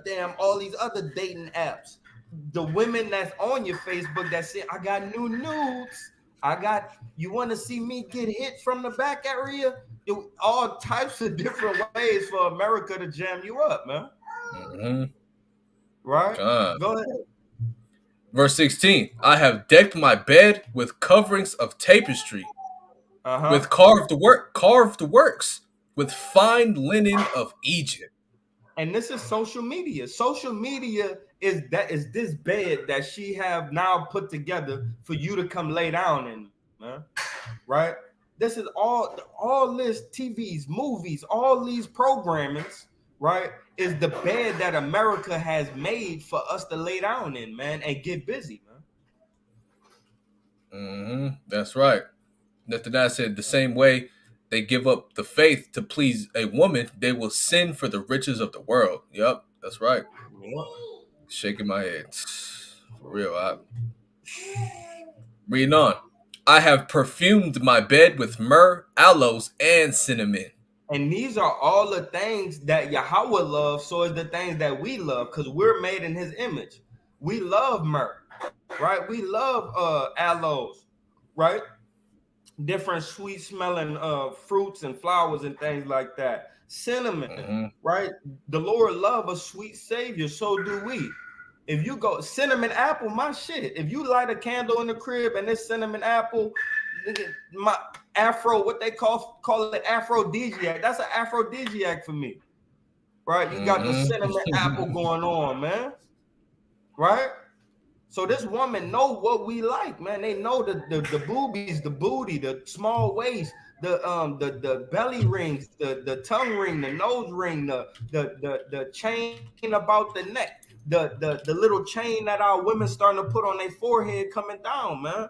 damn, all these other dating apps. The women that's on your Facebook that say, I got new nudes. You want to see me get hit from the back area? All types of different ways for America to jam you up, man. Mm-hmm. Right? Con. Go ahead. Verse 16. I have decked my bed with coverings of tapestry, Uh with huh. carved works, with fine linen of Egypt. And this is social media. Social media is this bed that she have now put together for you to come lay down in, man. Right? This is all this TVs, movies, all these programmings, right? Is the bed that America has made for us to lay down in, man, and get busy, man. That's right. After that, I said the same way they give up the faith to please a woman, they will sin for the riches of the world. Yep, that's right. Yeah. Shaking my head. For real. Reading on. I have perfumed my bed with myrrh, aloes, and cinnamon. And these are all the things that Yahweh loves, so is the things that we love, because we're made in his image. We love myrrh, right? We love aloes, right? Different sweet smelling fruits and flowers and things like that. Cinnamon, Mm-hmm. right? The Lord love a sweet savior, so do we. If you go cinnamon apple, my shit. If you light a candle in the crib and it's cinnamon apple, my Afro, what they call it aphrodisiac. That's an aphrodisiac for me, right? You got the cinnamon apple Mm-hmm. going on, man, right? So this woman know what we like, man. They know the boobies, the booty, the small waist, the belly rings, the tongue ring, the nose ring, the chain about the neck, the little chain that our women starting to put on their forehead coming down, man.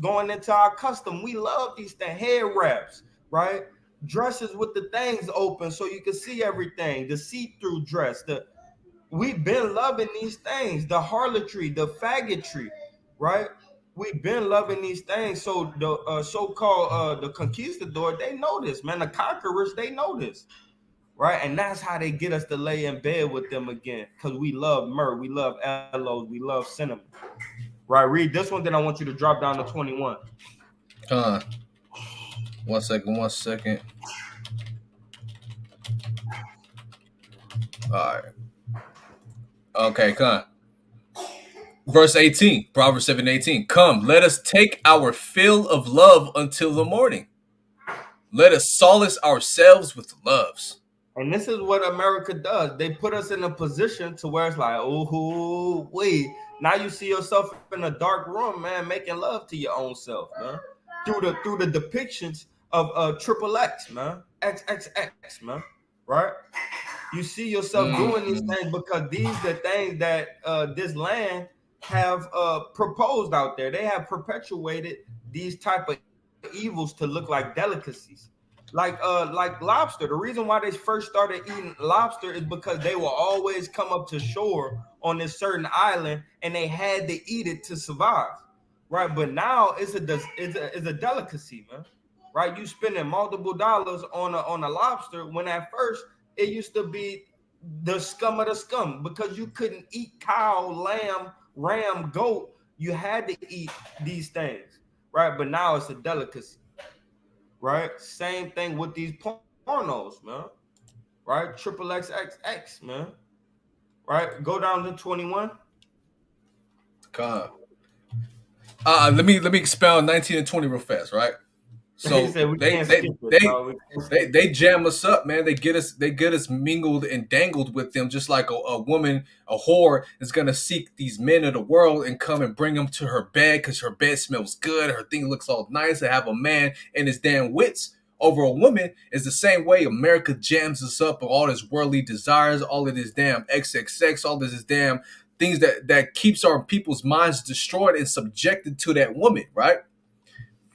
Going into our custom, we love these things, hair wraps, right? Dresses with the things open so you can see everything, the see-through dress, the we've been loving these things, the harlotry, the faggotry, right? We've been loving these things. So the so-called the conquistador, they know this, man. The conquerors, they know this, right? And that's how they get us to lay in bed with them again, because we love myrrh, we love aloes, we love cinnamon. Right, read this one, then I want you to drop down to 21. Con. 1 second, 1 second. All right. Okay, con. Verse 18, Proverbs 7:18. Come, let us take our fill of love until the morning. Let us solace ourselves with loves. And this is what America does. They put us in a position to where it's like, oh, wait. Now you see yourself in a dark room, man, making love to your own self, man. Through the depictions of triple X, man, XXX, man, right? You see yourself doing these Mm-hmm. things because these the things that this land have proposed out there. They have perpetuated these type of evils to look like delicacies, like lobster. The reason why they first started eating lobster is because they will always come up to shore on this certain island and they had to eat it to survive, right? But now it's a delicacy, man, right? You spending multiple dollars on a lobster when at first it used to be the scum of the scum because you couldn't eat cow, lamb, ram, goat. You had to eat these things, right? But now it's a delicacy, right? Same thing with these pornos, man, right? Triple XXX, man, right? Go down to 21. Con. Let me expound 19 and 20 real fast, right? He So said we they can't they skip it, they dog. We can't they skip it. they jam us up, man. They get us mingled and dangled with them, just like a woman, a whore is gonna seek these men of the world and come and bring them to her bed because her bed smells good, her thing looks all nice. To have a man and his damn wits over a woman is the same way America jams us up with all this worldly desires, all of this damn XXX, all of this damn things that keeps our people's minds destroyed and subjected to that woman, right?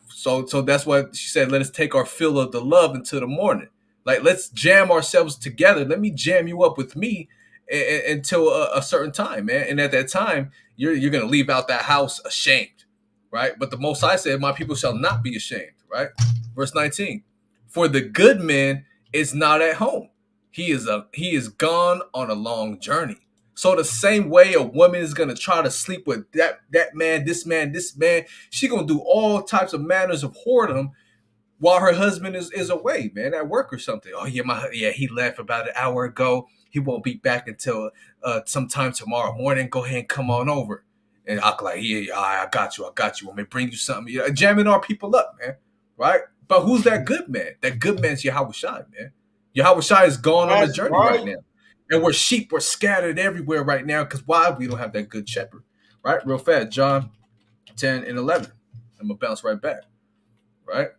So that's why she said, let us take our fill of the love into the morning. Like, let's jam ourselves together. Let me jam you up with me until a certain time, man. And at that time, you're gonna leave out that house ashamed, right? But the Most High said, "My people shall not be ashamed." Right? Verse 19. For the good man is not at home; he is gone on a long journey. So the same way a woman is gonna try to sleep with that man, this man, she gonna do all types of manners of whoredom while her husband is away, man, at work or something. Oh yeah, he left about an hour ago. He won't be back until sometime tomorrow morning. Go ahead and come on over. And I'll like, yeah, I got you, I got you. Want me to bring you something? You know, jamming our people up, man. Right? But who's that good man? That good man's Yahweh Shai, man. Yahweh Shai is gone on a That's journey right right. now. And we're sheep, we're scattered everywhere right now. Because why? We don't have that good shepherd. Right? Real fast, John 10 and 11. I'm gonna bounce right back. Right?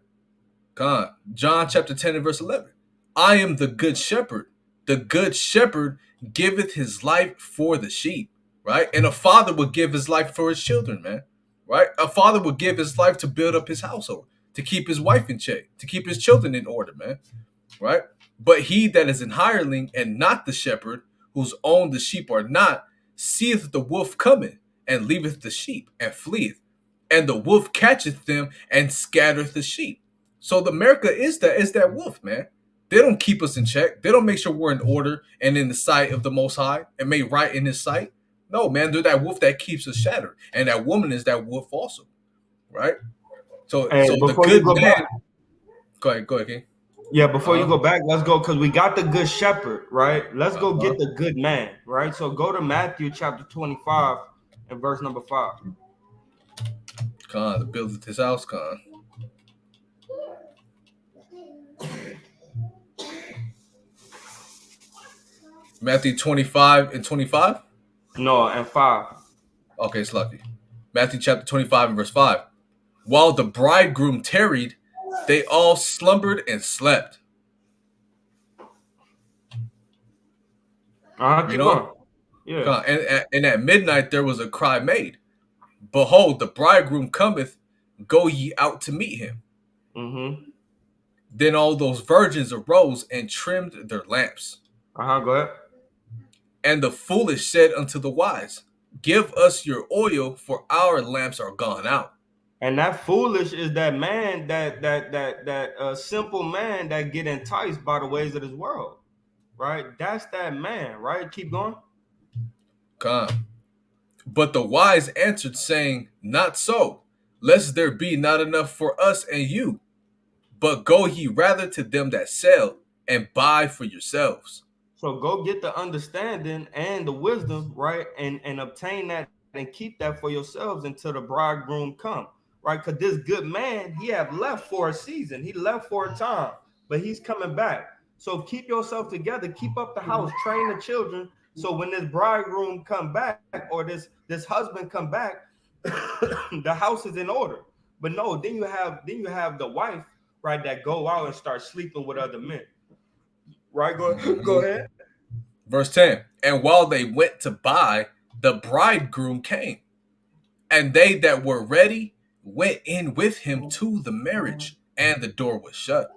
God. John chapter 10 and verse 11. I am the good shepherd. The good shepherd giveth his life for the sheep, right? And a father would give his life for his children, man, right? A father would give his life to build up his household, to keep his wife in check, to keep his children in order, man, right? But he that is an hireling and not the shepherd, whose own the sheep are not, seeth the wolf coming, and leaveth the sheep, and fleeth. And the wolf catcheth them, and scattereth the sheep. So the America is that wolf, man. They don't keep us in check. They don't make sure we're in order and in the sight of the Most High and made right in His sight. No, man, they're that wolf that keeps us shattered, and that woman is that wolf also, right? So And the before you good go back, man. Go ahead, King. yeah, before you Uh go back, let's go because we got the good shepherd, right? Let's huh. go get the good man, right? So go to Matthew chapter 25 and verse number 5. Khan, the buildeth his house, Khan. Matthew 25 and 25. No, and 5. Okay, it's lucky. Matthew chapter 25 and verse 5. While the bridegroom tarried, they all slumbered and slept. Read Keep on. going. Yeah. Khan. And at midnight there was a cry made, behold, the bridegroom cometh, go ye out to meet him. Mm-hmm. Then all those virgins arose and trimmed their lamps. Go ahead. And the foolish said unto the wise, give us your oil, for our lamps are gone out. And that foolish is that man, that simple man that get enticed by the ways of this world, right? That's that man, right? Keep going. Khan. But the wise answered, saying, not so, lest there be not enough for us and you. But go ye rather to them that sell, and buy for yourselves. So go get the understanding and the wisdom, right? And obtain that and keep that for yourselves until the bridegroom come, right? Because this good man, he have left for a season. He left for a time, but he's coming back. So keep yourself together, keep up the house, train the children. So when this bridegroom come back or this husband come back, the house is in order. But no, then you have the wife, right, that go out and start sleeping with other men. Right? Go Mhm. ahead. Verse 10. And while they went to buy, the bridegroom came, and they that were ready went in with him to the marriage, and the door was shut.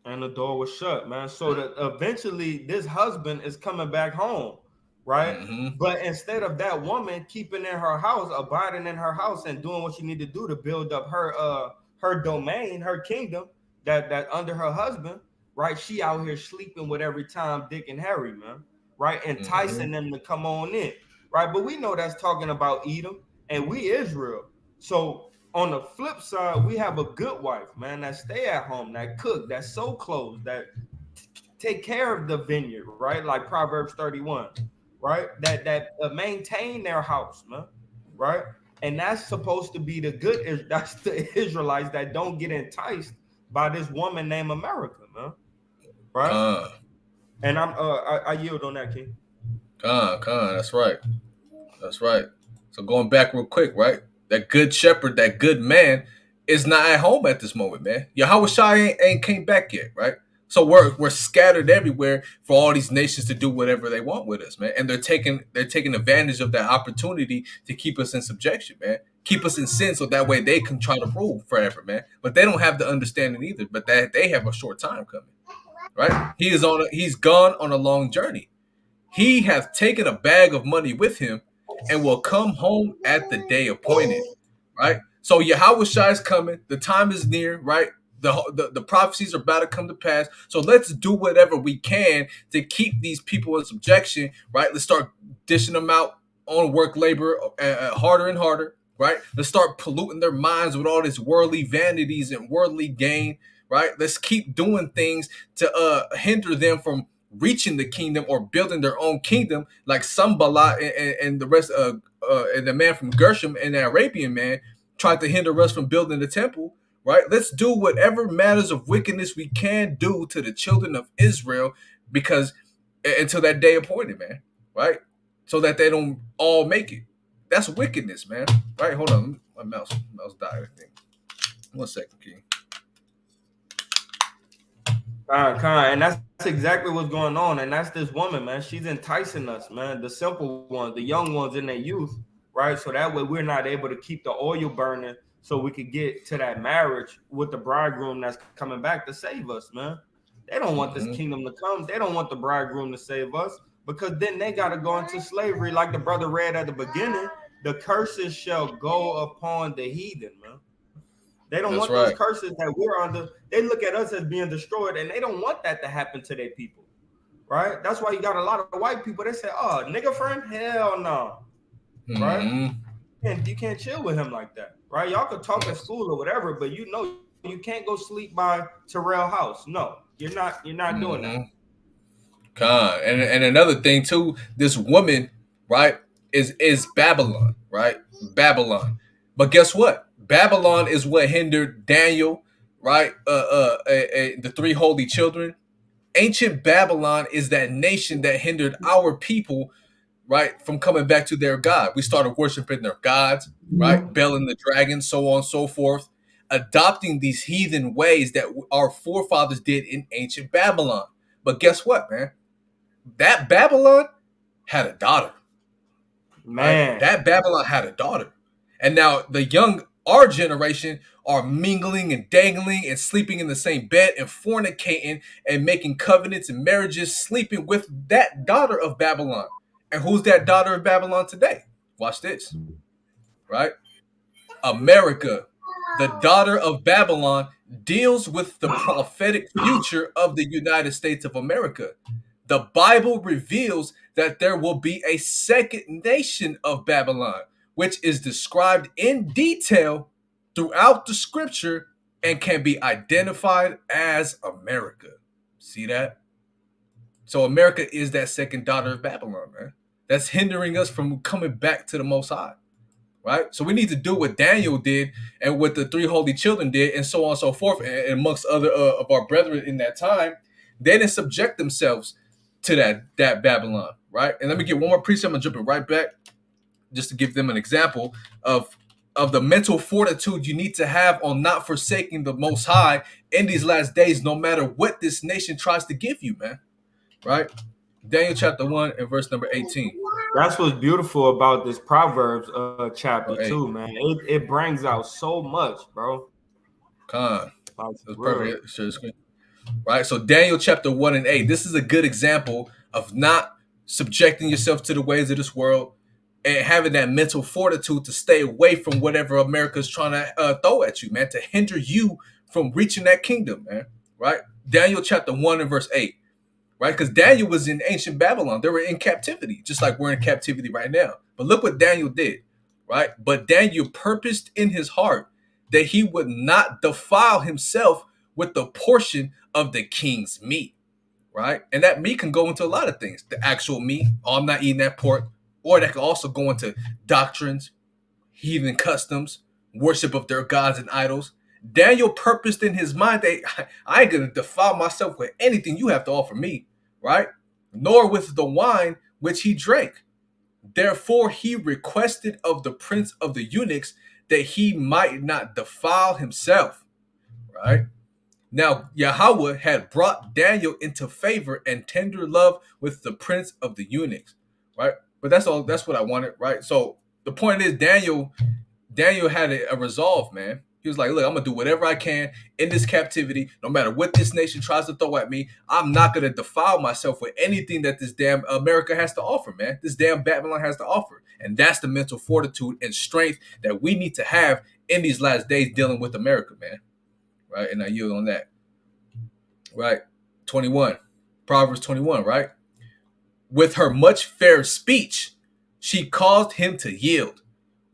And the door was shut, man. So that eventually this husband is coming back home, right? Mm-hmm. But instead of that woman keeping in her house, abiding in her house, and doing what she need to do to build up her domain, her kingdom, that under her husband, right? She out here sleeping with every Tom, Dick, and Harry, man, right? Mm-hmm. Enticing them to come on in, right? But we know that's talking about Edom and we Israel. So on the flip side, we have a good wife, man, that stay at home, that cook, that sew clothes, that take care of the vineyard, right? Like Proverbs 31, right? That maintain their house, man, right? And that's supposed to be the good. That's the Israelites that don't get enticed by this woman named America, man, right? Con, And I yield on that, King. con. That's right. That's right. So going back real quick, right? That good shepherd, that good man, is not at home at this moment, man. Yahweh Shai ain't came back yet, right? So we're scattered everywhere for all these nations to do whatever they want with us, man. And they're taking advantage of that opportunity to keep us in subjection, man. Keep us in sin so that way they can try to rule forever, man. But they don't have the understanding either. But that they have a short time coming, right? He's gone on a long journey. He hath taken a bag of money with him and will come home at the day appointed. Right? So Yahweh Shai is coming. The time is near, right? The prophecies are about to come to pass. So let's do whatever we can to keep these people in subjection, right? Let's start dishing them out on work labor harder and harder, right? Let's start polluting their minds with all this worldly vanities and worldly gain, right? Let's keep doing things to hinder them from reaching the kingdom or building their own kingdom, like Sambalat and the rest of and the man from Gershom and the Arabian man tried to hinder us from building the temple. Right? Let's do whatever matters of wickedness we can do to the children of Israel, because until that day appointed, man. Right? So that they don't all make it. That's wickedness, man. Right? Hold on, my mouse died. I think. 1 second, King. And that's exactly what's going on. And that's this woman, man. She's enticing us, man. The simple ones, the young ones in their youth, right? So that way we're not able to keep the oil burning so we could get to that marriage with the bridegroom that's coming back to save us, man. They don't want this Mm-hmm. kingdom to come. They don't want the bridegroom to save us because then they got to go into slavery. Like the brother read at the beginning, the curses shall go upon the heathen, man. They don't want That's those right. curses that we're under. They look at us as being destroyed, and they don't want that to happen to their people, right? That's why you got a lot of white people. They say, "Oh, nigga friend, hell no," right? Mm-hmm. And you can't chill with him like that, right? Y'all could talk at Yes. school or whatever, but you know you can't go sleep by Terrell House. No, you're not doing that. Mm-hmm. Con. And another thing too, this woman, right, is Babylon, right? Babylon. But guess what? Babylon is what hindered Daniel, right? The three holy children. Ancient Babylon is that nation that hindered our people, right, from coming back to their God. We started worshiping their gods, right? Belling the dragon, so on and so forth, adopting these heathen ways that our forefathers did in ancient Babylon. But guess what, man? That Babylon had a daughter, right? Man, That Babylon had a daughter. And now the young, our generation, are mingling and dangling and sleeping in the same bed and fornicating and making covenants and marriages, sleeping with that daughter of Babylon. And who's that daughter of Babylon today? Watch this, right? America, the daughter of Babylon, deals with the prophetic future of the United States of America. The Bible reveals that there will be a second nation of Babylon, which is described in detail throughout the scripture and can be identified as America. See that? So America is that second daughter of Babylon, man. That's hindering us from coming back to the Most High, right? So we need to do what Daniel did and what the three holy children did, and so on and so forth, and amongst other of our brethren in that time. They didn't subject themselves to that Babylon, right? And let me get one more precept. I'm jumping right back just to give them an example of the mental fortitude you need to have on not forsaking the Most High in these last days, no matter what this nation tries to give you, man. Right? Daniel chapter 1 and verse number 18 that's what's beautiful about this Proverbs chapter or 8. too, man. It brings out so much, bro. Con. Like That's real. perfect. Share the screen. Right? So Daniel chapter 1 and 8. This is a good example of not subjecting yourself to the ways of this world and having that mental fortitude to stay away from whatever America's trying to throw at you, man, to hinder you from reaching that kingdom, man. Right? Daniel chapter 1 and verse 8. Right? Because Daniel was in ancient Babylon. They were in captivity, just like we're in captivity right now. But look what Daniel did, right? But Daniel purposed in his heart that he would not defile himself with the portion of the king's meat, right? And that meat can go into a lot of things. The actual meat, oh, I'm not eating that pork, or that can also go into doctrines, heathen customs, worship of their gods and idols. Daniel purposed in his mind that I ain't gonna defile myself with anything you have to offer me, right? Nor with the wine which he drank. Therefore he requested of the prince of the eunuchs that he might not defile himself, right? Now Yahweh had brought Daniel into favor and tender love with the prince of the eunuchs, right? But that's all. That's what I wanted, right? So the point is, Daniel had a resolve, man. He was like, look, I'm going to do whatever I can in this captivity, no matter what this nation tries to throw at me. I'm not going to defile myself with anything that this damn America has to offer, man. This damn Babylon has to offer. And that's the mental fortitude and strength that we need to have in these last days dealing with America, man. Right? And I yield on that. Right? 21. Proverbs 21, right? With her much fair speech, she caused him to yield.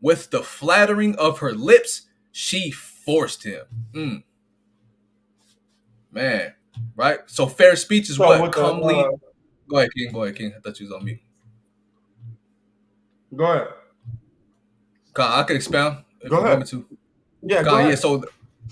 With the flattering of her lips, she forced him. Man, right? So fair speech is So what? with the Calmly. Go ahead, King. Go ahead, King. I thought you was on mute. go ahead. I could expound if Go you want ahead. me to. Yeah, go Yeah, ahead. so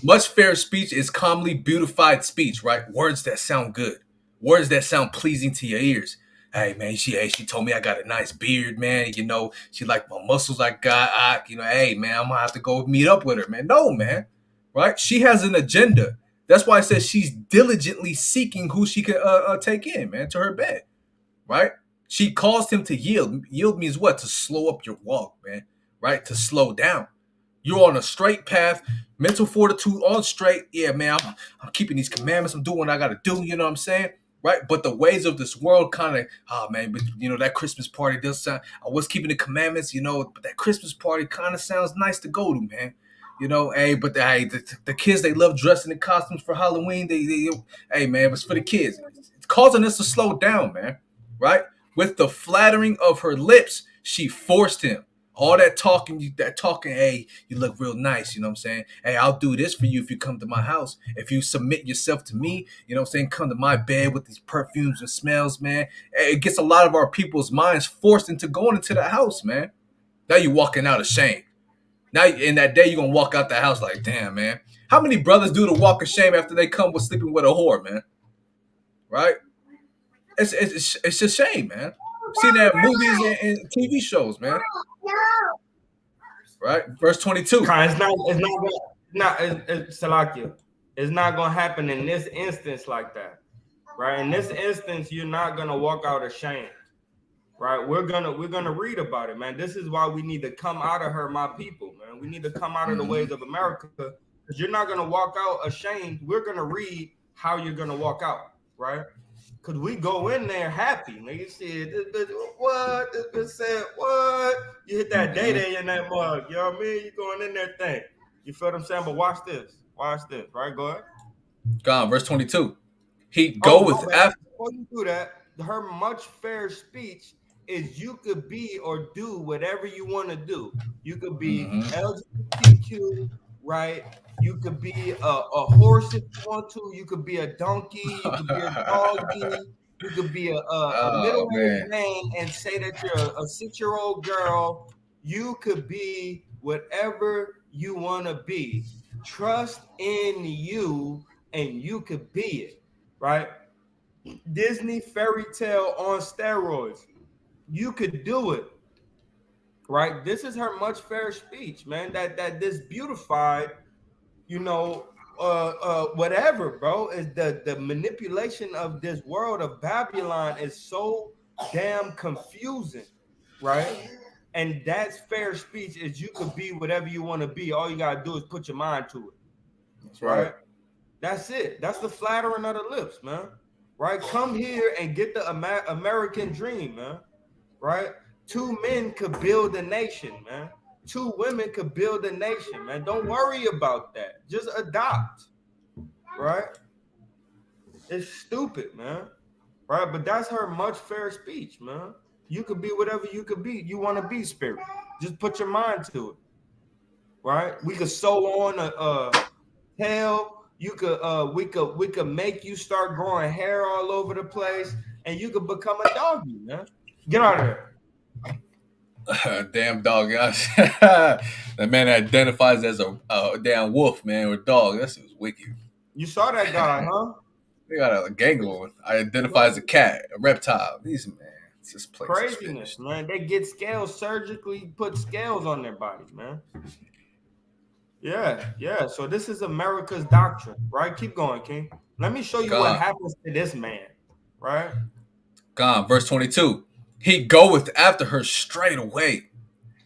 much fair speech is calmly beautified speech, right? Words that sound good. Words that sound pleasing to your ears. Hey man, she told me I got a nice beard, man. You know, she like my muscles I got. Hey man, I'm gonna have to go meet up with her, man. No, man. Right? She has an agenda That's why I said she's diligently seeking who she can take in, man, to her bed, right? She caused him to yield. Yield means what? To slow up your walk, man, right? To slow down. You're on a straight path, mental fortitude on straight. Yeah, man, I'm keeping these commandments. I'm doing what I got to do. You know what I'm saying? Right? But the ways of this world kind of, oh man, but that Christmas party does sound. I was keeping the commandments, but that Christmas party kind of sounds nice to go to, man. Hey, but the kids they love dressing in costumes for Halloween. Hey man, it's for the kids. It's causing us to slow down, man. Right? With the flattering of her lips, she forced him. All that talking, hey, you look real nice, you know what I'm saying? Hey, I'll do this for you if you come to my house. If you submit yourself to me, you know what I'm saying? Come to my bed with these perfumes and smells, man. Hey, it gets a lot of our people's minds forced into going into the house, man. Now you walking out ashamed. Now in that day you're gonna walk out the house like, damn, man. How many brothers do the walk of shame after they come with sleeping with a whore, man? Right? It's a shame, man. Seen that in movies and TV shows, man. Right? Verse 22. It's Salakia. It's not gonna happen in this instance like that, right? In this instance, you're not gonna walk out ashamed, right? We're gonna read about it, man. This is why we need to come out of her, my people, man. We need to come out of the ways of America, because you're not gonna walk out ashamed. We're gonna read how you're gonna walk out, right? Because we go in there happy. Nigga said, what? This bitch said, what? You hit that data in that mug. You know what I mean? You going in there thing. You feel what I'm saying? But watch this. Watch this. Right? Go ahead. Gone. Verse 22. He Oh, goeth my bad. after. Before you do that, her much fair speech is you could be or do whatever you want to do. You could be LGBTQ, right? You could be a horse if you want to. You could be a donkey. You could be a doggy. You could be a Oh middle-aged man. man and say that you're a 6-year-old girl. You could be whatever you want to be. Trust in you, and you could be it, right? Disney fairy tale on steroids. You could do it, right? This is her much fair speech, man. That this beautified, whatever, bro. Is the manipulation of this world of Babylon is so damn confusing, right? And that's fair speech is you could be whatever you want to be. All you gotta do is put your mind to it, That's right. right? That's it. That's the flattering of the lips, man. Right? Come here and get the American dream, man. Right? Two men could build a nation, man. Two women could build a nation, man. Don't worry about that. Just adopt, right? It's stupid, man. Right? But that's her much fair speech, man. You could be whatever you could be. You want to be, spirit. Just put your mind to it, right? We could sew on a tail. We could make you start growing hair all over the place, and you could become a doggy, man. Get out of there. Damn dog. That man identifies as a damn wolf, man, or dog. That's just wicked. You saw that guy, huh? They got a gang of them. I identify as a cat, a reptile. These man, this place is Craziness, finished. man. They get scales surgically, put scales on their body, man. Yeah, yeah. So this is America's doctrine, right? Keep going, King. Let me show you what Gone. happens to this man, right? Gone. Verse 22. He goeth after her straight away,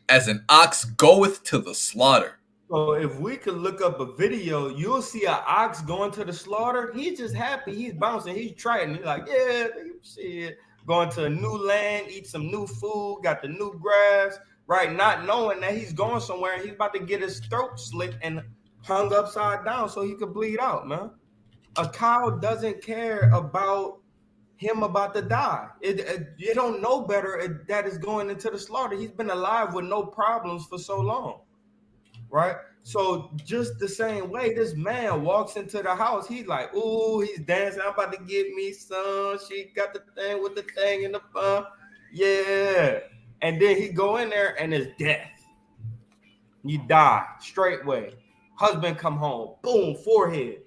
as an ox goeth to the slaughter. So if we could look up a video, you'll see an ox going to the slaughter. He's just happy. He's bouncing. He's trying. He's like, yeah, shit. Going to a new land, eat some new food, got the new grass, right? Not knowing that he's going somewhere and he's about to get his throat slit and hung upside down so he could bleed out, man. A cow doesn't care about him about to die. You don't know better that is going into the slaughter. He's been alive with no problems for so long, right? So just the same way, this man walks into the house. He's like, "Ooh, he's dancing. I'm about to get me some. She got the thing with the thing in the fun, yeah." And then he go in there and it's death. You die straightway. Husband come home, boom, forehead.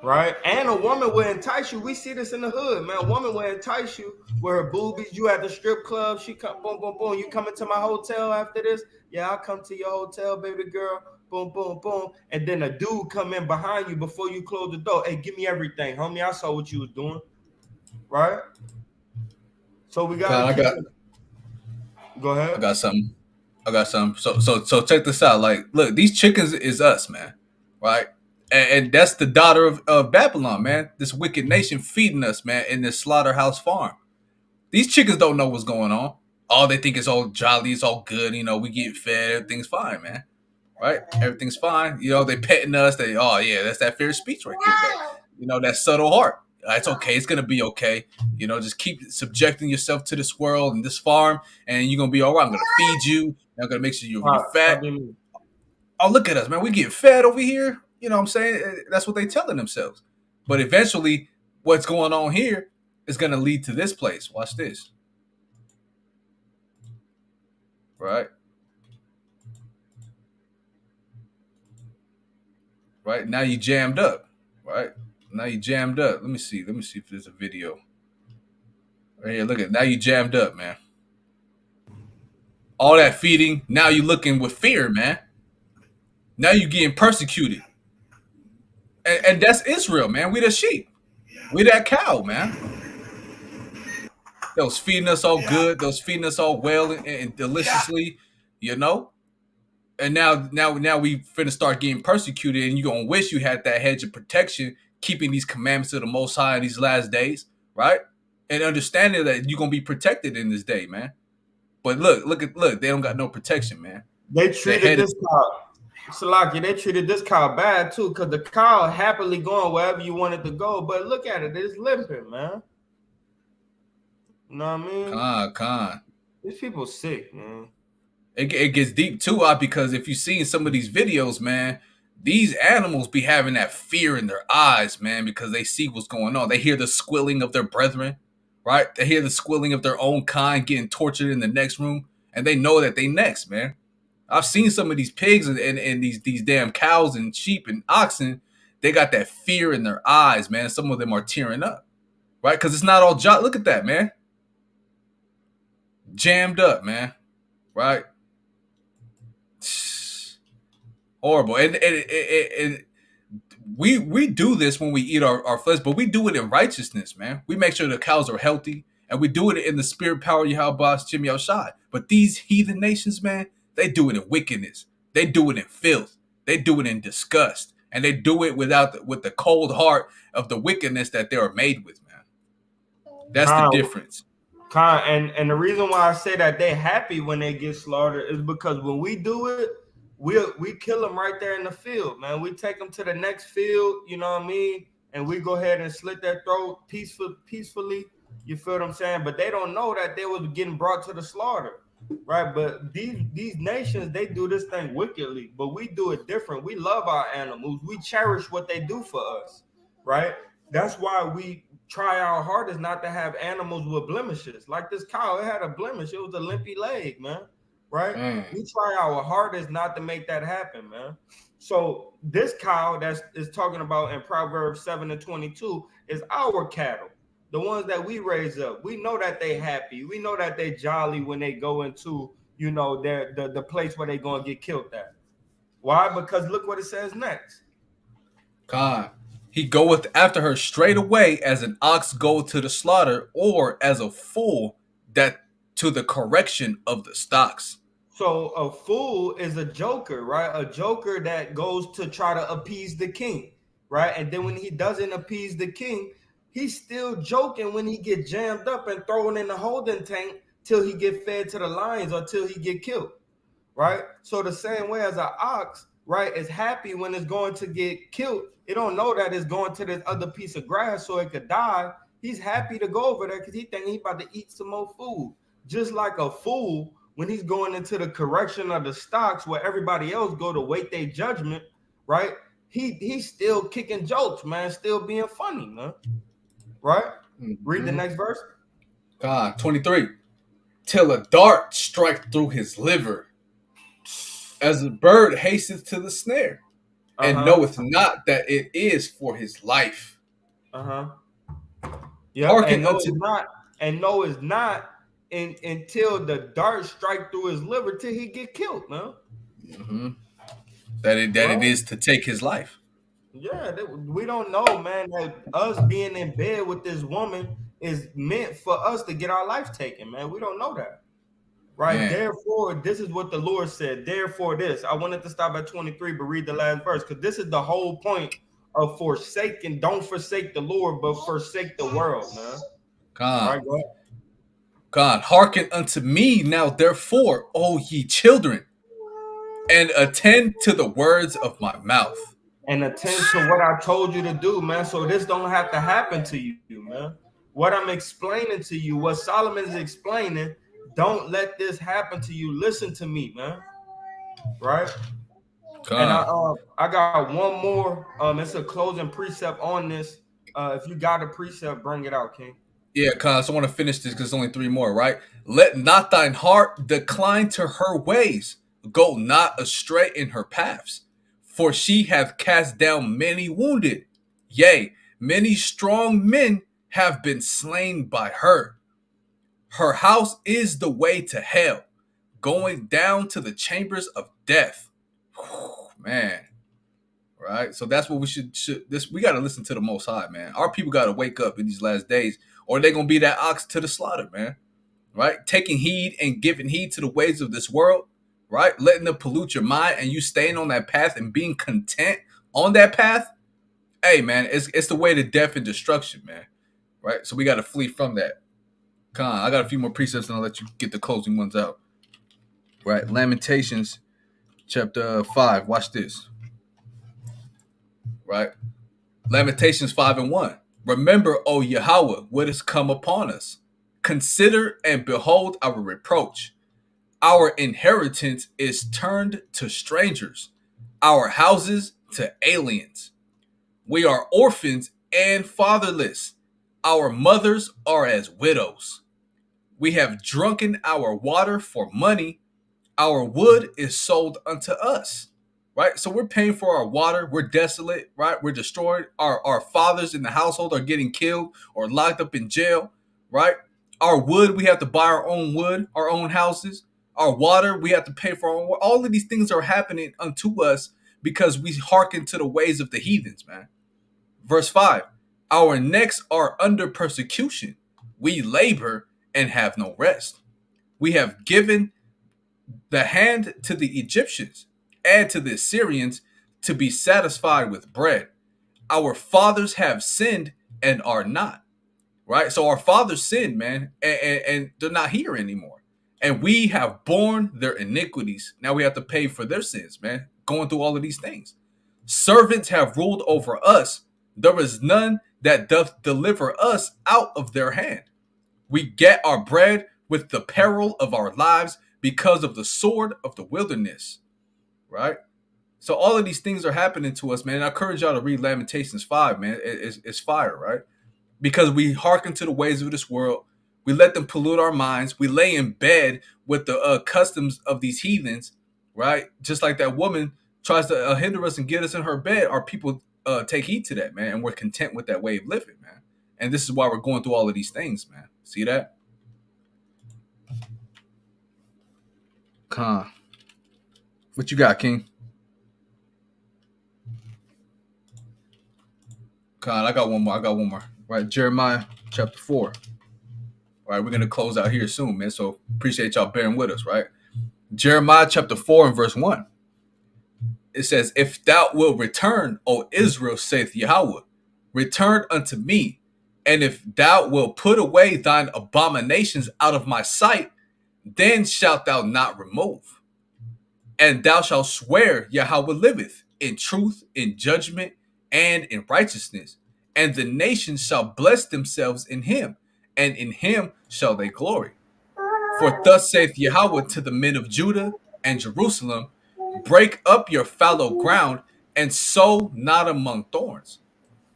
Right? And a woman will entice you. We see this in the hood, man. A woman will entice you with her boobies. You at the strip club. She come, boom, boom, boom. You coming to my hotel after this? Yeah, I'll come to your hotel, baby girl. boom, boom, boom, and then a dude come in behind you before you close the door. Hey, give me everything, homie. I saw what you was doing, right? So we gotta Con, keep it. Go I ahead. got something. I got something. So check this out. Like, look, these chickens is us, man. Right? And that's the daughter of Babylon, man. This wicked nation feeding us, man, in this slaughterhouse farm. These chickens don't know what's going on. All they think is all jolly, it's all good. We get fed, everything's fine, man. Right? Everything's fine. They petting us. Oh yeah, that's that fair speech right there. That subtle heart. It's okay. It's gonna be okay. Just keep subjecting yourself to this world and this farm, and you're gonna be all right. I'm gonna feed you. I'm gonna make sure you're How fat. do you mean? Oh, look at us, man. We get fed over here. You know what I'm saying? That's what they telling themselves. But eventually, what's going on here is gonna lead to this place. Watch this. Right? Right? Now you jammed up. Right? Now you jammed up. Let me see. Let me see if there's a video. Right here, look at now you jammed up, man. All that feeding, now you looking with fear, man. Now you getting persecuted. And that's Israel, man. We the sheep. We that cow, man. Those feeding us all good, those feeding us all well and deliciously, you know? And now we finna start getting persecuted, and you gonna wish you had that hedge of protection, keeping these commandments of the Most High in these last days, right? And understanding that you're gonna be protected in this day, man. But look, they don't got no protection, man. They The treated head is this cow, Salaki, they treated this cow bad too, because the cow happily going wherever you wanted to go. But look at it, it's limping, man. You know what I mean? con. These people sick, man. It gets deep too, because if you see some of these videos, man, these animals be having that fear in their eyes, man, because they see what's going on. They hear the squealing of their brethren, right? They hear the squealing of their own kind getting tortured in the next room, and they know that they next, man. I've seen some of these pigs and these damn cows and sheep and oxen. They got that fear in their eyes, man. Some of them are tearing up, right? Because it's not all look at that, man. Jammed up, man. Right? Horrible. And we do this when we eat our flesh, but we do it in righteousness, man. We make sure the cows are healthy, and we do it in the spirit power of Yahweh Jimmy Shai. But these heathen nations, man, they do it in wickedness. They do it in filth. They do it in disgust, and they do it with the cold heart of the wickedness that they are made with, man. That's the Con, difference. and the reason why I say that they happy when they get slaughtered is because when we do it, we kill them right there in the field, man. We take them to the next field, you know what I mean, and we go ahead and slit their throat peacefully. You feel what I'm saying? But they don't know that they was getting brought to the slaughter, right? But these nations, they do this thing wickedly, but we do it different. We love our animals. We cherish what they do for us, right? That's why we try our hardest not to have animals with blemishes. Like this cow, it had a blemish. It was a limpy leg, man. Right? Man. We try our hardest not to make that happen, man. So this cow that is talking about in Proverbs 7:22 is our cattle, the ones that we raise up. We know that they happy. We know that they jolly when they go into, the place where they gonna get killed at. Why? Because look what it says next. God. He goeth after her straight away as an ox goeth to the slaughter, or as a fool that to the correction of the stocks. So a fool is a joker, right? A joker that goes to try to appease the king, right? And then when he doesn't appease the king, he's still joking when he get jammed up and thrown in the holding tank till he get fed to the lions or till he get killed, right? So the same way as an ox, right, is happy when it's going to get killed. It don't know that it's going to this other piece of grass so it could die. He's happy to go over there because he think he about to eat some more food. Just like a fool, when he's going into the correction of the stocks where everybody else go to wait their judgment, right? He's still kicking jokes, man, still being funny, man. Right? Mm-hmm. Read the next verse. God, 23. Till a dart strike through his liver, as a bird hasteth to the snare, and knoweth not that it is for his life. Yeah, and no, it's not. And no, it's not until the dart strike through his liver till he get killed, man. Mm-hmm. that it is to take his life. Yeah, we don't know, man, that us being in bed with this woman is meant for us to get our life taken, man. We don't know that. Right? Man, Therefore, this is what the Lord said. Therefore, this. I wanted to stop at 23, but read the last verse because this is the whole point of forsaking. Don't forsake the Lord, but forsake the world, man. God, Right? Go ahead. God, hearken unto me now, therefore, O ye children, and attend to the words of my mouth. And attend to what I told you to do, man. So this don't have to happen to you, man. What I'm explaining to you, what Solomon is explaining, don't let this happen to you. Listen to me, man. Right? And God. I got one more. It's a closing precept on this. If you got a precept, bring it out, King. Yeah, cause I want to finish this because there's only three more, right? Let not thine heart decline to her ways. Go not astray in her paths. For she hath cast down many wounded. Yea, many strong men have been slain by her. Her house is the way to hell, going down to the chambers of death. Whew, man, right? So that's what we should this we got to listen to the Most High, man. Our people got to wake up in these last days, or they're gonna be that ox to the slaughter, man. Right? Taking heed and giving heed to the ways of this world, right? Letting them pollute your mind, and you staying on that path and being content on that path. Hey, man, it's the way to death and destruction, man. Right? So we got to flee from that. Con, I got a few more precepts, and I'll let you get the closing ones out. Right? Lamentations chapter 5. Watch this. Right? Lamentations 5 and 1. Remember, O Yahweh, what has come upon us. Consider and behold our reproach. Our inheritance is turned to strangers, our houses to aliens. We are orphans and fatherless. Our mothers are as widows. We have drunken our water for money. Our wood is sold unto us. Right? So we're paying for our water. We're desolate, right? We're destroyed. Our fathers in the household are getting killed or locked up in jail, right? Our wood, we have to buy our own wood, our own houses. Our water, we have to pay for our own water. All of these things are happening unto us because we hearken to the ways of the heathens, man. Verse 5. Our necks are under persecution. We labor and have no rest. We have given the hand to the Egyptians and to the Assyrians to be satisfied with bread. Our fathers have sinned and are not. Right? So our fathers sinned, man, and they're not here anymore. And we have borne their iniquities. Now we have to pay for their sins, man. Going through all of these things. Servants have ruled over us. There is none that doth deliver us out of their hand. We get our bread with the peril of our lives because of the sword of the wilderness, right? So all of these things are happening to us, man. And I encourage y'all to read Lamentations 5, man. It's fire, right? Because we hearken to the ways of this world. We let them pollute our minds. We lay in bed with the customs of these heathens, right? Just like that woman tries to hinder us and get us in her bed. Our people take heed to that, man. And we're content with that way of living, man. And this is why we're going through all of these things, man. See that? Con. What you got, King? Con, I got one more. Right, Jeremiah chapter 4. All right, we're gonna close out here soon, man. So appreciate y'all bearing with us, right? Jeremiah chapter 4 and verse 1. It says, If thou wilt return, O Israel, saith Yahweh, return unto me, and if thou wilt put away thine abominations out of my sight, then shalt thou not remove. And thou shalt swear Yahweh liveth in truth, in judgment, and in righteousness. And the nations shall bless themselves in him, and in him shall they glory. For thus saith Yahweh to the men of Judah and Jerusalem, break up your fallow ground and sow not among thorns.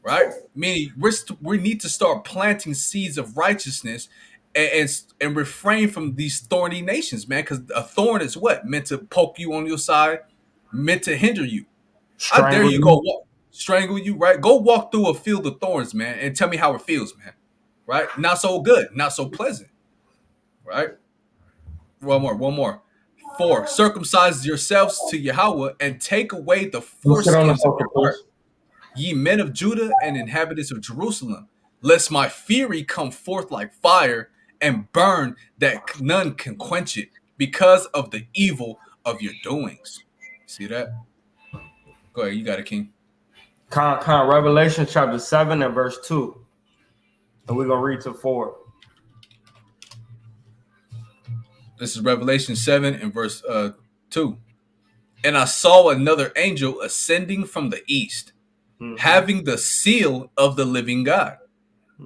Right? Meaning we need to start planting seeds of righteousness and refrain from these thorny nations, man. Because a thorn is what? Meant to poke you on your side, meant to hinder you. I dare Strangle you go you. walk, strangle you, right? Go walk through a field of thorns, man, and tell me how it feels, man. Right? Not so good, not so pleasant, right? One more. 4. Circumcise yourselves to Yahweh and take away the We'll sit on the foreskins of sofa, your heart, please. ye men of Judah and inhabitants of Jerusalem, lest my fury come forth like fire and burn that none can quench it because of the evil of your doings. See that? Go ahead, you got it, King. Revelation chapter 7 and verse 2. And we're going to read to 4. This is Revelation 7 and verse 2. And I saw another angel ascending from the east, Mm-hmm. having the seal of the living God.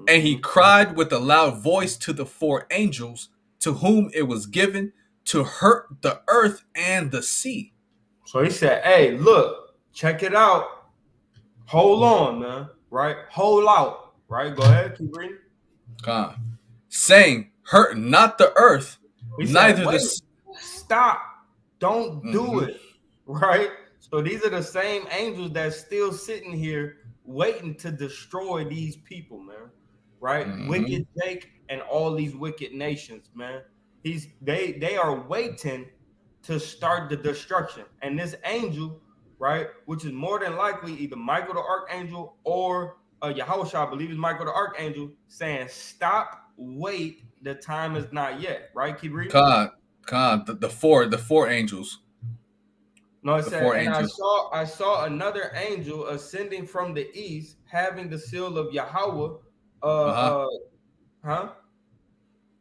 And he Mm-hmm. cried with a loud voice to the 4 angels to whom it was given to hurt the earth and the sea. So he said, hey, look, check it out. Hold on, man. Right? Hold out. Right? Go ahead. Keep reading. God, saying, hurt not the earth, He said, neither the wait, sea. stop. Don't do Mm-hmm, it. Right? So these are the same angels that's still sitting here waiting to destroy these people, man. Right? mm-hmm. Wicked Jake and all these wicked nations, man. They are waiting to start the destruction. And this angel, right, which is more than likely either Michael the Archangel or Yahweh, I believe is Michael the Archangel, saying, stop, wait, the time is not yet. Right? Keep reading. God, the four angels, No, it the said, four and I angels. saw I saw another angel ascending from the east, having the seal of Yahweh. Uh huh. Uh, huh?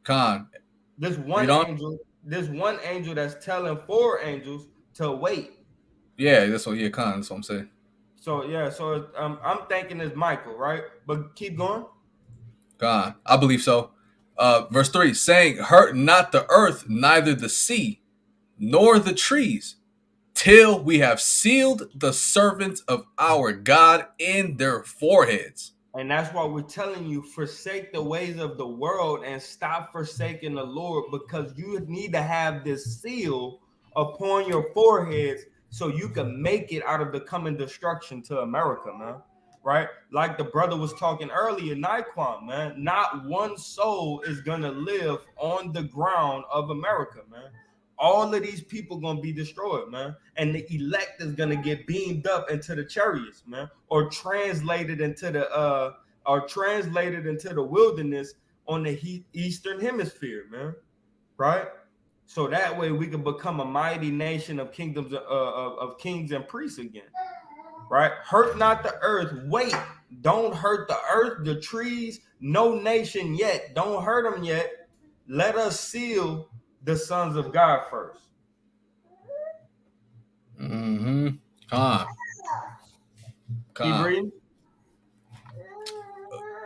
Con, This read one on. angel, this one angel that's telling 4 angels to wait. Yeah, that's what. Yeah, con. That's what I'm saying. So yeah, so I'm thinking it's Michael, right? But keep going. God, I believe so. Verse 3 saying, hurt not the earth, neither the sea, nor the trees, till we have sealed the servants of our God in their foreheads. And that's why we're telling you, forsake the ways of the world and stop forsaking the Lord, because you need to have this seal upon your foreheads so you can make it out of the coming destruction to America, man. Right? Like the brother was talking earlier, Naquan, man. Not one soul is gonna live on the ground of America, man. All of these people gonna be destroyed, man, and the elect is gonna get beamed up into the chariots, man, or translated into the wilderness on the eastern hemisphere, man. Right? So that way we can become a mighty nation of kingdoms of kings and priests again. Right? Hurt not the earth. Wait, don't hurt the earth, the trees, no nation yet. Don't hurt them yet. Let us seal the sons of God first. Mm-hmm. Con, Keep con. reading.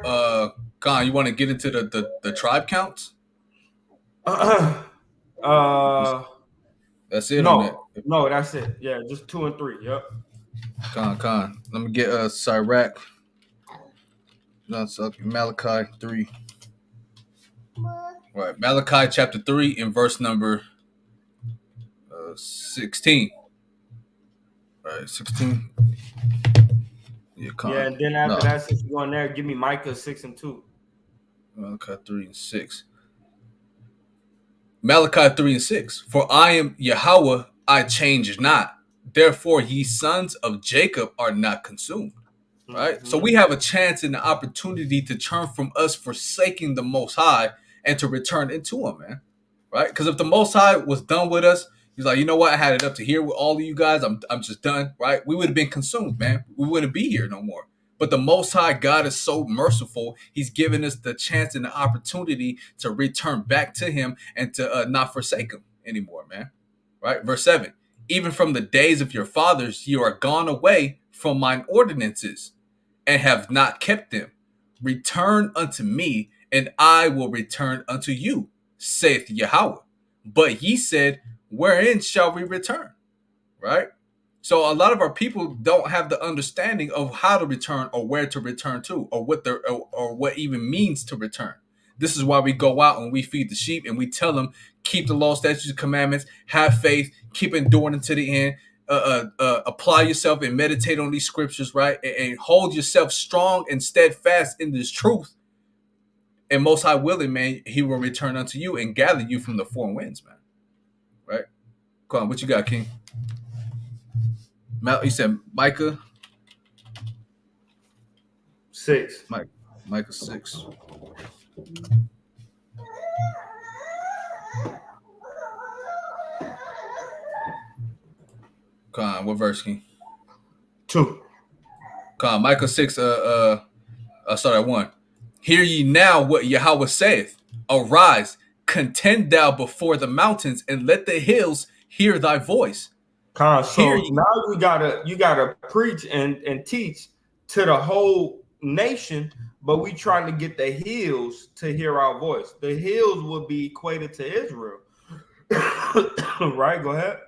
Uh, Con, you want to get into the tribe counts? uh That's it on that. no, no, that's it. Yeah, just 2 and 3. Yep. Con. Let me get Sirach. No, so Malachi 3. Right. Malachi chapter 3 in verse number 16. Right, 16. Yeah, Yeah, con. and then after No. that, since you're going there, give me Micah 6 and 2. Malachi 3 and 6. Malachi 3 and 6. For I am Yahweh, I change not. Therefore, ye sons of Jacob are not consumed. Right? So Mm-hmm. we have a chance and the opportunity to turn from us forsaking the Most High and to return into Him, man. Right? Because if the Most High was done with us, He's like, you know what? I had it up to here with all of you guys. I'm just done. Right? We would have been consumed, man. We wouldn't be here no more. But the Most High God is so merciful. He's given us the chance and the opportunity to return back to Him and to not forsake Him anymore, man. Right? Verse 7. Even from the days of your fathers, you are gone away from mine ordinances and have not kept them. Return unto me, and I will return unto you, saith Yahweh. But ye said, wherein shall we return? Right? So a lot of our people don't have the understanding of how to return or where to return to or what even means to return. This is why we go out and we feed the sheep and we tell them keep the law, statutes, and commandments, have faith, keep enduring unto the end, apply yourself and meditate on these scriptures, right? And hold yourself strong and steadfast in this truth. And most high willing, man, he will return unto you and gather you from the four winds, man. Right? Come on, what you got, King? You said Micah, 6. Mike, Micah 6. Come on, what verse, King? 2. Come on, Micah 6. Start at 1. Hear ye now what Yahweh saith. Arise, contend thou before the mountains, and let the hills hear thy voice. Hear So ye. now you gotta preach and teach to the whole nation, but we trying to get the hills to hear our voice. The hills would be equated to Israel. Right? Go ahead.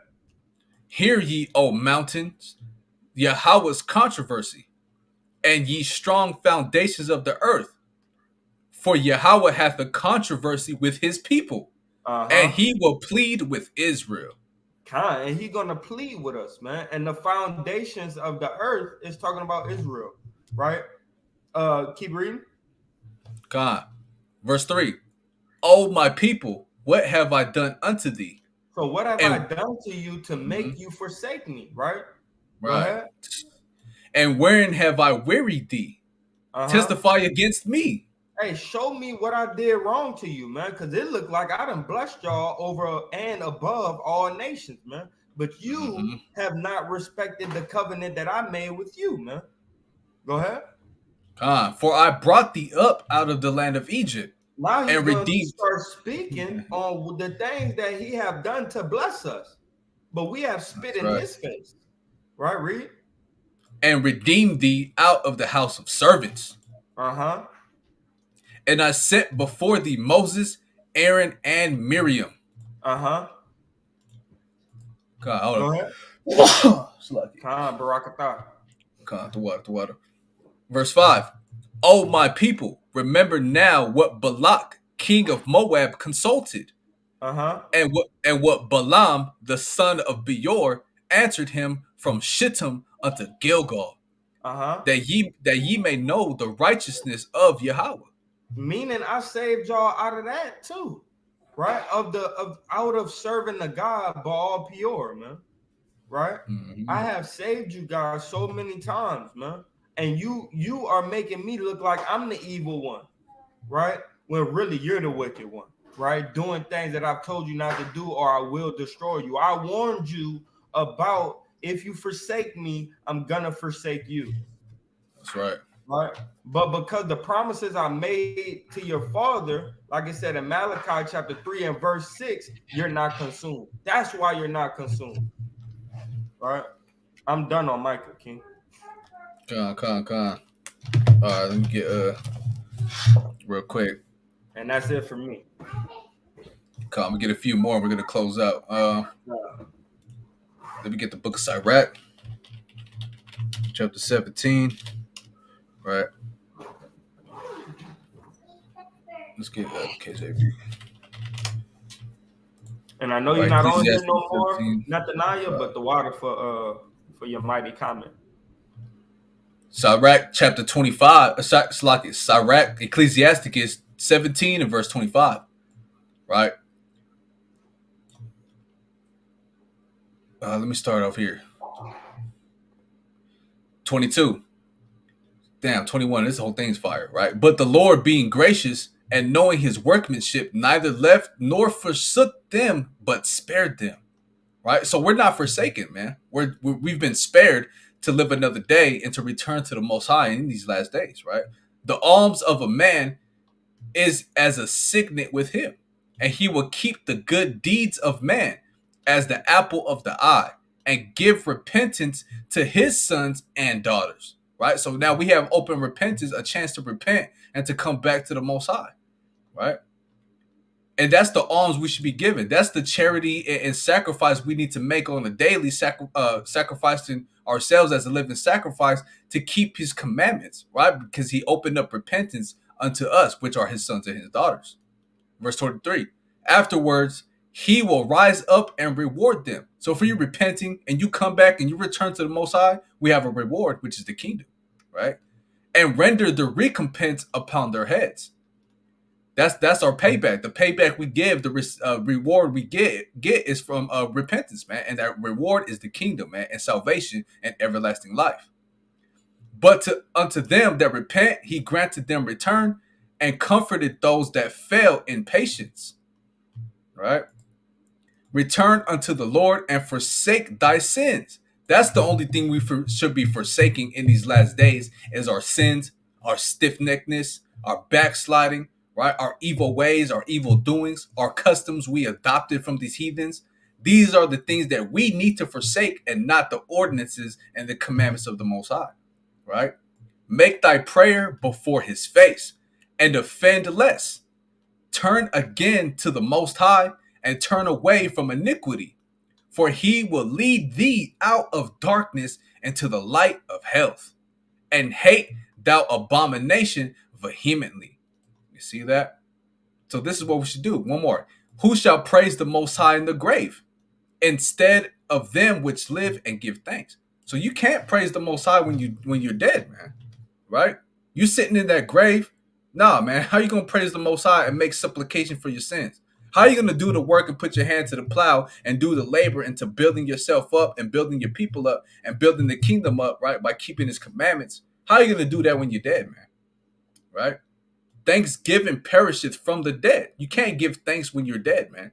Hear ye, O mountains, Yahweh's controversy, and ye strong foundations of the earth. For Yahweh hath a controversy with his people, and Uh-huh. he will plead with Israel. And he gonna plead with us, man. And the foundations of the earth is talking about Israel, right? Keep reading. God. Verse 3. O my people, what have I done unto thee? So what have I And done to you to make mhm, you forsake me? Right? Go right. ahead. And wherein have I wearied thee? Uh-huh. Testify against me. Hey, show me what I did wrong to you, man. Cause it looked like I done blessed y'all over and above all nations, man. But you Mm-hmm. have not respected the covenant that I made with you, man. Go ahead. For I brought thee up out of the land of Egypt Now he's and going to redeemed. start speaking on the things that he have done to bless us. But we have spit That's in right. his face. Right, read. And redeemed thee out of the house of servants. Uh-huh. And I sent before thee Moses, Aaron, and Miriam. Uh-huh. God, hold Go ahead. on. Slucky. Khan Barakatah. God, the water. Verse 5. O my people, remember now what Balak, king of Moab, consulted, Uh-huh. and what Balaam, the son of Beor, answered him from Shittim unto Gilgal, Uh-huh. that ye may know the righteousness of Yahweh. Meaning I saved y'all out of that too. Right? Of out of serving the God Baal Peor, man. Right? I Mm-hmm. have saved you guys so many times, man. And you are making me look like I'm the evil one, right? When really you're the wicked one, right? Doing things that I've told you not to do, or I will destroy you. I warned you about if you forsake me, I'm gonna forsake you, That's right. right? But because the promises I made to your father, like I said in Malachi chapter 3 and verse 6, you're not consumed. That's why you're not consumed, right? I'm done on Michael King. Con. All right, let me get real quick. And that's it for me. Come, we get a few more. We're gonna close out. Let me get the book of Sirach, chapter 17. Right. Let's get KJV. And I know you're Right, not on here Ecclesiastes no more, 17. Nathaniah, but 5. the water for your mighty comment. Sirach, chapter 25. Sirach, Ecclesiasticus 17 and verse 25. Right. Let me start off here. 22. Damn, 21. This whole thing's fire, right? But the Lord being gracious and knowing his workmanship, neither left nor forsook them, but spared them. Right? So we're not forsaken, man. We've been spared to live another day and to return to the Most High in these last days, right? The alms of a man is as a signet with him, and he will keep the good deeds of man as the apple of the eye, and give repentance to his sons and daughters. Right? So now we have open repentance, a chance to repent and to come back to the Most High, right? And that's the alms we should be giving. That's the charity and sacrifice we need to make on a daily, sacrificing ourselves as a living sacrifice to keep his commandments, right? Because he opened up repentance unto us, which are his sons and his daughters. Verse 23. Afterwards, he will rise up and reward them. So for you repenting and you come back and you return to the Most High, we have a reward, which is the kingdom, right? And render the recompense upon their heads. That's our payback. The payback we give, the reward we get is from repentance, man, and that reward is the kingdom, man, and salvation and everlasting life. But unto them that repent, he granted them return and comforted those that fell in patience. Right? Return unto the Lord and forsake thy sins. That's the only thing we should be forsaking in these last days is our sins, our stiff neckedness, our backsliding, right? Our evil ways, our evil doings, our customs we adopted from these heathens. These are the things that we need to forsake and not the ordinances and the commandments of the Most High, right? Make thy prayer before his face and offend less. Turn again to the Most High and turn away from iniquity, for he will lead thee out of darkness into the light of health, and hate thou abomination vehemently. You see that? So this is what we should do. One more. Who shall praise the Most High in the grave instead of them which live and give thanks? So you can't praise the Most High when you're dead, man. Right? You sitting in that grave. Nah, man. How you gonna praise the Most High and make supplication for your sins? How are you gonna do the work and put your hand to the plow and do the labor into building yourself up and building your people up and building the kingdom up, right? By keeping his commandments. How are you gonna do that when you're dead, man? Right? Thanksgiving perisheth from the dead. You can't give thanks when you're dead, man.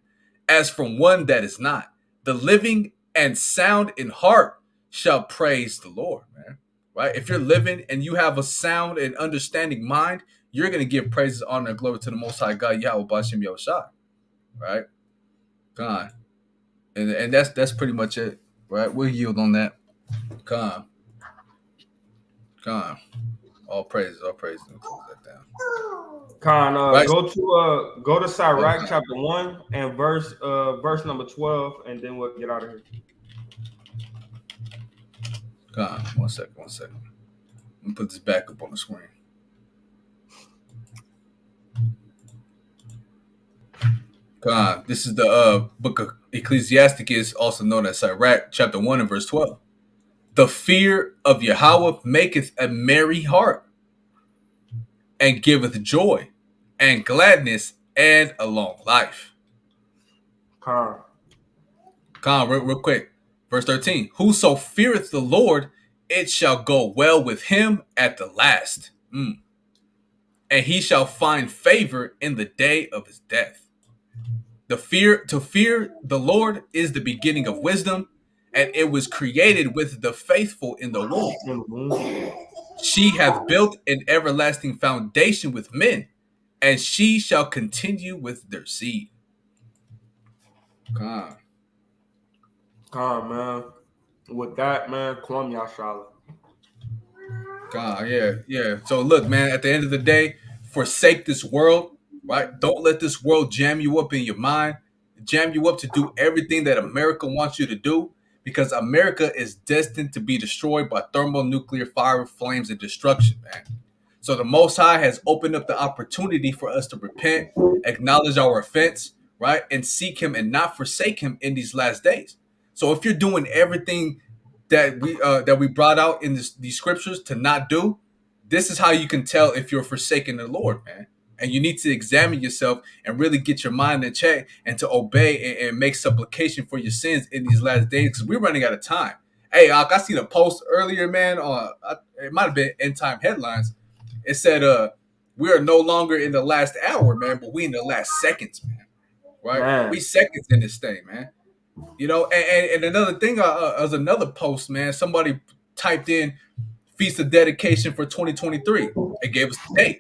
As from one that is not. The living and sound in heart shall praise the Lord, man. Right? If you're living and you have a sound and understanding mind, you're going to give praises, honor, and glory to the Most High God, Yahweh Bashem Yahushua. Right? God. And that's pretty much it. Right? We'll yield on that. God. God. All praises, all praises. Close that down. Khan, Right? go to Sirach Okay. chapter 1 and verse number 12, and then we'll get out of here. God. One second, one second. Let me put this back up on the screen. God, this is the book of Ecclesiasticus, also known as Sirach, chapter 1 and verse 12. The fear of Yahweh maketh a merry heart, and giveth joy, and gladness, and a long life. Khan. Come on, real quick. Verse 13. Whoso feareth the Lord, it shall go well with him at the last. And he shall find favor in the day of his death. To fear the Lord is the beginning of wisdom, and it was created with the faithful in the womb. She hath built an everlasting foundation with men, and she shall continue with their seed. God. Man. With that, man, Kwam Yashala. God, yeah. So look, man, at the end of the day, forsake this world, right? Don't let this world jam you up in your mind, jam you up to do everything that America wants you to do, because America is destined to be destroyed by thermonuclear fire, flames, and destruction, man. So the Most High has opened up the opportunity for us to repent, acknowledge our offense, right, and seek Him and not forsake Him in these last days. So if you're doing everything that we brought out in these scriptures to not do, this is how you can tell if you're forsaking the Lord, man. And you need to examine yourself and really get your mind in check and to obey and make supplication for your sins in these last days because we're running out of time. Hey, I seen a post earlier, man. It might have been End Time Headlines. It said, "We are no longer in the last hour, man, but we in the last seconds, man. Right? Man. We seconds in this thing, man." You know, and another thing, as another post, man, somebody typed in Feast of Dedication for 2023. It gave us the date.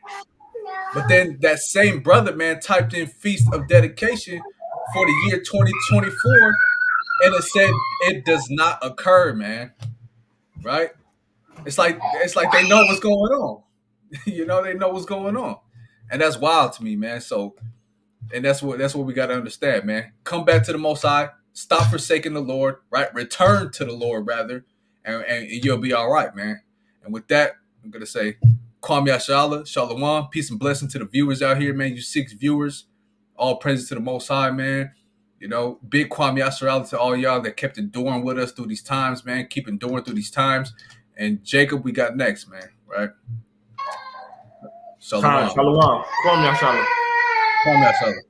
But then that same brother, man, typed in Feast of Dedication for the year 2024, and it said it does not occur, man. Right? It's like they know what's going on. You know, they know what's going on. And that's wild to me, man. So and that's what we got to understand, man. Come back to the Most High. Stop forsaking the Lord, right? Return to the Lord, rather, and you'll be all right, man. And with that, I'm going to say, Kwam Yashala, Shalom, peace and blessing to the viewers out here, man. You 6 viewers, all praises to the Most High, man. You know, big Kwam Yashala to all y'all that kept enduring with us through these times, man. Keep enduring through these times. And Jacob, we got next, man, right? Khan, Shalom. Shalom. Kwam Yashala. Kwame Asala.